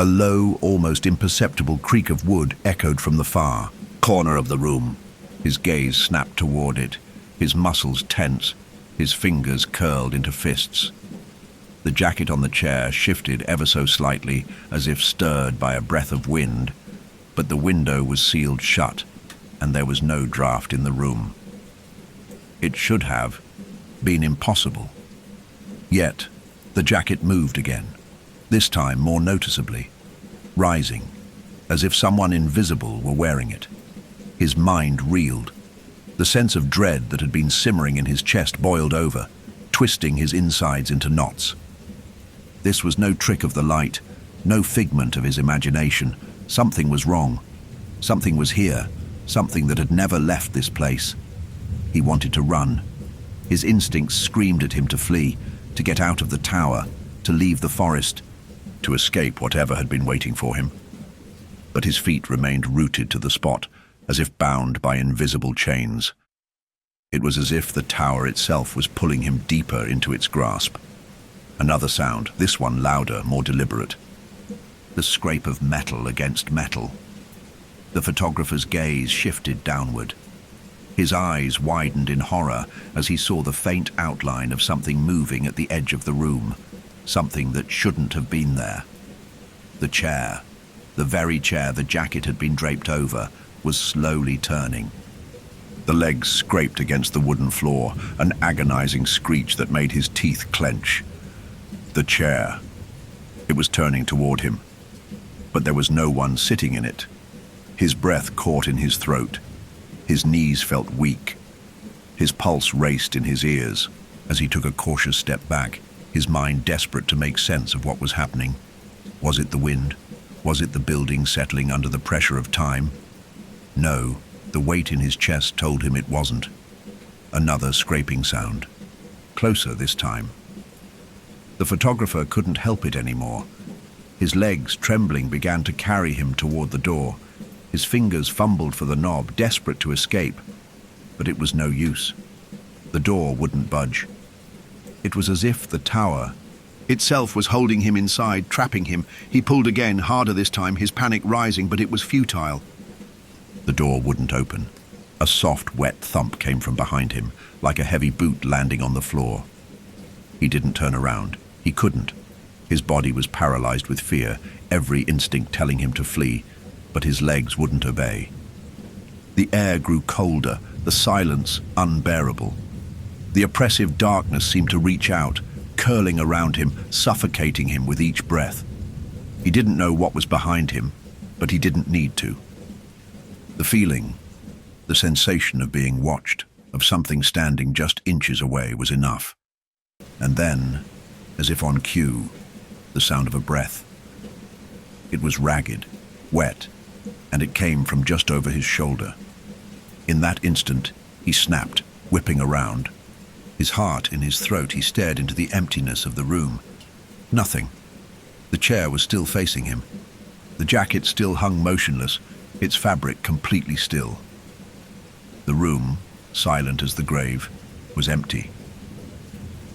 A low, almost imperceptible creak of wood echoed from the far corner of the room. His gaze snapped toward it, his muscles tense, his fingers curled into fists. The jacket on the chair shifted ever so slightly, as if stirred by a breath of wind, but the window was sealed shut, and there was no draft in the room. It should have been impossible. Yet, the jacket moved again, this time more noticeably, rising, as if someone invisible were wearing it. His mind reeled. The sense of dread that had been simmering in his chest boiled over, twisting his insides into knots. This was no trick of the light, no figment of his imagination. Something was wrong. Something was here, something that had never left this place. He wanted to run. His instincts screamed at him to flee, to get out of the tower, to leave the forest, to escape whatever had been waiting for him. But his feet remained rooted to the spot, as if bound by invisible chains. It was as if the tower itself was pulling him deeper into its grasp. Another sound, this one louder, more deliberate. The scrape of metal against metal. The photographer's gaze shifted downward. His eyes widened in horror as he saw the faint outline of something moving at the edge of the room, something that shouldn't have been there. The chair, the very chair the jacket had been draped over, was slowly turning. The legs scraped against the wooden floor, an agonizing screech that made his teeth clench. The chair. It was turning toward him, but there was no one sitting in it. His breath caught in his throat. His knees felt weak. His pulse raced in his ears as he took a cautious step back, his mind desperate to make sense of what was happening. Was it the wind? Was it the building settling under the pressure of time? No, the weight in his chest told him it wasn't. Another scraping sound. Closer this time. The photographer couldn't help it anymore. His legs, trembling, began to carry him toward the door. His fingers fumbled for the knob, desperate to escape. But it was no use. The door wouldn't budge. It was as if the tower itself was holding him inside, trapping him. He pulled again, harder this time, his panic rising, but it was futile. The door wouldn't open. A soft, wet thump came from behind him, like a heavy boot landing on the floor. He didn't turn around. He couldn't. His body was paralyzed with fear, every instinct telling him to flee, but his legs wouldn't obey. The air grew colder, the silence unbearable. The oppressive darkness seemed to reach out, curling around him, suffocating him with each breath. He didn't know what was behind him, but he didn't need to. The feeling, the sensation of being watched, of something standing just inches away, was enough. And then, as if on cue, the sound of a breath. It was ragged, wet, and it came from just over his shoulder. In that instant, he snapped, whipping around. His heart in his throat, he stared into the emptiness of the room. Nothing. The chair was still facing him. The jacket still hung motionless, its fabric completely still. The room, silent as the grave, was empty.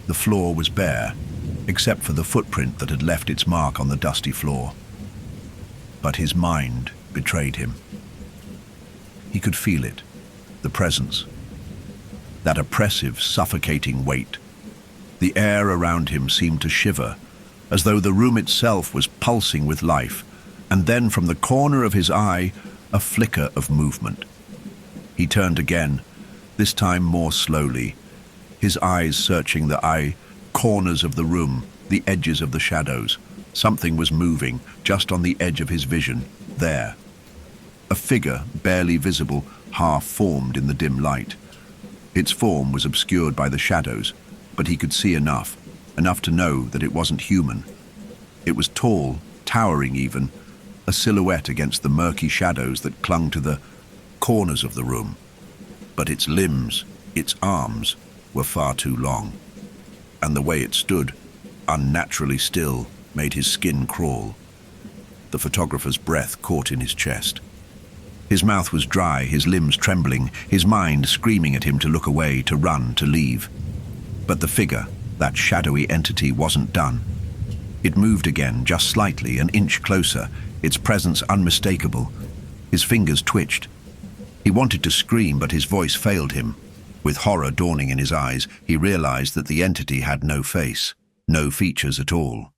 The floor was bare, except for the footprint that had left its mark on the dusty floor. But his mind betrayed him. He could feel it, the presence. That oppressive, suffocating weight. The air around him seemed to shiver, as though the room itself was pulsing with life, and then from the corner of his eye, a flicker of movement. He turned again, this time more slowly, his eyes searching the corners of the room, the edges of the shadows. Something was moving, just on the edge of his vision, there. A figure, barely visible, half formed in the dim light. Its form was obscured by the shadows, but he could see enough to know that it wasn't human. It was tall, towering even, a silhouette against the murky shadows that clung to the corners of the room. But its limbs, its arms, were far too long. And the way it stood, unnaturally still, made his skin crawl. The photographer's breath caught in his chest. His mouth was dry, his limbs trembling, his mind screaming at him to look away, to run, to leave. But the figure, that shadowy entity, wasn't done. It moved again, just slightly, an inch closer, its presence unmistakable. His fingers twitched. He wanted to scream, but his voice failed him. With horror dawning in his eyes, he realized that the entity had no face, no features at all.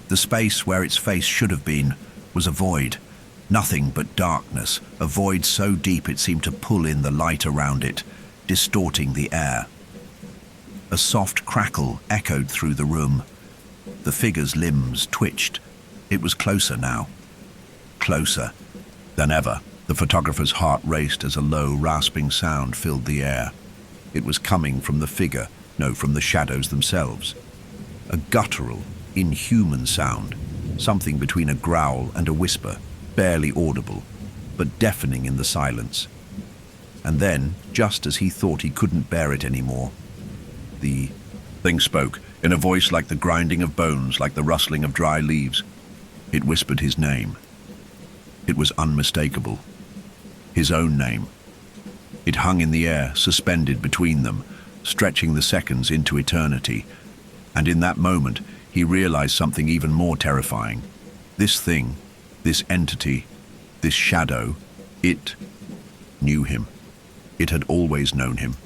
The space where its face should have been was a void, nothing but darkness, a void so deep it seemed to pull in the light around it, distorting the air. A soft crackle echoed through the room. The figure's limbs twitched. It was closer now. Closer than ever. The photographer's heart raced as a low, rasping sound filled the air. It was coming from the figure, no, from the shadows themselves. A guttural, inhuman sound, something between a growl and a whisper, barely audible, but deafening in the silence. And then, just as he thought he couldn't bear it anymore, the thing spoke, in a voice like the grinding of bones, like the rustling of dry leaves. It whispered his name. It was unmistakable. His own name. It hung in the air, suspended between them, stretching the seconds into eternity. And in that moment, he realized something even more terrifying. This thing, this entity, this shadow, it knew him. It had always known him.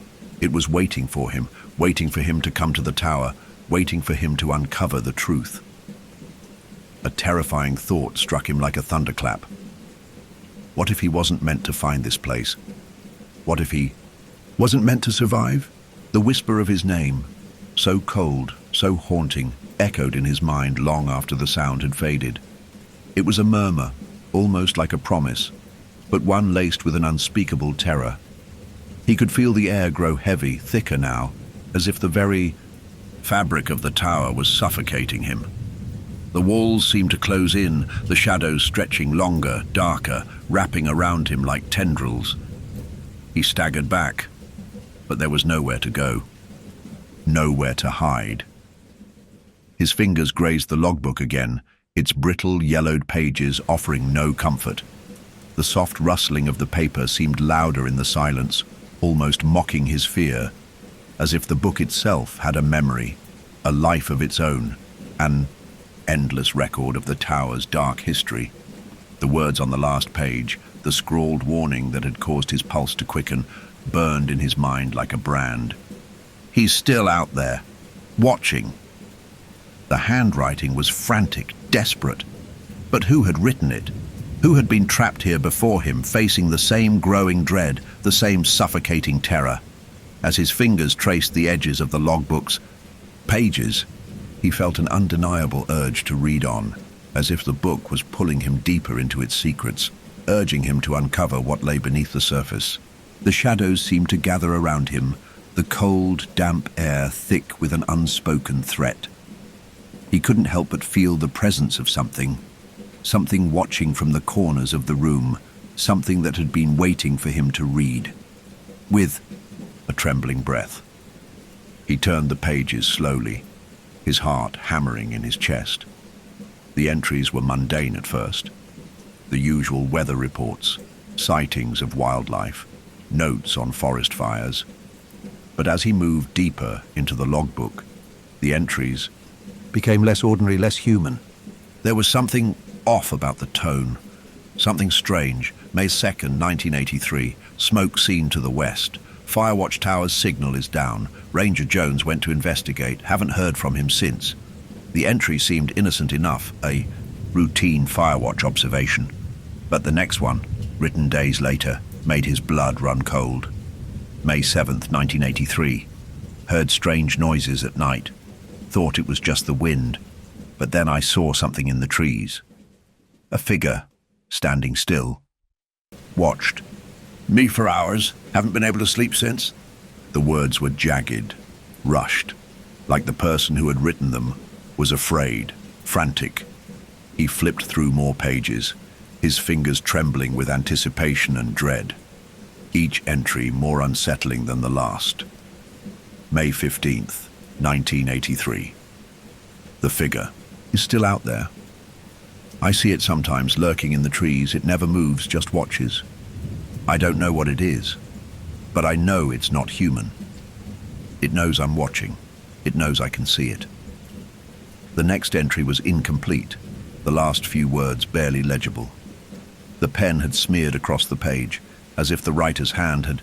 It was waiting for him to come to the tower, waiting for him to uncover the truth. A terrifying thought struck him like a thunderclap. What if he wasn't meant to find this place? What if he wasn't meant to survive? The whisper of his name, so cold, so haunting, echoed in his mind long after the sound had faded. It was a murmur, almost like a promise, but one laced with an unspeakable terror. He could feel the air grow heavy, thicker now, as if the very fabric of the tower was suffocating him. The walls seemed to close in, the shadows stretching longer, darker, wrapping around him like tendrils. He staggered back, but there was nowhere to go, nowhere to hide. His fingers grazed the logbook again, its brittle, yellowed pages offering no comfort. The soft rustling of the paper seemed louder in the silence, almost mocking his fear, as if the book itself had a memory, a life of its own, an endless record of the tower's dark history. The words on the last page, the scrawled warning that had caused his pulse to quicken, burned in his mind like a brand. He's still out there, watching. The handwriting was frantic, desperate. But who had written it? Who had been trapped here before him, facing the same growing dread, the same suffocating terror? As his fingers traced the edges of the logbook's pages, he felt an undeniable urge to read on, as if the book was pulling him deeper into its secrets, urging him to uncover what lay beneath the surface. The shadows seemed to gather around him, the cold, damp air thick with an unspoken threat. He couldn't help but feel the presence of something watching from the corners of the room, something that had been waiting for him to read. With a trembling breath, he turned the pages slowly, his heart hammering in his chest. The entries were mundane at first. The usual weather reports, sightings of wildlife, notes on forest fires. But as he moved deeper into the logbook, the entries became less ordinary, less human. There was something off about the tone, something strange. May 2nd, 1983, smoke seen to the west. Firewatch Tower's signal is down. Ranger Jones went to investigate, haven't heard from him since. The entry seemed innocent enough, a routine Firewatch observation. But the next one, written days later, made his blood run cold. May 7th, 1983. Heard strange noises at night. Thought it was just the wind, but then I saw something in the trees. A figure, standing still. Watched. Me for hours. Haven't been able to sleep since. The words were jagged, rushed, like the person who had written them was afraid, frantic. He flipped through more pages, his fingers trembling with anticipation and dread. Each entry more unsettling than the last. May 15th, 1983. The figure is still out there. I see it sometimes lurking in the trees. It never moves, just watches. I don't know what it is, but I know it's not human. It knows I'm watching. It knows I can see it. The next entry was incomplete, the last few words barely legible. The pen had smeared across the page, as if the writer's hand had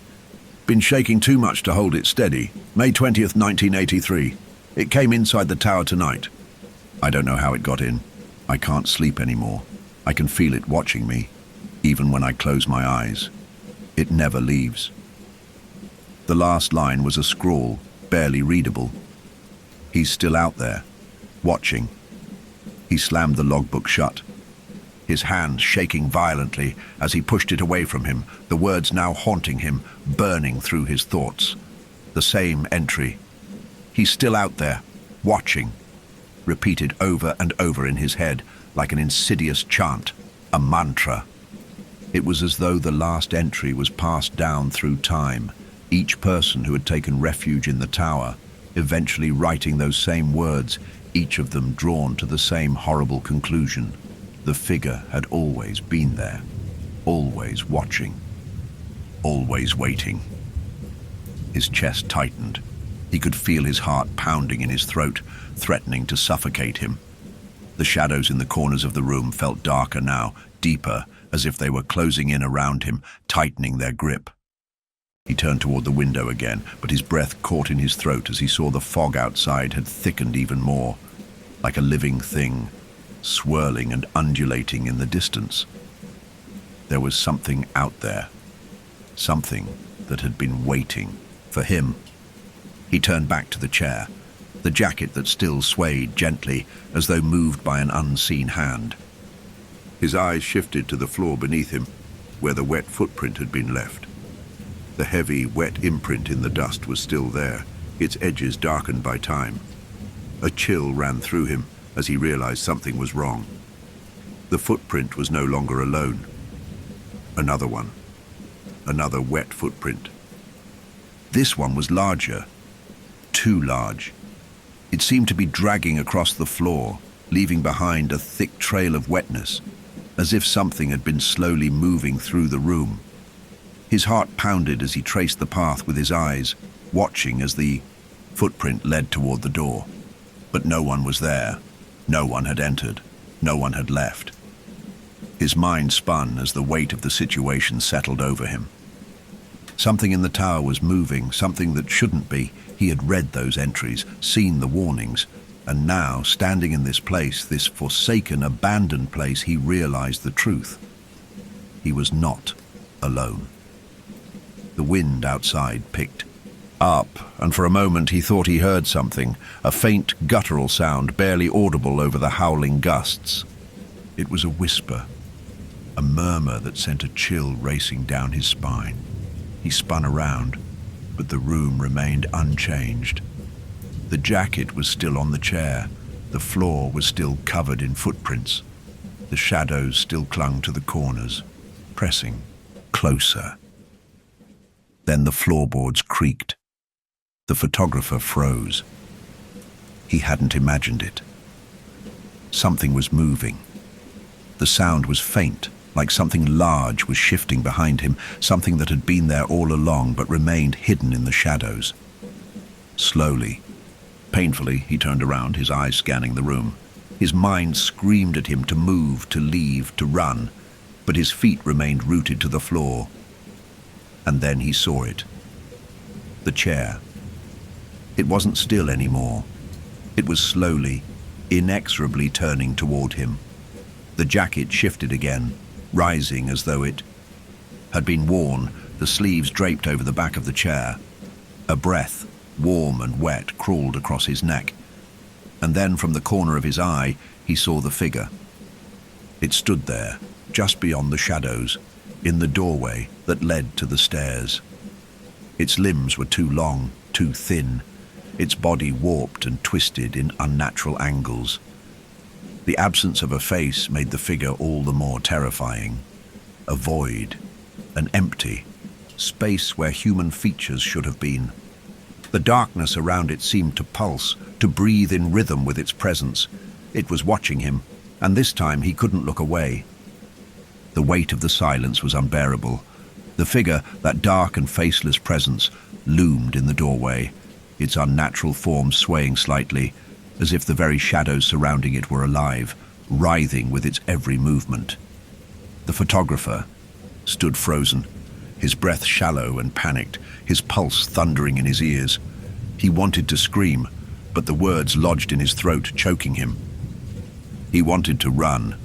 been shaking too much to hold it steady. May 20th, 1983. It came inside the tower tonight. I don't know how it got in. I can't sleep anymore. I can feel it watching me, even when I close my eyes. It never leaves. The last line was a scrawl, barely readable. He's still out there, watching. He slammed the logbook shut, his hand shaking violently as he pushed it away from him, the words now haunting him, burning through his thoughts. The same entry. He's still out there, watching, repeated over and over in his head like an insidious chant, a mantra. It was as though the last entry was passed down through time, each person who had taken refuge in the tower, eventually writing those same words, each of them drawn to the same horrible conclusion. The figure had always been there, always watching, always waiting. His chest tightened. He could feel his heart pounding in his throat, threatening to suffocate him. The shadows in the corners of the room felt darker now, deeper, as if they were closing in around him, tightening their grip. He turned toward the window again, but his breath caught in his throat as he saw the fog outside had thickened even more, like a living thing, swirling and undulating in the distance. There was something out there, something that had been waiting for him. He turned back to the chair, the jacket that still swayed gently as though moved by an unseen hand. His eyes shifted to the floor beneath him, where the wet footprint had been left. The heavy, wet imprint in the dust was still there, its edges darkened by time. A chill ran through him as he realized something was wrong. The footprint was no longer alone. Another one. Another wet footprint. This one was larger. Too large. It seemed to be dragging across the floor, leaving behind a thick trail of wetness, as if something had been slowly moving through the room. His heart pounded as he traced the path with his eyes, watching as the footprint led toward the door. But no one was there. No one had entered. No one had left. His mind spun as the weight of the situation settled over him. Something in the tower was moving, something that shouldn't be. He had read those entries, seen the warnings, and now, standing in this place, this forsaken, abandoned place, he realized the truth. He was not alone. The wind outside picked up, and for a moment he thought he heard something, a faint guttural sound barely audible over the howling gusts. It was a whisper, a murmur that sent a chill racing down his spine. He spun around, but the room remained unchanged. The jacket was still on the chair, the floor was still covered in footprints. The shadows still clung to the corners, pressing closer. Then the floorboards creaked. The photographer froze. He hadn't imagined it. Something was moving. The sound was faint, like something large was shifting behind him, something that had been there all along but remained hidden in the shadows. Slowly, painfully, he turned around, his eyes scanning the room. His mind screamed at him to move, to leave, to run, but his feet remained rooted to the floor. And then he saw it. The chair. It wasn't still anymore. It was slowly, inexorably turning toward him. The jacket shifted again, rising as though it had been worn, the sleeves draped over the back of the chair. A breath, warm and wet, crawled across his neck. And then from the corner of his eye, he saw the figure. It stood there, just beyond the shadows, in the doorway that led to the stairs. Its limbs were too long, too thin, its body warped and twisted in unnatural angles. The absence of a face made the figure all the more terrifying. A void, an empty space where human features should have been. The darkness around it seemed to pulse, to breathe in rhythm with its presence. It was watching him, and this time he couldn't look away. The weight of the silence was unbearable. The figure, that dark and faceless presence, loomed in the doorway, its unnatural form swaying slightly, as if the very shadows surrounding it were alive, writhing with its every movement. The photographer stood frozen, his breath shallow and panicked, his pulse thundering in his ears. He wanted to scream, but the words lodged in his throat, choking him. He wanted to run,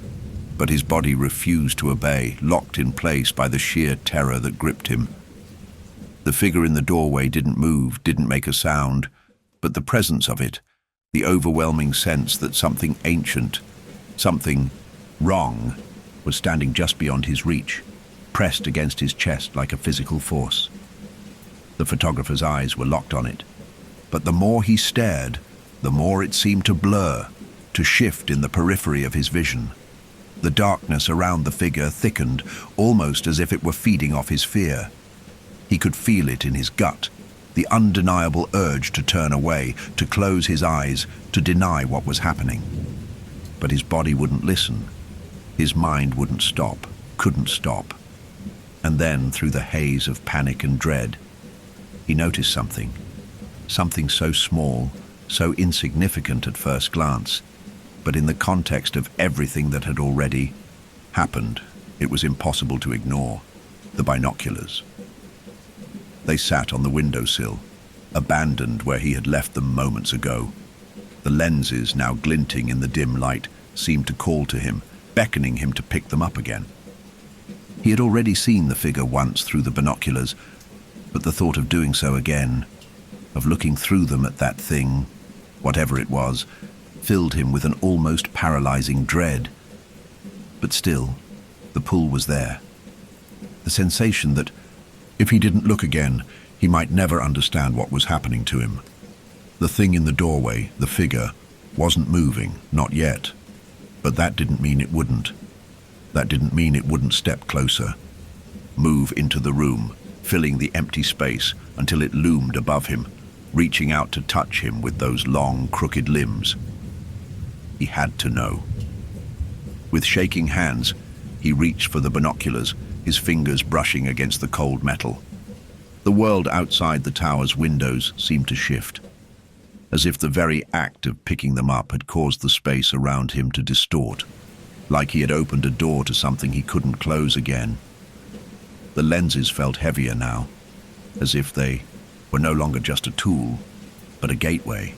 but his body refused to obey, locked in place by the sheer terror that gripped him. The figure in the doorway didn't move, didn't make a sound, but the presence of it, the overwhelming sense that something ancient, something wrong, was standing just beyond his reach, pressed against his chest like a physical force. The photographer's eyes were locked on it, but the more he stared, the more it seemed to blur, to shift in the periphery of his vision. The darkness around the figure thickened, almost as if it were feeding off his fear. He could feel it in his gut, the undeniable urge to turn away, to close his eyes, to deny what was happening. But his body wouldn't listen. His mind wouldn't stop, couldn't stop. And then, through the haze of panic and dread, he noticed something so small, so insignificant at first glance, but in the context of everything that had already happened, it was impossible to ignore: the binoculars. They sat on the windowsill, abandoned where he had left them moments ago. The lenses, now glinting in the dim light, seemed to call to him, beckoning him to pick them up again. He had already seen the figure once through the binoculars, but the thought of doing so again, of looking through them at that thing, whatever it was, filled him with an almost paralyzing dread. But still, the pull was there. The sensation that, if he didn't look again, he might never understand what was happening to him. The thing in the doorway, the figure, wasn't moving, not yet. But that didn't mean it wouldn't. That didn't mean it wouldn't step closer, move into the room, filling the empty space until it loomed above him, reaching out to touch him with those long, crooked limbs. He had to know. With shaking hands, he reached for the binoculars, his fingers brushing against the cold metal. The world outside the tower's windows seemed to shift, as if the very act of picking them up had caused the space around him to distort, like he had opened a door to something he couldn't close again. The lenses felt heavier now, as if they were no longer just a tool, but a gateway,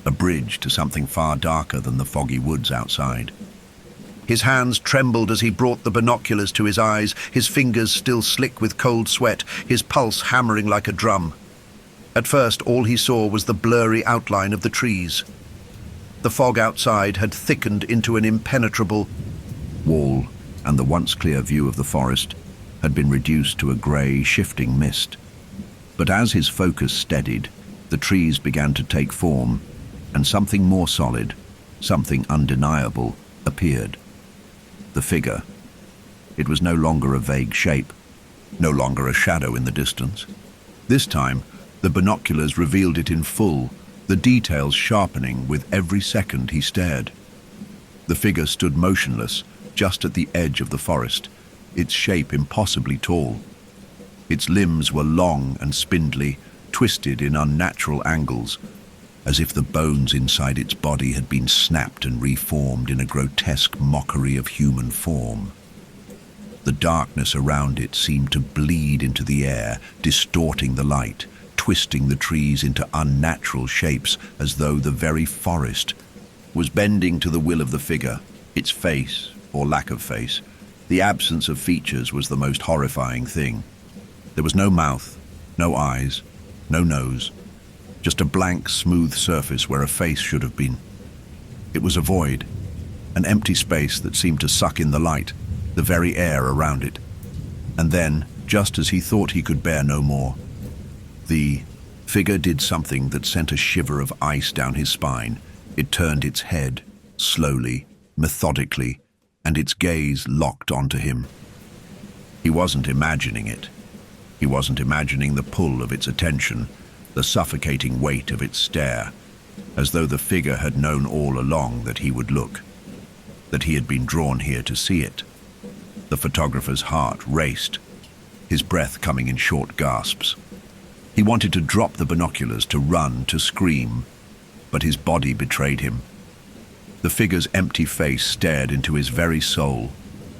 a bridge to something far darker than the foggy woods outside. His hands trembled as he brought the binoculars to his eyes, his fingers still slick with cold sweat, his pulse hammering like a drum. At first, all he saw was the blurry outline of the trees. The fog outside had thickened into an impenetrable wall, and the once clear view of the forest had been reduced to a grey, shifting mist. But as his focus steadied, the trees began to take form, and something more solid, something undeniable, appeared. The figure. It was no longer a vague shape, no longer a shadow in the distance. This time, the binoculars revealed it in full, the details sharpening with every second he stared. The figure stood motionless, just at the edge of the forest, its shape impossibly tall. Its limbs were long and spindly, twisted in unnatural angles, as if the bones inside its body had been snapped and reformed in a grotesque mockery of human form. The darkness around it seemed to bleed into the air, distorting the light, twisting the trees into unnatural shapes, as though the very forest was bending to the will of the figure. Its face, or lack of face, The absence of features was the most horrifying thing. There was no mouth, no eyes, no nose, just a blank, smooth surface where a face should have been. It was a void, an empty space that seemed to suck in the light, the very air around it. And then, just as he thought he could bear no more, the figure did something that sent a shiver of ice down his spine. It turned its head, slowly, methodically, and its gaze locked onto him. He wasn't imagining it. He wasn't imagining the pull of its attention, the suffocating weight of its stare, as though the figure had known all along that he would look, that he had been drawn here to see it. The photographer's heart raced, his breath coming in short gasps. He wanted to drop the binoculars, to run, to scream, but his body betrayed him. The figure's empty face stared into his very soul,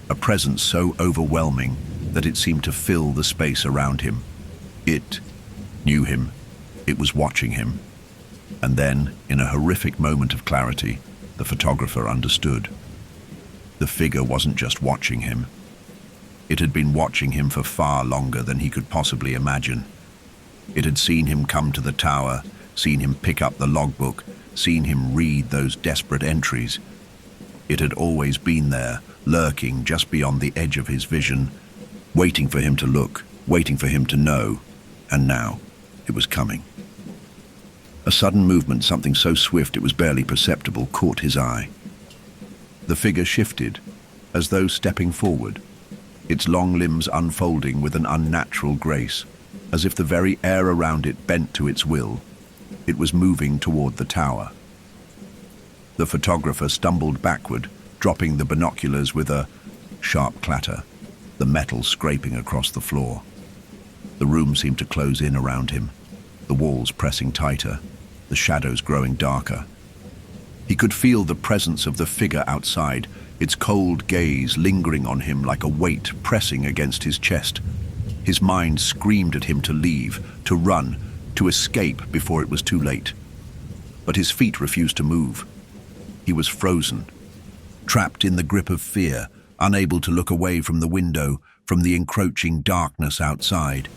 a presence so overwhelming that it seemed to fill the space around him. It knew him. It was watching him. And then, in a horrific moment of clarity, the photographer understood. The figure wasn't just watching him. It had been watching him for far longer than he could possibly imagine. It had seen him come to the tower, seen him pick up the logbook, seen him read those desperate entries. It had always been there, lurking just beyond the edge of his vision, waiting for him to look, waiting for him to know, and now it was coming. A sudden movement, something so swift it was barely perceptible, caught his eye. The figure shifted, as though stepping forward, its long limbs unfolding with an unnatural grace, as if the very air around it bent to its will. It was moving toward the tower. The photographer stumbled backward, dropping the binoculars with a sharp clatter, the metal scraping across the floor. The room seemed to close in around him, the walls pressing tighter, the shadows growing darker. He could feel the presence of the figure outside, its cold gaze lingering on him like a weight pressing against his chest. His mind screamed at him to leave, to run, to escape before it was too late. But his feet refused to move. He was frozen, trapped in the grip of fear, unable to look away from the window, from the encroaching darkness outside.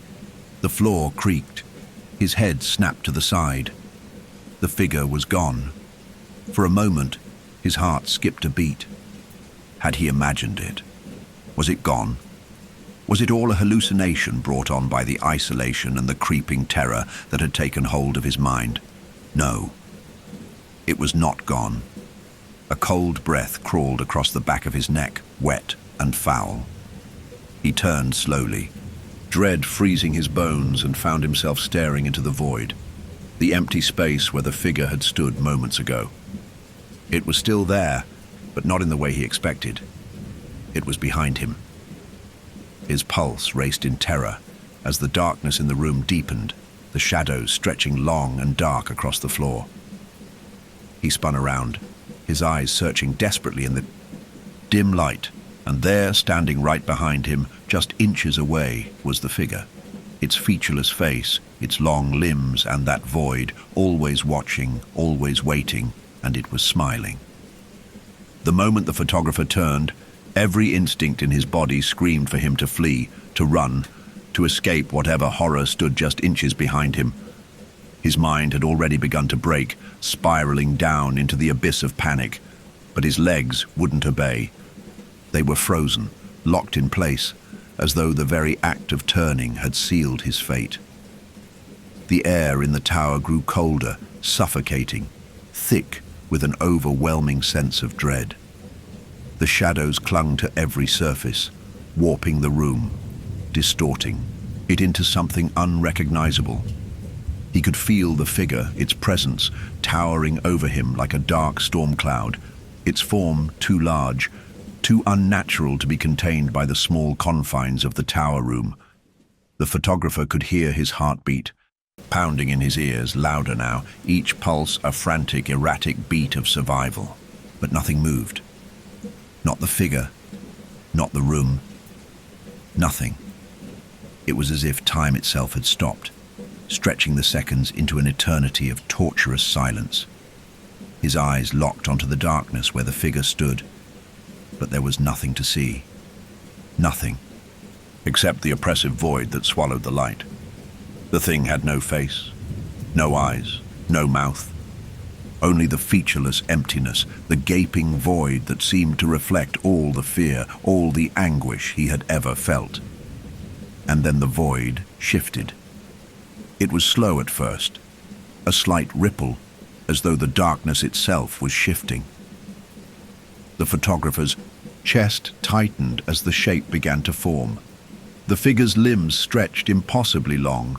The floor creaked. His head snapped to the side. The figure was gone. For a moment, his heart skipped a beat. Had he imagined it? Was it gone? Was it all a hallucination brought on by the isolation and the creeping terror that had taken hold of his mind? No. It was not gone. A cold breath crawled across the back of his neck, wet and foul. He turned slowly, dread freezing his bones, and found himself staring into the void, the empty space where the figure had stood moments ago. It was still there, but not in the way he expected. It was behind him. His pulse raced in terror as the darkness in the room deepened, the shadows stretching long and dark across the floor. He spun around, his eyes searching desperately in the dim light, and there, standing right behind him, just inches away, was the figure. Its featureless face, its long limbs, and that void, always watching, always waiting, and it was smiling. The moment the photographer turned, every instinct in his body screamed for him to flee, to run, to escape whatever horror stood just inches behind him. His mind had already begun to break, spiraling down into the abyss of panic, but his legs wouldn't obey. They were frozen, locked in place, as though the very act of turning had sealed his fate. The air in the tower grew colder, suffocating, thick with an overwhelming sense of dread. The shadows clung to every surface, warping the room, distorting it into something unrecognizable. He could feel the figure, its presence, towering over him like a dark storm cloud, its form too large, too unnatural to be contained by the small confines of the tower room. The photographer could hear his heartbeat, pounding in his ears, louder now, each pulse a frantic, erratic beat of survival. But nothing moved. Not the figure, not the room, nothing. It was as if time itself had stopped, stretching the seconds into an eternity of torturous silence. His eyes locked onto the darkness where the figure stood, but there was nothing to see. Nothing, except the oppressive void that swallowed the light. The thing had no face, no eyes, no mouth. Only the featureless emptiness, the gaping void that seemed to reflect all the fear, all the anguish he had ever felt. And then the void shifted. It was slow at first, a slight ripple, as though the darkness itself was shifting. The photographer's chest tightened as the shape began to form. The figure's limbs stretched impossibly long,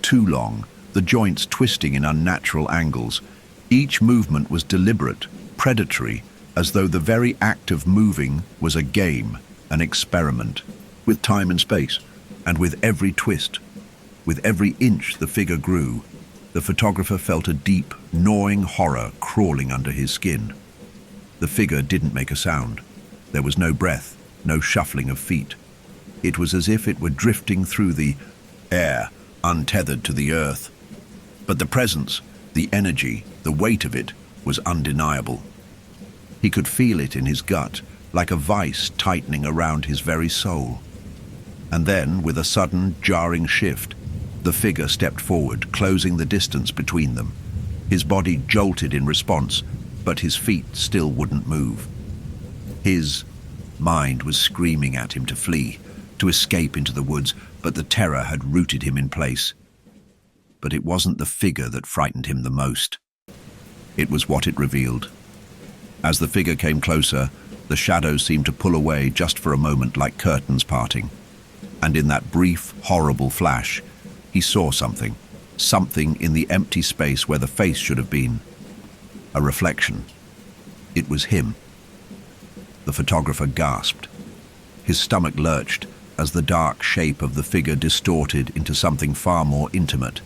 too long, the joints twisting in unnatural angles. Each movement was deliberate, predatory, as though the very act of moving was a game, an experiment, with time and space, and with every twist, with every inch the figure grew, the photographer felt a deep, gnawing horror crawling under his skin. The figure didn't make a sound. There was no breath, no shuffling of feet. It was as if it were drifting through the air, untethered to the earth. But the presence, the energy, the weight of it was undeniable. He could feel it in his gut, like a vice tightening around his very soul. And then, with a sudden, jarring shift, the figure stepped forward, closing the distance between them. His body jolted in response, but his feet still wouldn't move. His mind was screaming at him to flee, to escape into the woods, but the terror had rooted him in place. But it wasn't the figure that frightened him the most. It was what it revealed. As the figure came closer, the shadows seemed to pull away just for a moment like curtains parting. And in that brief, horrible flash, he saw something in the empty space where the face should have been. A reflection. It was him. The photographer gasped. His stomach lurched as the dark shape of the figure distorted into something far more intimate.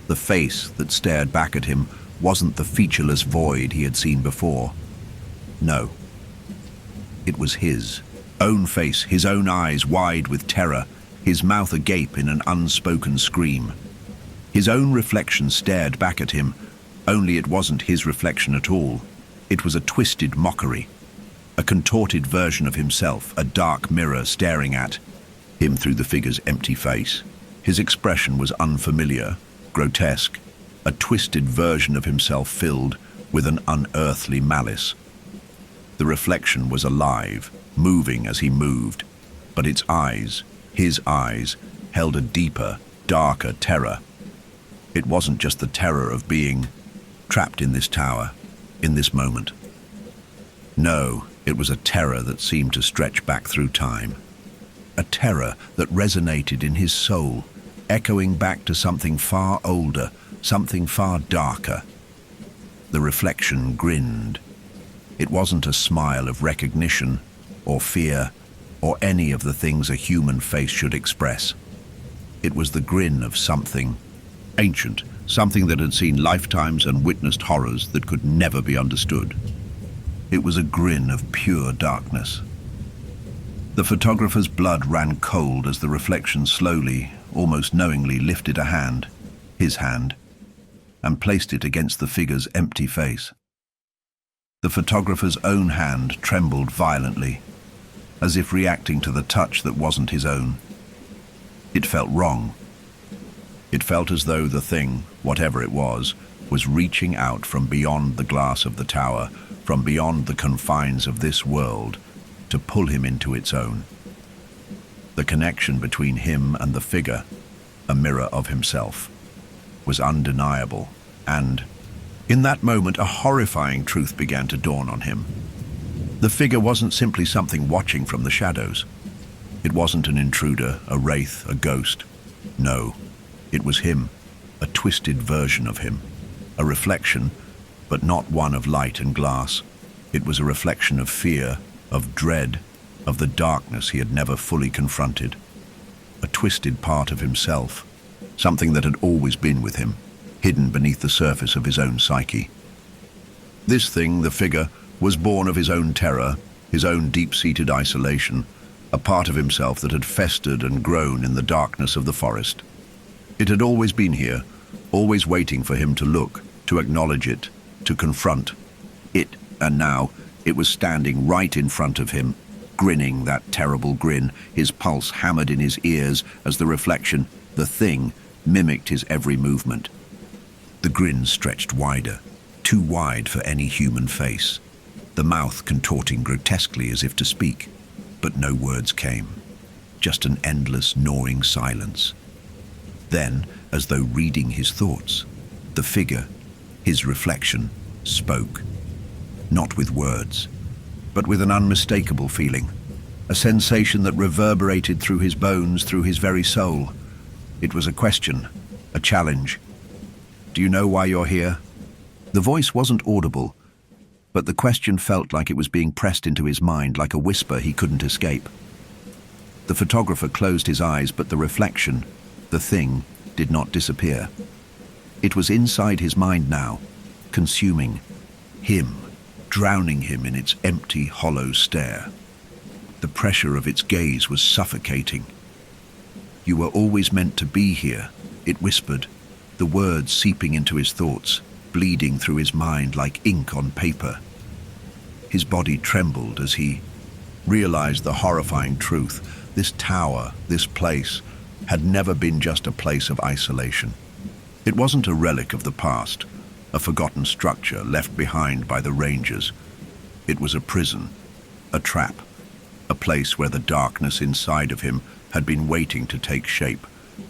The face that stared back at him wasn't the featureless void he had seen before. No. It was his own face, his own eyes wide with terror, his mouth agape in an unspoken scream. His own reflection stared back at him, only it wasn't his reflection at all. It was a twisted mockery, a contorted version of himself, a dark mirror staring at him through the figure's empty face. His expression was unfamiliar, grotesque, a twisted version of himself filled with an unearthly malice. The reflection was alive, moving as he moved, but its eyes, his eyes, held a deeper, darker terror. It wasn't just the terror of being trapped in this tower, in this moment. No, it was a terror that seemed to stretch back through time. A terror that resonated in his soul, echoing back to something far older, something far darker. The reflection grinned. It wasn't a smile of recognition or fear or any of the things a human face should express. It was the grin of something ancient, something that had seen lifetimes and witnessed horrors that could never be understood. It was a grin of pure darkness. The photographer's blood ran cold as the reflection slowly, almost knowingly, lifted a hand, his hand, and placed it against the figure's empty face. The photographer's own hand trembled violently, as if reacting to the touch that wasn't his own. It felt wrong. It felt as though the thing, whatever it was reaching out from beyond the glass of the tower, from beyond the confines of this world, to pull him into its own. The connection between him and the figure, a mirror of himself, was undeniable, and, in that moment, a horrifying truth began to dawn on him. The figure wasn't simply something watching from the shadows. It wasn't an intruder, a wraith, a ghost. No, it was him, a twisted version of him, a reflection, but not one of light and glass. It was a reflection of fear, of dread, of the darkness he had never fully confronted. A twisted part of himself, something that had always been with him, hidden beneath the surface of his own psyche. This thing, the figure, was born of his own terror, his own deep-seated isolation, a part of himself that had festered and grown in the darkness of the forest. It had always been here, always waiting for him to look, to acknowledge it, to confront it, and now it was standing right in front of him, grinning that terrible grin, his pulse hammered in his ears as the reflection, the thing, mimicked his every movement. The grin stretched wider, too wide for any human face, the mouth contorting grotesquely as if to speak, but no words came, just an endless gnawing silence. Then, as though reading his thoughts, the figure, his reflection, spoke, not with words, but with an unmistakable feeling, a sensation that reverberated through his bones, through his very soul. It was a question, a challenge. "Do you know why you're here?" The voice wasn't audible, but the question felt like it was being pressed into his mind, like a whisper he couldn't escape. The photographer closed his eyes, but the reflection, the thing, did not disappear. It was inside his mind now, consuming him, drowning him in its empty, hollow stare. The pressure of its gaze was suffocating. "You were always meant to be here," it whispered, the words seeping into his thoughts, bleeding through his mind like ink on paper. His body trembled as he realized the horrifying truth. This tower, this place, had never been just a place of isolation. It wasn't a relic of the past, a forgotten structure left behind by the rangers. It was a prison, a trap, a place where the darkness inside of him had been waiting to take shape,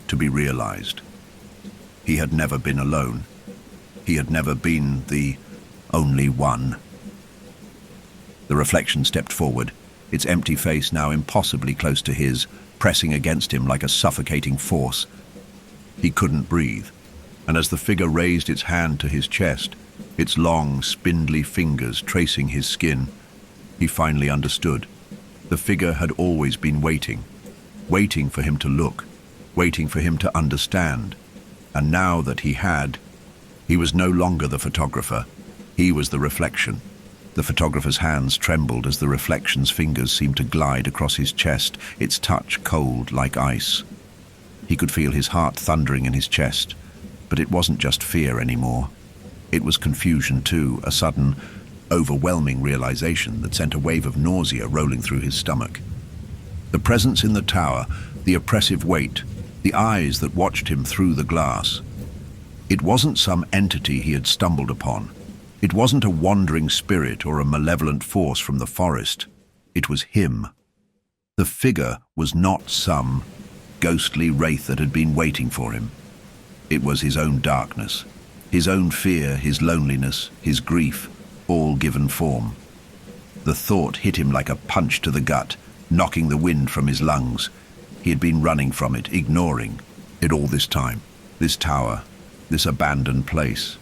to be realized. He had never been alone. He had never been the only one. The reflection stepped forward, its empty face now impossibly close to his, pressing against him like a suffocating force. He couldn't breathe, and as the figure raised its hand to his chest, its long, spindly fingers tracing his skin, he finally understood. The figure had always been waiting for him to look, waiting for him to understand. And now that he had, he was no longer the photographer. He was the reflection. The photographer's hands trembled as the reflection's fingers seemed to glide across his chest, its touch cold like ice. He could feel his heart thundering in his chest, but it wasn't just fear anymore. It was confusion too, a sudden, overwhelming realization that sent a wave of nausea rolling through his stomach. The presence in the tower, the oppressive weight, the eyes that watched him through the glass. It wasn't some entity he had stumbled upon. It wasn't a wandering spirit or a malevolent force from the forest. It was him. The figure was not some ghostly wraith that had been waiting for him. It was his own darkness, his own fear, his loneliness, his grief, all given form. The thought hit him like a punch to the gut, knocking the wind from his lungs. He had been running from it, ignoring it all this time. This tower, this abandoned place,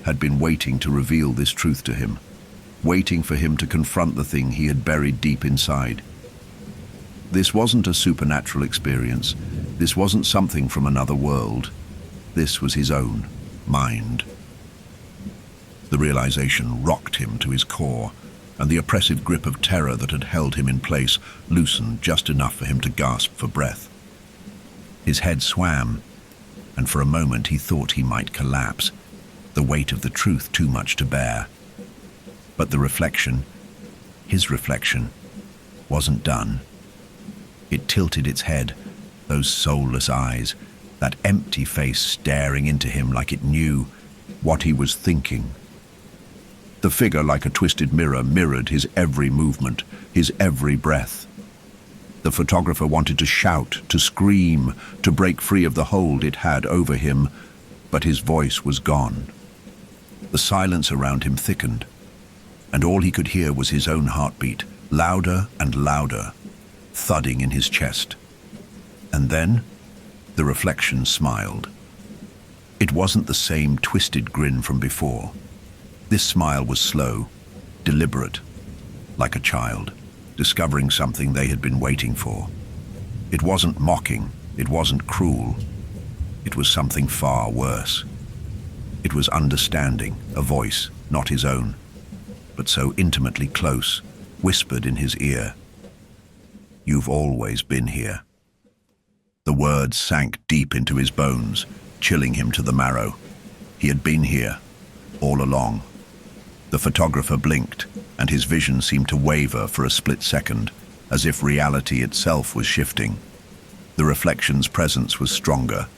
had been waiting to reveal this truth to him, waiting for him to confront the thing he had buried deep inside. This wasn't a supernatural experience. This wasn't something from another world. This was his own mind. The realization rocked him to his core, and the oppressive grip of terror that had held him in place loosened just enough for him to gasp for breath. His head swam, and for a moment he thought he might collapse, the weight of the truth too much to bear. But the reflection, his reflection, wasn't done. It tilted its head, those soulless eyes, that empty face staring into him like it knew what he was thinking. The figure, like a twisted mirror, mirrored his every movement, his every breath. The photographer wanted to shout, to scream, to break free of the hold it had over him, but his voice was gone. The silence around him thickened, and all he could hear was his own heartbeat, louder and louder, thudding in his chest. And then, the reflection smiled. It wasn't the same twisted grin from before. This smile was slow, deliberate, like a child, discovering something they had been waiting for. It wasn't mocking, it wasn't cruel. It was something far worse. It was understanding, a voice, not his own, but so intimately close, whispered in his ear. "You've always been here." The words sank deep into his bones, chilling him to the marrow. He had been here, all along. The photographer blinked, and his vision seemed to waver for a split second. as if reality itself was shifting. The reflection's presence was stronger,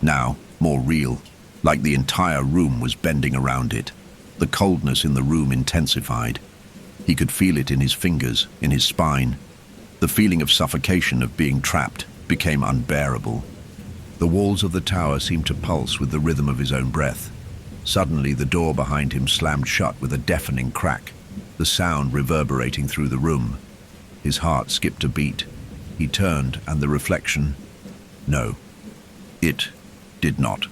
now more real, like the entire room was bending around it. The coldness in the room intensified. He could feel it in his fingers, in his spine. The feeling of suffocation, of being trapped, became unbearable. The walls of the tower seemed to pulse with the rhythm of his own breath. Suddenly, the door behind him slammed shut with a deafening crack, the sound reverberating through the room. His heart skipped a beat. He turned, and the reflection... No, it did not.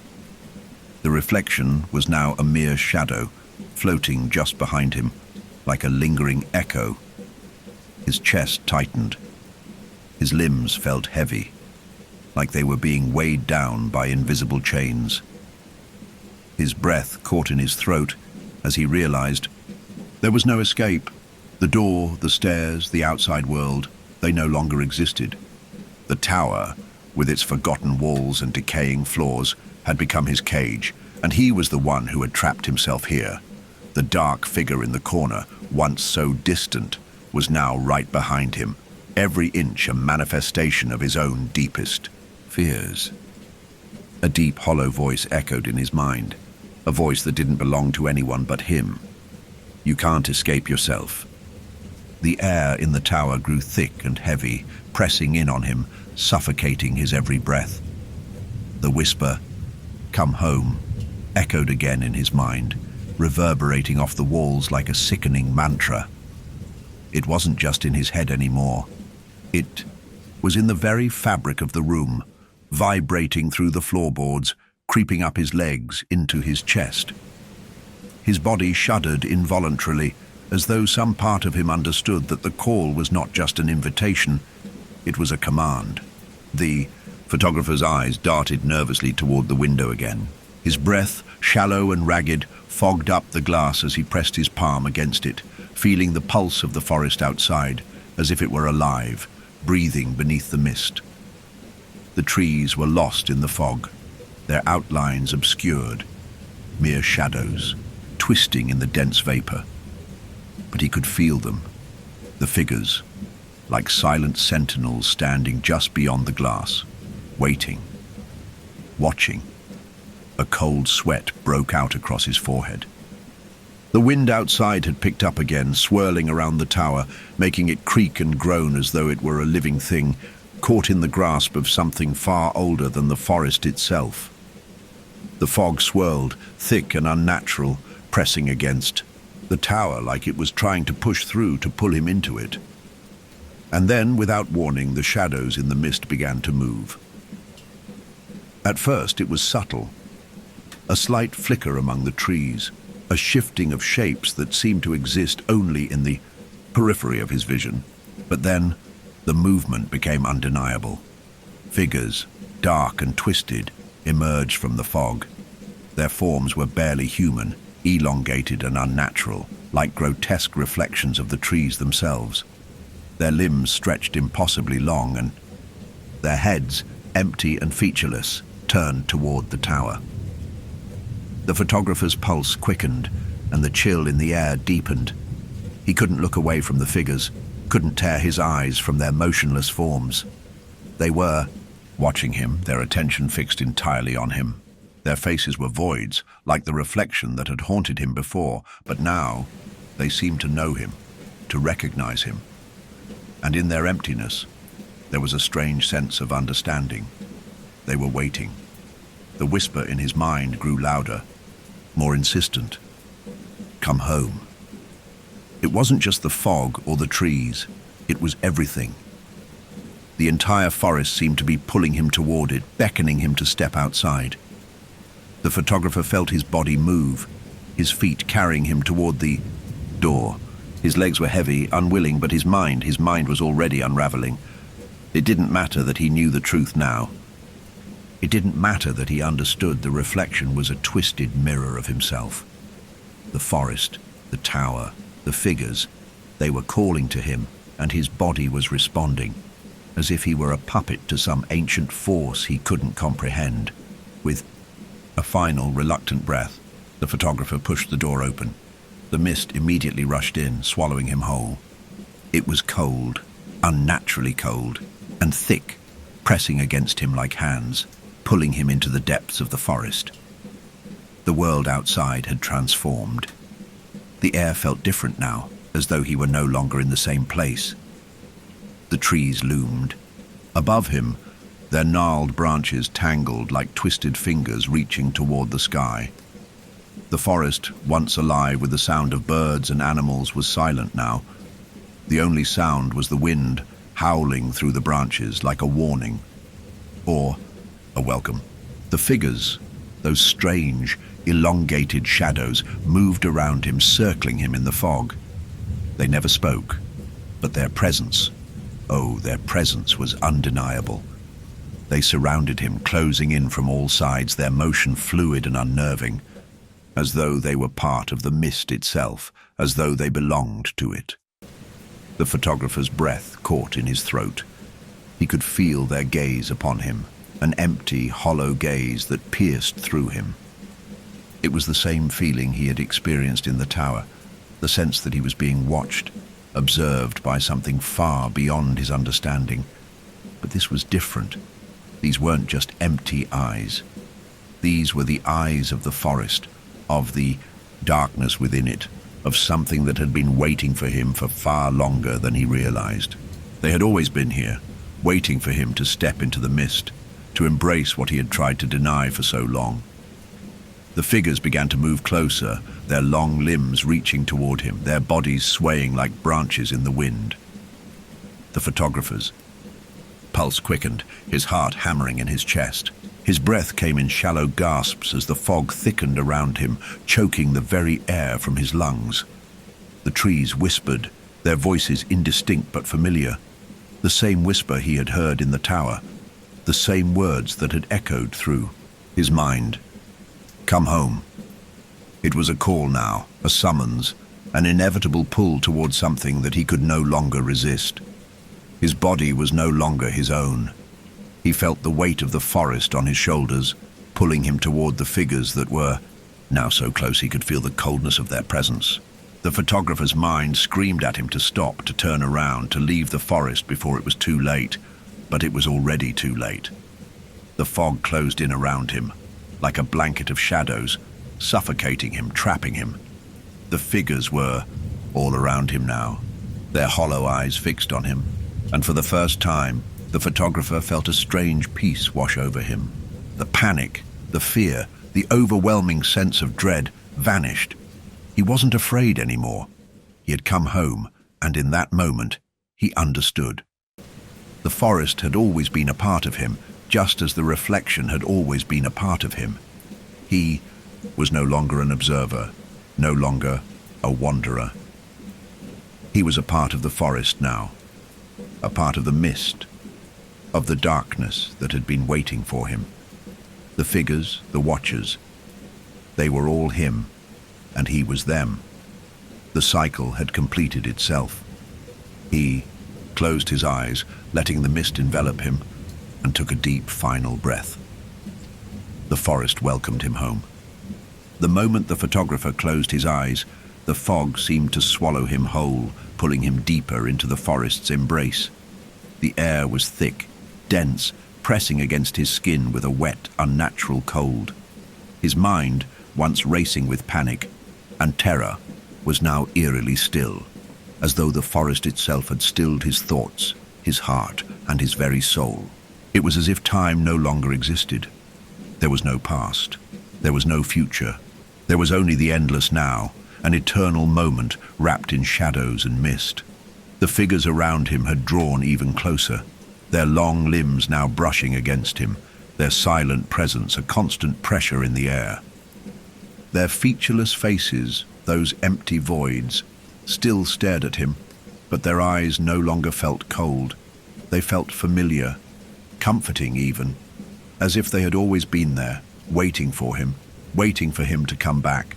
The reflection was now a mere shadow, floating just behind him, like a lingering echo. His chest tightened. His limbs felt heavy, like they were being weighed down by invisible chains. His breath caught in his throat as he realized there was no escape. The door, the stairs, the outside world, they no longer existed. The tower, with its forgotten walls and decaying floors, had become his cage, and he was the one who had trapped himself here. The dark figure in the corner, once so distant, was now right behind him, every inch a manifestation of his own deepest fears. A deep, hollow voice echoed in his mind, a voice that didn't belong to anyone but him. You can't escape yourself. The air in the tower grew thick and heavy, pressing in on him, suffocating his every breath. The whisper, "Come home," echoed again in his mind, reverberating off the walls like a sickening mantra. It wasn't just in his head anymore. It was in the very fabric of the room, vibrating through the floorboards, creeping up his legs into his chest. His body shuddered involuntarily, as though some part of him understood that the call was not just an invitation, it was a command. The photographer's eyes darted nervously toward the window again. His breath, shallow and ragged, fogged up the glass as he pressed his palm against it, feeling the pulse of the forest outside, as if it were alive, breathing beneath the mist. The trees were lost in the fog, their outlines obscured, mere shadows, twisting in the dense vapor. But he could feel them, the figures, like silent sentinels standing just beyond the glass, waiting, watching. A cold sweat broke out across his forehead. The wind outside had picked up again, swirling around the tower, making it creak and groan as though it were a living thing, caught in the grasp of something far older than the forest itself. The fog swirled, thick and unnatural, pressing against the tower like it was trying to push through to pull him into it. And then, without warning, the shadows in the mist began to move. At first it was subtle, a slight flicker among the trees, a shifting of shapes that seemed to exist only in the periphery of his vision. But then, the movement became undeniable. Figures, dark and twisted, emerged from the fog. Their forms were barely human, elongated and unnatural, like grotesque reflections of the trees themselves. Their limbs stretched impossibly long, and their heads, empty and featureless, turned toward the tower. The photographer's pulse quickened, and the chill in the air deepened. He couldn't look away from the figures, couldn't tear his eyes from their motionless forms. They were watching him, their attention fixed entirely on him. Their faces were voids, like the reflection that had haunted him before, but now they seemed to know him, to recognize him. And in their emptiness, there was a strange sense of understanding. They were waiting. The whisper in his mind grew louder, more insistent. Come home. It wasn't just the fog or the trees, it was everything. The entire forest seemed to be pulling him toward it, beckoning him to step outside. The photographer felt his body move, his feet carrying him toward the door. His legs were heavy, unwilling, but his mind was already unraveling. It didn't matter that he knew the truth now. It didn't matter that he understood the reflection was a twisted mirror of himself. The forest, the tower, the figures, they were calling to him, and his body was responding, as if he were a puppet to some ancient force he couldn't comprehend. With a final, reluctant breath, the photographer pushed the door open. The mist immediately rushed in, swallowing him whole. It was cold, unnaturally cold and thick, pressing against him like hands, pulling him into the depths of the forest. The world outside had transformed. The air felt different now, as though he were no longer in the same place. The trees loomed. Above him, their gnarled branches tangled like twisted fingers reaching toward the sky. The forest, once alive with the sound of birds and animals, was silent now. The only sound was the wind howling through the branches like a warning, or a welcome. The figures, those strange, elongated shadows, moved around him, circling him in the fog. They never spoke, but their presence, oh, their presence was undeniable. They surrounded him, closing in from all sides, their motion fluid and unnerving, as though they were part of the mist itself, as though they belonged to it. The photographer's breath caught in his throat. He could feel their gaze upon him, an empty, hollow gaze that pierced through him. It was the same feeling he had experienced in the tower, the sense that he was being watched, observed by something far beyond his understanding. But this was different. These weren't just empty eyes. These were the eyes of the forest, of the darkness within it, of something that had been waiting for him for far longer than he realized. They had always been here, waiting for him to step into the mist, to embrace what he had tried to deny for so long. The figures began to move closer, their long limbs reaching toward him, their bodies swaying like branches in the wind. The photographer's pulse quickened, his heart hammering in his chest. His breath came in shallow gasps as the fog thickened around him, choking the very air from his lungs. The trees whispered, their voices indistinct but familiar. The same whisper he had heard in the tower, the same words that had echoed through his mind. Come home. It was a call now, a summons, an inevitable pull toward something that he could no longer resist. His body was no longer his own. He felt the weight of the forest on his shoulders, pulling him toward the figures that were, now so close he could feel the coldness of their presence. The photographer's mind screamed at him to stop, to turn around, to leave the forest before it was too late, but it was already too late. The fog closed in around him, like a blanket of shadows, suffocating him, trapping him. The figures were all around him now, their hollow eyes fixed on him, and for the first time, the photographer felt a strange peace wash over him. The panic, the fear, the overwhelming sense of dread vanished. He wasn't afraid anymore. He had come home, and in that moment, he understood. The forest had always been a part of him, just as the reflection had always been a part of him. He was no longer an observer, no longer a wanderer. He was a part of the forest now, a part of the mist, of the darkness that had been waiting for him. The figures, the watchers, they were all him, and he was them. The cycle had completed itself. He closed his eyes, letting the mist envelop him, and took a deep final breath. The forest welcomed him home. The moment the photographer closed his eyes, the fog seemed to swallow him whole, pulling him deeper into the forest's embrace. The air was thick, dense, pressing against his skin with a wet, unnatural cold. His mind, once racing with panic and terror, was now eerily still, as though the forest itself had stilled his thoughts, his heart, and his very soul. It was as if time no longer existed. There was no past. There was no future. There was only the endless now, an eternal moment wrapped in shadows and mist. The figures around him had drawn even closer, their long limbs now brushing against him, their silent presence a constant pressure in the air. Their featureless faces, those empty voids, still stared at him, but their eyes no longer felt cold. They felt familiar, comforting even, as if they had always been there, waiting for him to come back.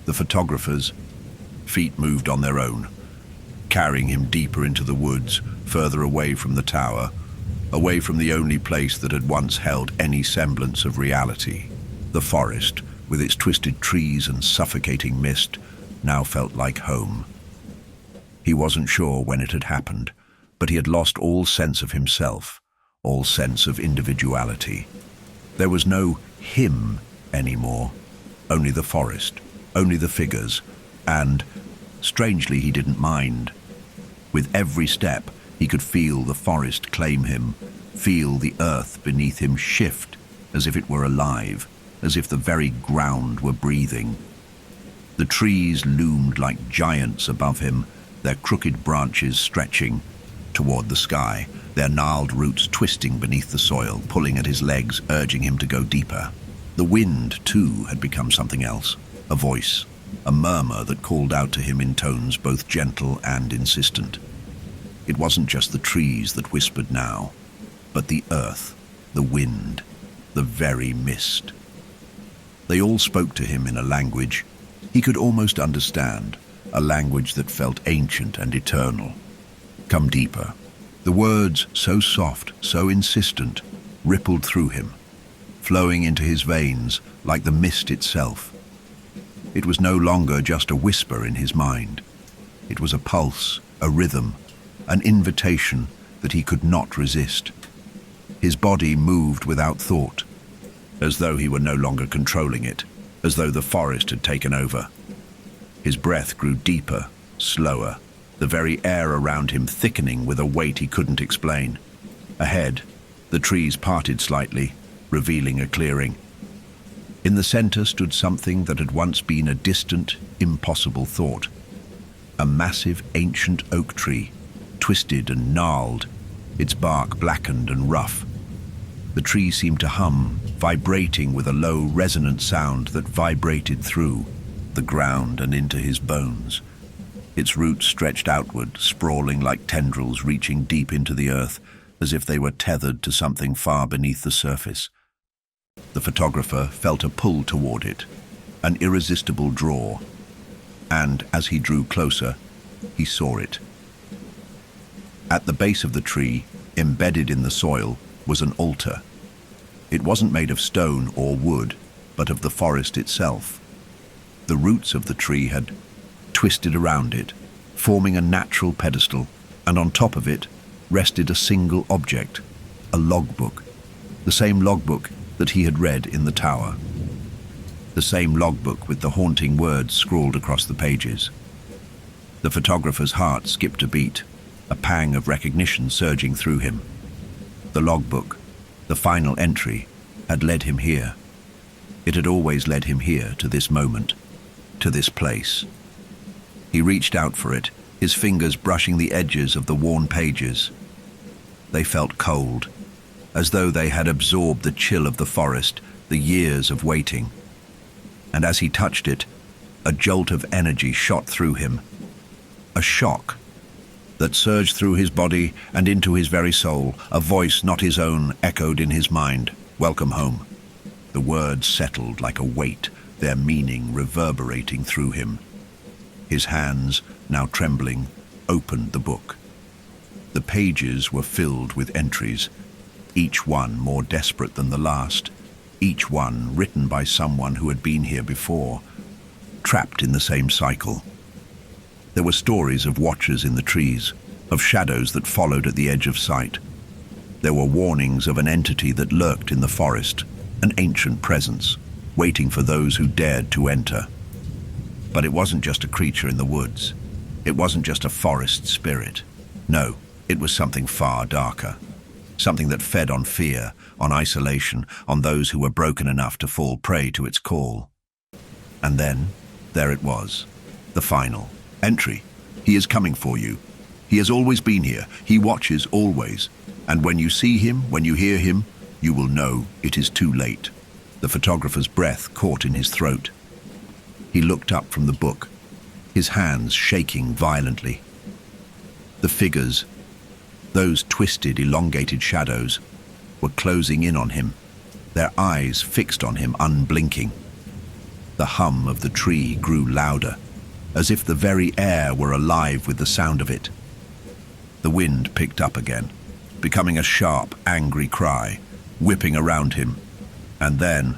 The photographer's feet moved on their own, carrying him deeper into the woods, further away from the tower, away from the only place that had once held any semblance of reality. The forest, with its twisted trees and suffocating mist, now felt like home. He wasn't sure when it had happened, but he had lost all sense of himself, all sense of individuality. There was no him anymore, only the forest, only the figures, and, strangely, he didn't mind. With every step, he could feel the forest claim him, feel the earth beneath him shift as if it were alive, as if the very ground were breathing. The trees loomed like giants above him, their crooked branches stretching toward the sky, their gnarled roots twisting beneath the soil, pulling at his legs, urging him to go deeper. The wind, too, had become something else, a voice, a murmur that called out to him in tones both gentle and insistent. It wasn't just the trees that whispered now, but the earth, the wind, the very mist. They all spoke to him in a language he could almost understand, a language that felt ancient and eternal. Come deeper. The words, so soft, so insistent, rippled through him, flowing into his veins like the mist itself. It was no longer just a whisper in his mind. It was a pulse, a rhythm, an invitation that he could not resist. His body moved without thought, as though he were no longer controlling it, as though the forest had taken over. His breath grew deeper, slower, the very air around him thickening with a weight he couldn't explain. Ahead, the trees parted slightly, revealing a clearing. In the center stood something that had once been a distant, impossible thought. A massive, ancient oak tree, twisted and gnarled, its bark blackened and rough. The tree seemed to hum, vibrating with a low, resonant sound that vibrated through the ground and into his bones. Its roots stretched outward, sprawling like tendrils reaching deep into the earth, as if they were tethered to something far beneath the surface. The photographer felt a pull toward it, an irresistible draw, and as he drew closer, he saw it. At the base of the tree, embedded in the soil, was an altar. It wasn't made of stone or wood, but of the forest itself. The roots of the tree had twisted around it, forming a natural pedestal, and on top of it rested a single object, a logbook, the same logbook that he had read in the tower. The same logbook with the haunting words scrawled across the pages. The photographer's heart skipped a beat, a pang of recognition surging through him. The logbook, the final entry, had led him here. It had always led him here, to this moment, to this place. He reached out for it, his fingers brushing the edges of the worn pages. They felt cold, as though they had absorbed the chill of the forest, the years of waiting. And as he touched it, a jolt of energy shot through him. A shock that surged through his body and into his very soul. A voice not his own echoed in his mind, "Welcome home." The words settled like a weight, their meaning reverberating through him. His hands, now trembling, opened the book. The pages were filled with entries, each one more desperate than the last, each one written by someone who had been here before, trapped in the same cycle. There were stories of watchers in the trees, of shadows that followed at the edge of sight. There were warnings of an entity that lurked in the forest, an ancient presence, waiting for those who dared to enter. But it wasn't just a creature in the woods. It wasn't just a forest spirit. No, it was something far darker. Something that fed on fear, on isolation, on those who were broken enough to fall prey to its call. And then, there it was, the final entry. He is coming for you. He has always been here. He watches always. And when you see him, when you hear him, you will know it is too late. The photographer's breath caught in his throat. He looked up from the book, his hands shaking violently. The figures, those twisted, elongated shadows, were closing in on him, their eyes fixed on him, unblinking. The hum of the tree grew louder, as if the very air were alive with the sound of it. The wind picked up again, becoming a sharp, angry cry, whipping around him. And then,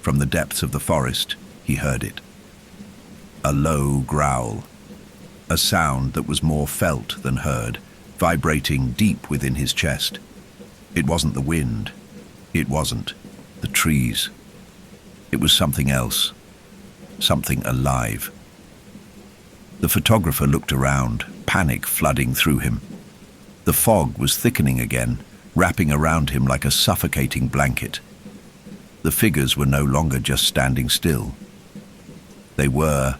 from the depths of the forest, he heard it. A low growl, a sound that was more felt than heard, vibrating deep within his chest. It wasn't the wind. It wasn't the trees. It was something else, something alive. The photographer looked around, panic flooding through him. The fog was thickening again, wrapping around him like a suffocating blanket. The figures were no longer just standing still. They were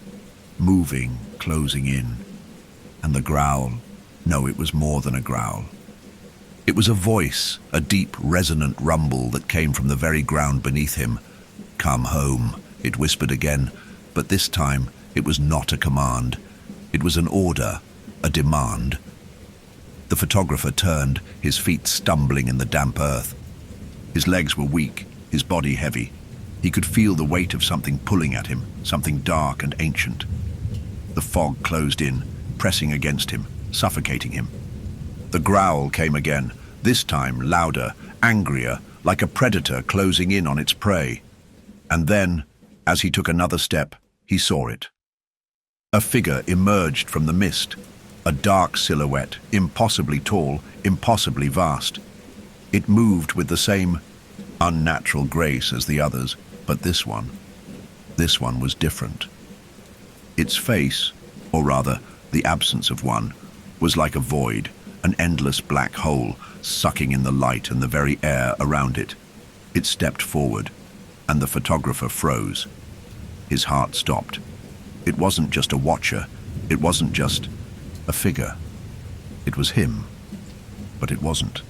moving, closing in. And the growl, no, it was more than a growl. It was a voice, a deep, resonant rumble that came from the very ground beneath him. "Come home," it whispered again, but this time it was not a command. It was an order, a demand. The photographer turned, his feet stumbling in the damp earth. His legs were weak, his body heavy. He could feel the weight of something pulling at him, something dark and ancient. The fog closed in, pressing against him, suffocating him. The growl came again, this time louder, angrier, like a predator closing in on its prey. And then, as he took another step, he saw it. A figure emerged from the mist, a dark silhouette, impossibly tall, impossibly vast. It moved with the same unnatural grace as the others, but this one was different. Its face, or rather, the absence of one, was like a void, an endless black hole, sucking in the light and the very air around it. It stepped forward, and the photographer froze. His heart stopped. It wasn't just a watcher. It wasn't just a figure. It was him, but it wasn't.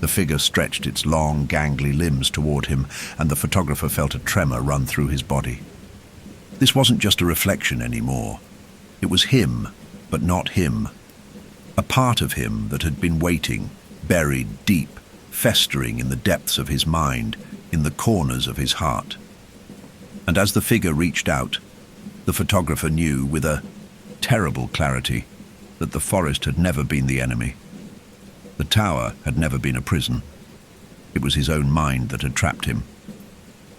The figure stretched its long, gangly limbs toward him, and the photographer felt a tremor run through his body. This wasn't just a reflection anymore. It was him, but not him. A part of him that had been waiting, buried deep, festering in the depths of his mind, in the corners of his heart. And as the figure reached out, the photographer knew with a terrible clarity that the forest had never been the enemy. The tower had never been a prison. It was his own mind that had trapped him.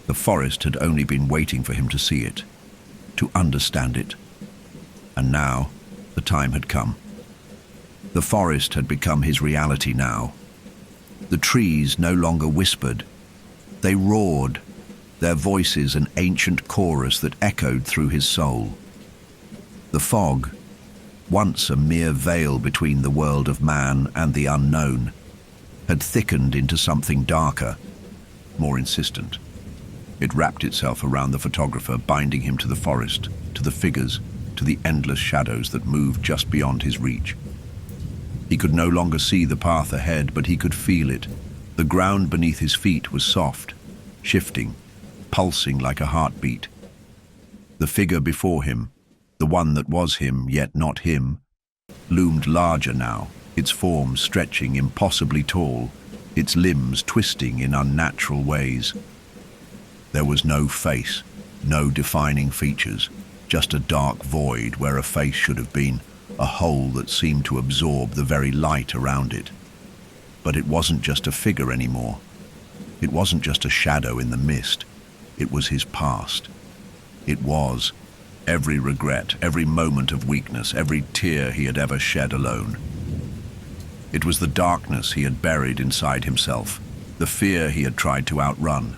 The forest had only been waiting for him to see it, to understand it. And now, the time had come. The forest had become his reality now. The trees no longer whispered. They roared, their voices an ancient chorus that echoed through his soul. The fog, once a mere veil between the world of man and the unknown, had thickened into something darker, more insistent. It wrapped itself around the photographer, binding him to the forest, to the figures, to the endless shadows that moved just beyond his reach. He could no longer see the path ahead, but he could feel it. The ground beneath his feet was soft, shifting, pulsing like a heartbeat. The figure before him, the one that was him yet not him, loomed larger now, its form stretching impossibly tall, its limbs twisting in unnatural ways. There was no face, no defining features, just a dark void where a face should have been, a hole that seemed to absorb the very light around it. But it wasn't just a figure anymore. It wasn't just a shadow in the mist. It was his past. It was every regret, every moment of weakness, every tear he had ever shed alone. It was the darkness he had buried inside himself, the fear he had tried to outrun,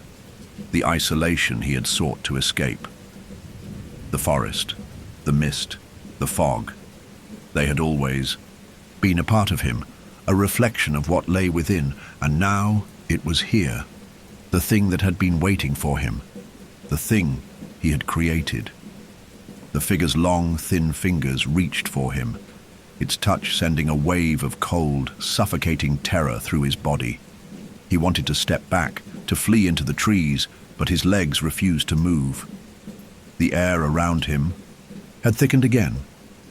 the isolation he had sought to escape. The forest, the mist, the fog, they had always been a part of him, a reflection of what lay within, and now it was here, the thing that had been waiting for him, the thing he had created. The figure's long, thin fingers reached for him, its touch sending a wave of cold, suffocating terror through his body. He wanted to step back, to flee into the trees, but his legs refused to move. The air around him had thickened again,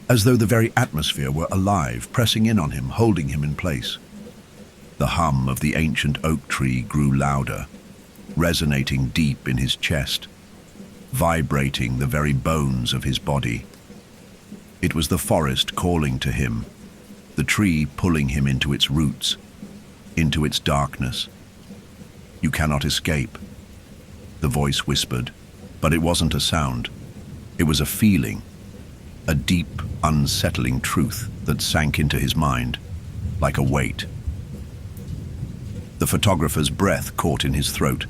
as though the very atmosphere were alive, pressing in on him, holding him in place. The hum of the ancient oak tree grew louder, resonating deep in his chest, vibrating the very bones of his body. It was the forest calling to him, the tree pulling him into its roots, into its darkness. "You cannot escape," the voice whispered, but it wasn't a sound. It was a feeling, a deep, unsettling truth that sank into his mind like a weight. The photographer's breath caught in his throat.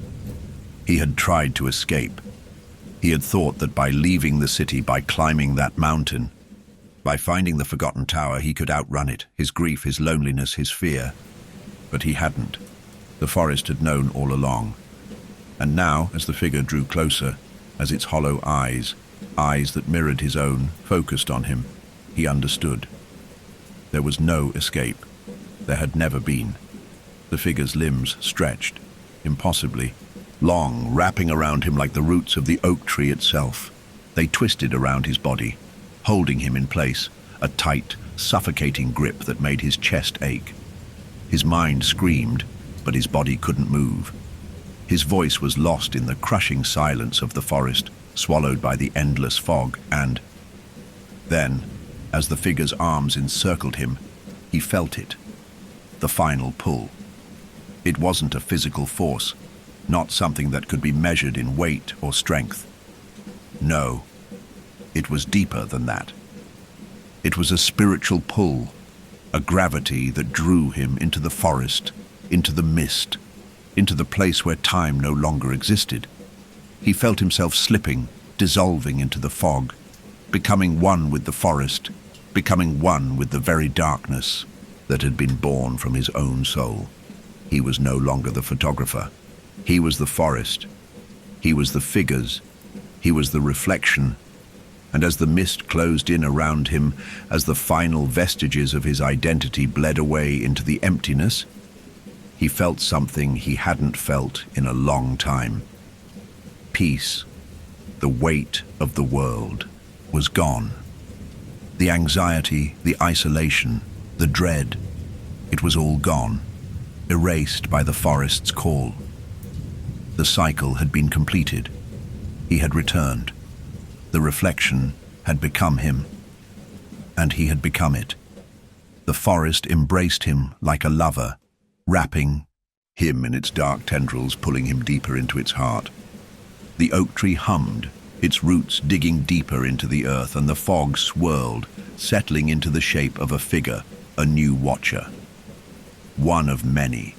He had tried to escape. He had thought that by leaving the city, by climbing that mountain, by finding the forgotten tower, he could outrun it, his grief, his loneliness, his fear. But he hadn't. The forest had known all along. And now, as the figure drew closer, as its hollow eyes that mirrored his own, focused on him, he understood. There was no escape. There had never been. The figure's limbs stretched, impossibly, long, wrapping around him like the roots of the oak tree itself. They twisted around his body, holding him in place, a tight, suffocating grip that made his chest ache. His mind screamed, but his body couldn't move. His voice was lost in the crushing silence of the forest, swallowed by the endless fog, and then, as the figure's arms encircled him, he felt it, the final pull. It wasn't a physical force, not something that could be measured in weight or strength. No, it was deeper than that. It was a spiritual pull, a gravity that drew him into the forest, into the mist, into the place where time no longer existed. He felt himself slipping, dissolving into the fog, becoming one with the forest, becoming one with the very darkness that had been born from his own soul. He was no longer the photographer. He was the forest. He was the figures. He was the reflection. And as the mist closed in around him, as the final vestiges of his identity bled away into the emptiness, he felt something he hadn't felt in a long time. Peace, the weight of the world, was gone. The anxiety, the isolation, the dread, it was all gone, erased by the forest's call. The cycle had been completed. He had returned. The reflection had become him, and he had become it. The forest embraced him like a lover, wrapping him in its dark tendrils, pulling him deeper into its heart. The oak tree hummed, its roots digging deeper into the earth, and the fog swirled, settling into the shape of a figure, a new watcher. One of many.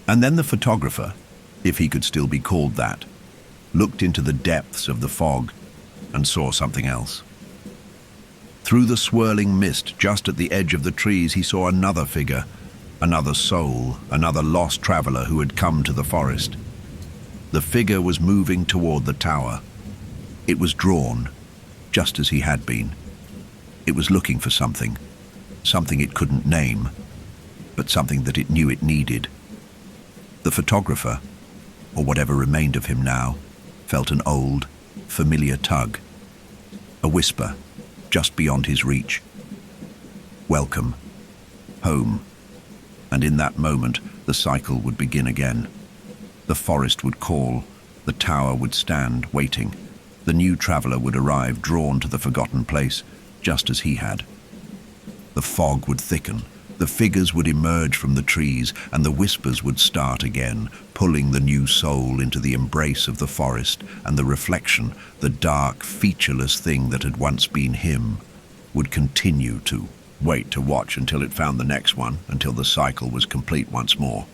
And then the photographer, if he could still be called that, looked into the depths of the fog and saw something else. Through the swirling mist, just at the edge of the trees, he saw another figure, another soul, another lost traveler who had come to the forest. The figure was moving toward the tower. It was drawn, just as he had been. It was looking for something, something it couldn't name, but something that it knew it needed. The photographer, or whatever remained of him now, felt an old, familiar tug, a whisper just beyond his reach. Welcome, home. And in that moment, the cycle would begin again. The forest would call, the tower would stand, waiting. The new traveler would arrive, drawn to the forgotten place, just as he had. The fog would thicken, the figures would emerge from the trees, and the whispers would start again, pulling the new soul into the embrace of the forest, and the reflection, the dark, featureless thing that had once been him, would continue to wait to watch until it found the next one, until the cycle was complete once more.